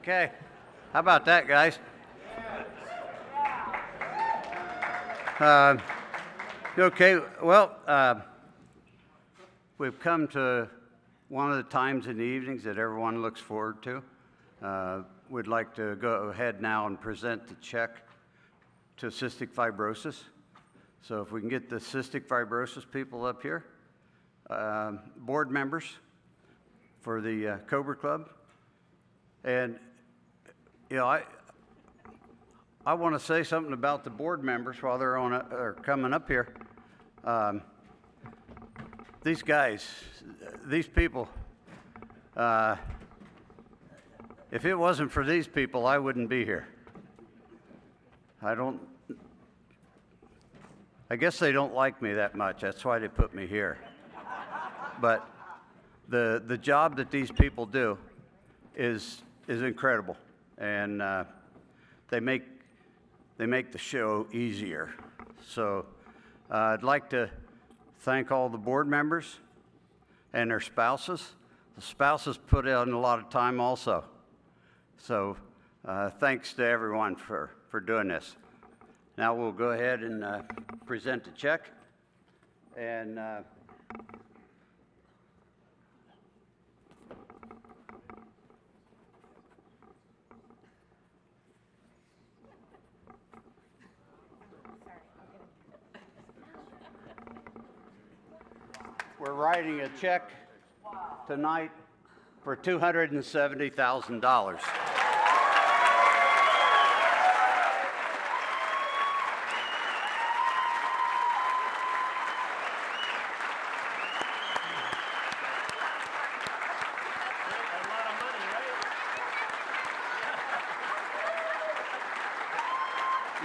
Okay, how about that, guys? Okay, well, we've come to one of the times in the evenings that everyone looks forward to. We'd like to go ahead now and present the check to cystic fibrosis. So if we can get the cystic fibrosis people up here, board members for the Cobra Club. And, you know, I want to say something about the board members while they're coming up here. These guys, these people, if it wasn't for these people, I wouldn't be here. I guess they don't like me that much. That's why they put me here. But the job that these people do is incredible, and they make the show easier. So I'd like to thank all the board members and their spouses. The spouses put in a lot of time also. So thanks to everyone for doing this. Now we'll go ahead and present the check. And we're writing a check tonight for $270,000.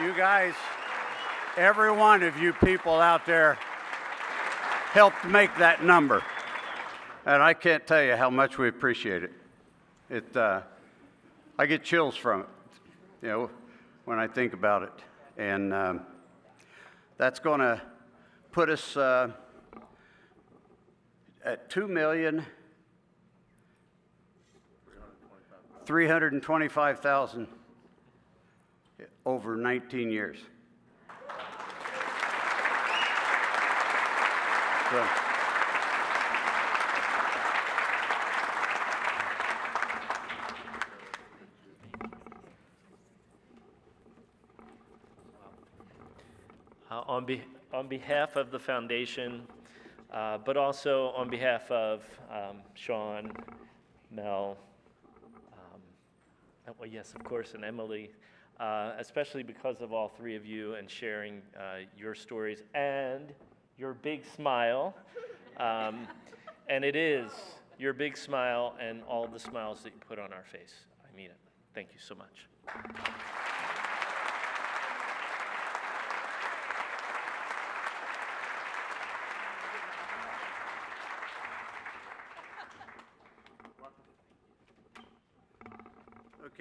You guys, every one of you people out there helped make that number. And I can't tell you how much we appreciate it. I get chills from it, you know, when I think about it. And that's going to put us at 2,325,000 over 19 years. So, on behalf of the foundation, but also on behalf of Sean, Mel, well, yes, of course, and Emily, especially because of all three of you and sharing your stories and your big smile. And it is your big smile and all the smiles that you put on our face. I mean it. Thank you so much.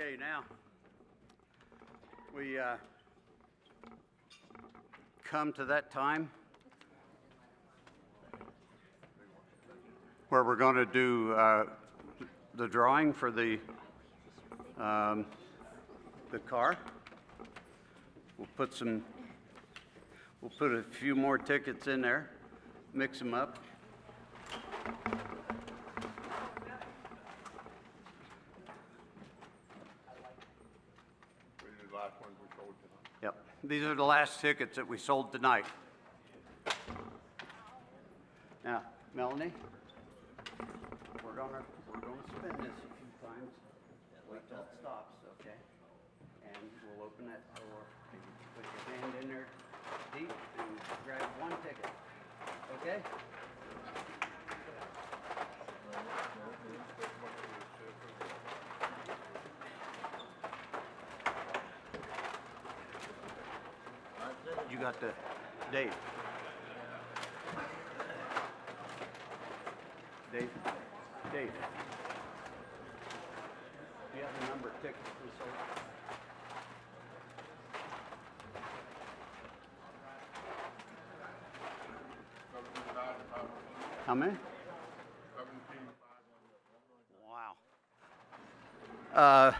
okay, now we come to that time where we're going to do the drawing for the car. We'll put a few more tickets in there, mix them up. Yep, these are the last tickets that we sold tonight. Now, Melanie, we're gonna spin this a few times. Wait till it stops, okay? And we'll open that door. Put your hand in there deep and grab one ticket, okay? You got the Dave. Dave. You have the number of tickets we sold. How many? 17,500. Wow.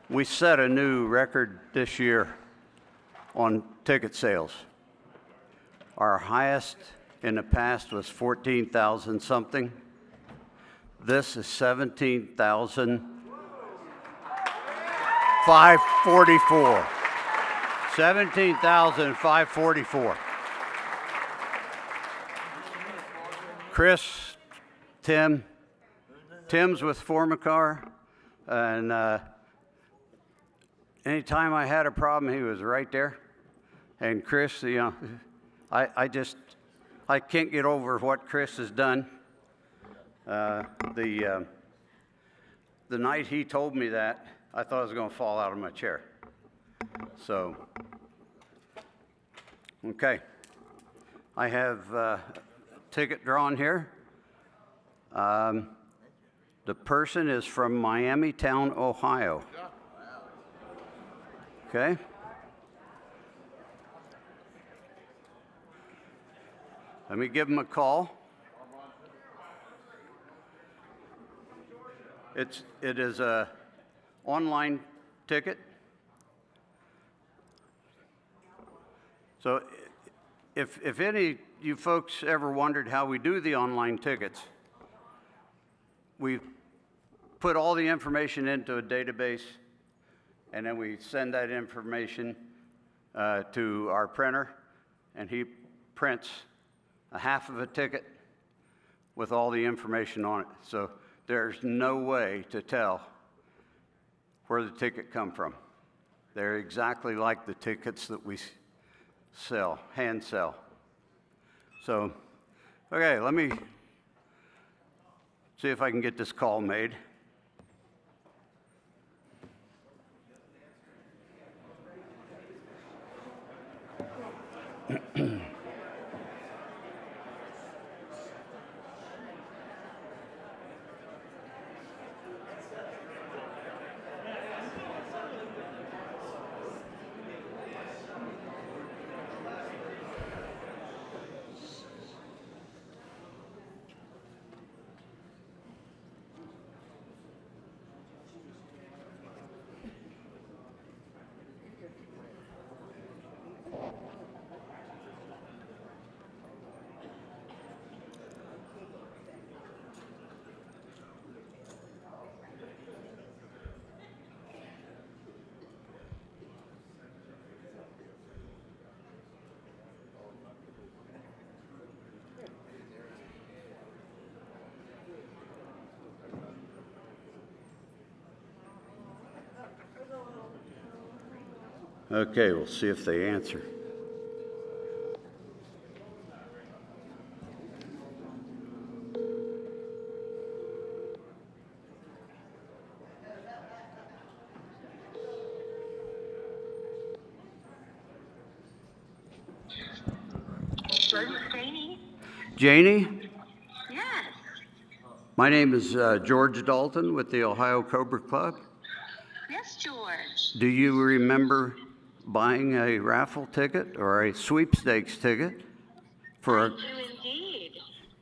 We set a new record this year on ticket sales. Our highest in the past was 14,000 something. This is 17,544. 17,544. Chris, Tim's with Formicar, and anytime I had a problem, he was right there. And Chris, you know, I can't get over what Chris has done. The night he told me that, I thought I was going to fall out of my chair. So, okay. I have a ticket drawn here. The person is from Miamitown, Ohio. Okay. Let me give him a call. It is a online ticket. So if any of you folks ever wondered how we do the online tickets, we put all the information into a database, and then we send that information to our printer, and he prints a half of a ticket with all the information on it. So there's no way to tell where the ticket come from. They're exactly like the tickets that we sell, hand sell. So, okay, let me see if I can get this call made. Okay, we'll see if they answer. Janie? Yes. My name is George Dalton with the Ohio Cobra Club. Yes, George. Do you remember buying a raffle ticket or a sweepstakes ticket for I do indeed.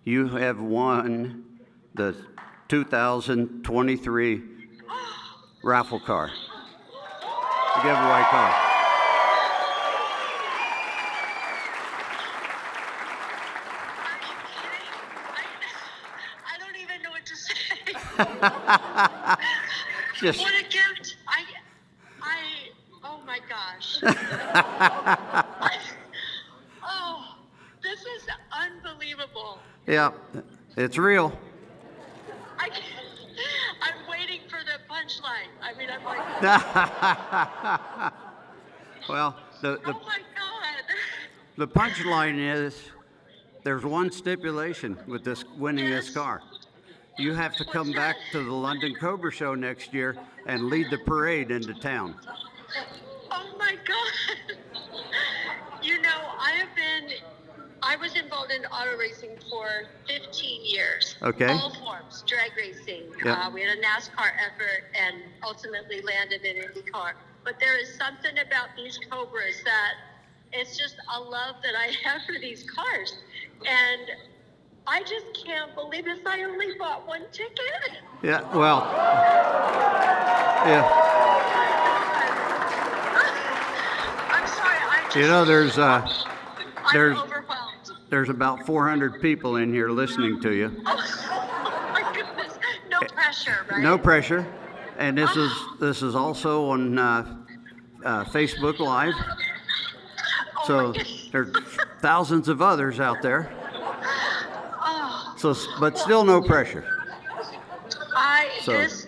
You have won the 2023 raffle car, giveaway car. I don't even know what to say. Just What a gift. Oh my gosh. Oh, this is unbelievable. yeah, it's real. I'm waiting for the punchline. I mean, I'm like, Well, oh my God. the punchline is there's one stipulation with this winning this car. You have to come back to the London Cobra Show next year and lead the parade into town. Oh my God. You know, I was involved in auto racing for 15 years. Okay. All forms, drag racing. Yeah. We had a NASCAR effort and ultimately landed in IndyCar. But there is something about these Cobras that it's just a love that I have for these cars. And I just can't believe this. I only bought one ticket. Yeah, well, yeah. I'm sorry. You know, there's I'm overwhelmed. there's about 400 people in here listening to you. Oh my goodness. No pressure, right? No pressure. And this is also on Facebook Live. Oh So my goodness. there's thousands of others out there. Oh. So, but still no pressure. So- This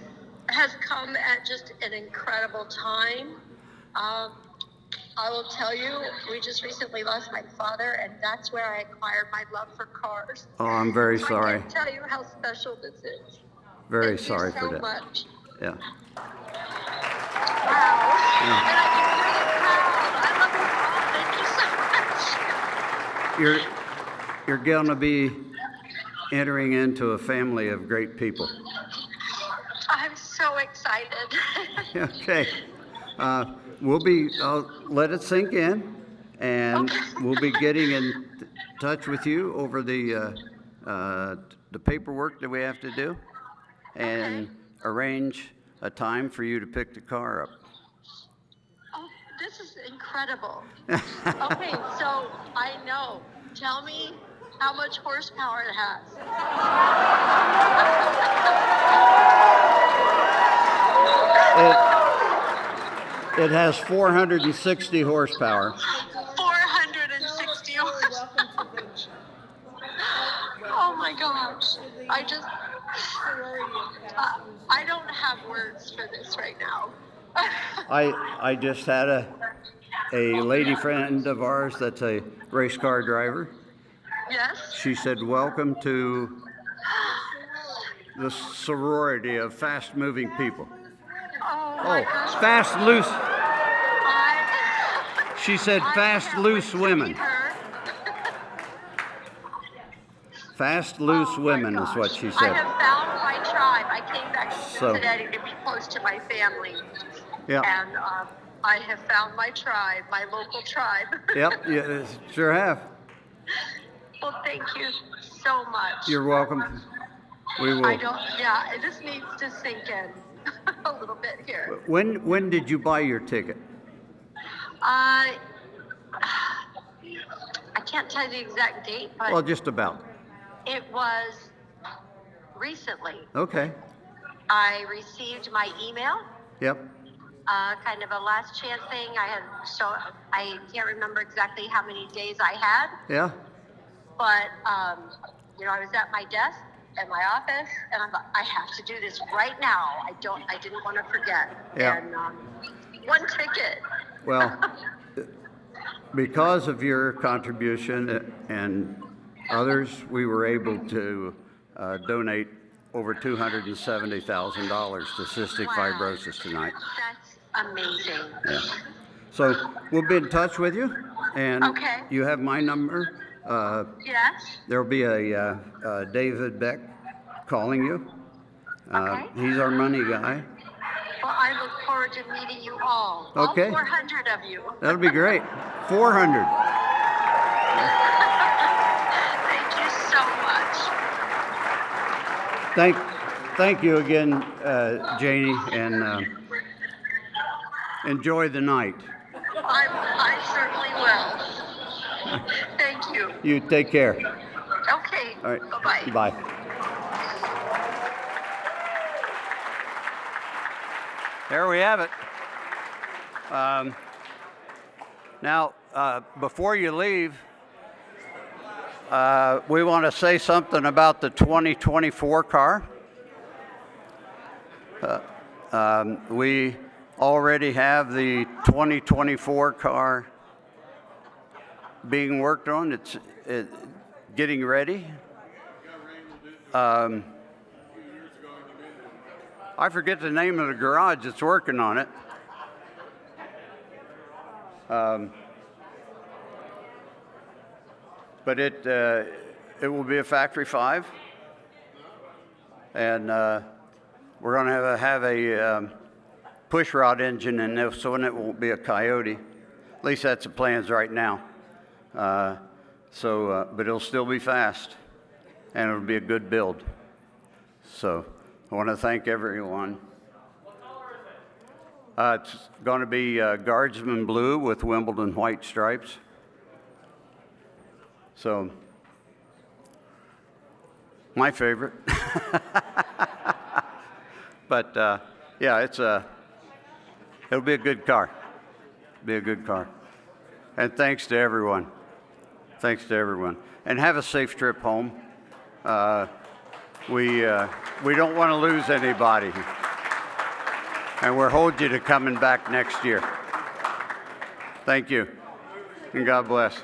has come at just an incredible time. I will tell you, we just recently lost my father, and that's where I acquired my love for cars. Oh, I'm very So I sorry. can't tell you how special this is. Very Thank sorry you for so that. much. Yeah. Wow. And I can hear the crowd. I love you all. Thank you so much. You're going to be entering into a family of great people. I'm so excited. Okay. I'll let it sink in, and we'll be getting in touch with you over the paperwork that we have to do and arrange a time for you to pick the car up. Oh, this is incredible. Okay, so I know. Tell me how much horsepower it has. It has 460 horsepower. 460 horsepower. Oh my gosh. I don't have words for this right now. I just had a lady friend of ours that's a race car driver. Yes? She said, "Welcome to the sorority of fast-moving people." Oh my gosh. Fast, loose. I She said, "Fast, can't loose wait to women." meet her. Fast, loose Oh my women is gosh. what she I said. have found my tribe. I came back to So- Cincinnati to be close to my family. Yeah. And I have found my tribe, my local tribe. Yep, you sure have. Well, thank you so much. You're welcome. We will. This needs to sink in a little bit here. When did you buy your ticket? I can't tell you the exact date, but Well, just about. it was recently. Okay. I received my email. Yep. Kind of a last chance thing. I can't remember exactly how many days I had, Yeah. but I was at my desk at my office, and I thought I have to do this right now. I didn't want to forget. Yeah. And one ticket. Well, because of your contribution and others, we were able to donate over $270,000 to cystic fibrosis tonight. That's amazing. Yeah. So we'll be in touch with you, and Okay. you have my number. Yes? There'll be a David Beck calling you. Okay. He's our money guy. Well, I look forward to meeting you all. Okay. All 400 of you. That'll be great. 400. Thank you so much. Thank you again, Janie, and enjoy the night. I certainly will. Thank you. You take care. Okay. All right. Bye-bye. Bye. There we have it. Now, before you leave, we want to say something about the 2024 car. We already have the 2024 car being worked on. It's getting ready. I forget the name of the garage that's working on it. But it will be a factory 5, and we're going to have a push rod engine in this one. It won't be a Coyote. At least that's the plans right now. But it'll still be fast, and it'll be a good build. So I want to thank everyone. What color is it? It's going to be Guardsman blue with Wimbledon white stripes. So, my favorite. But yeah, it'll be a good car. Be a good car. And thanks to everyone. Thanks to everyone. And have a safe trip home. We don't want to lose anybody. And we're holding you to coming back next year. Thank you. And God bless.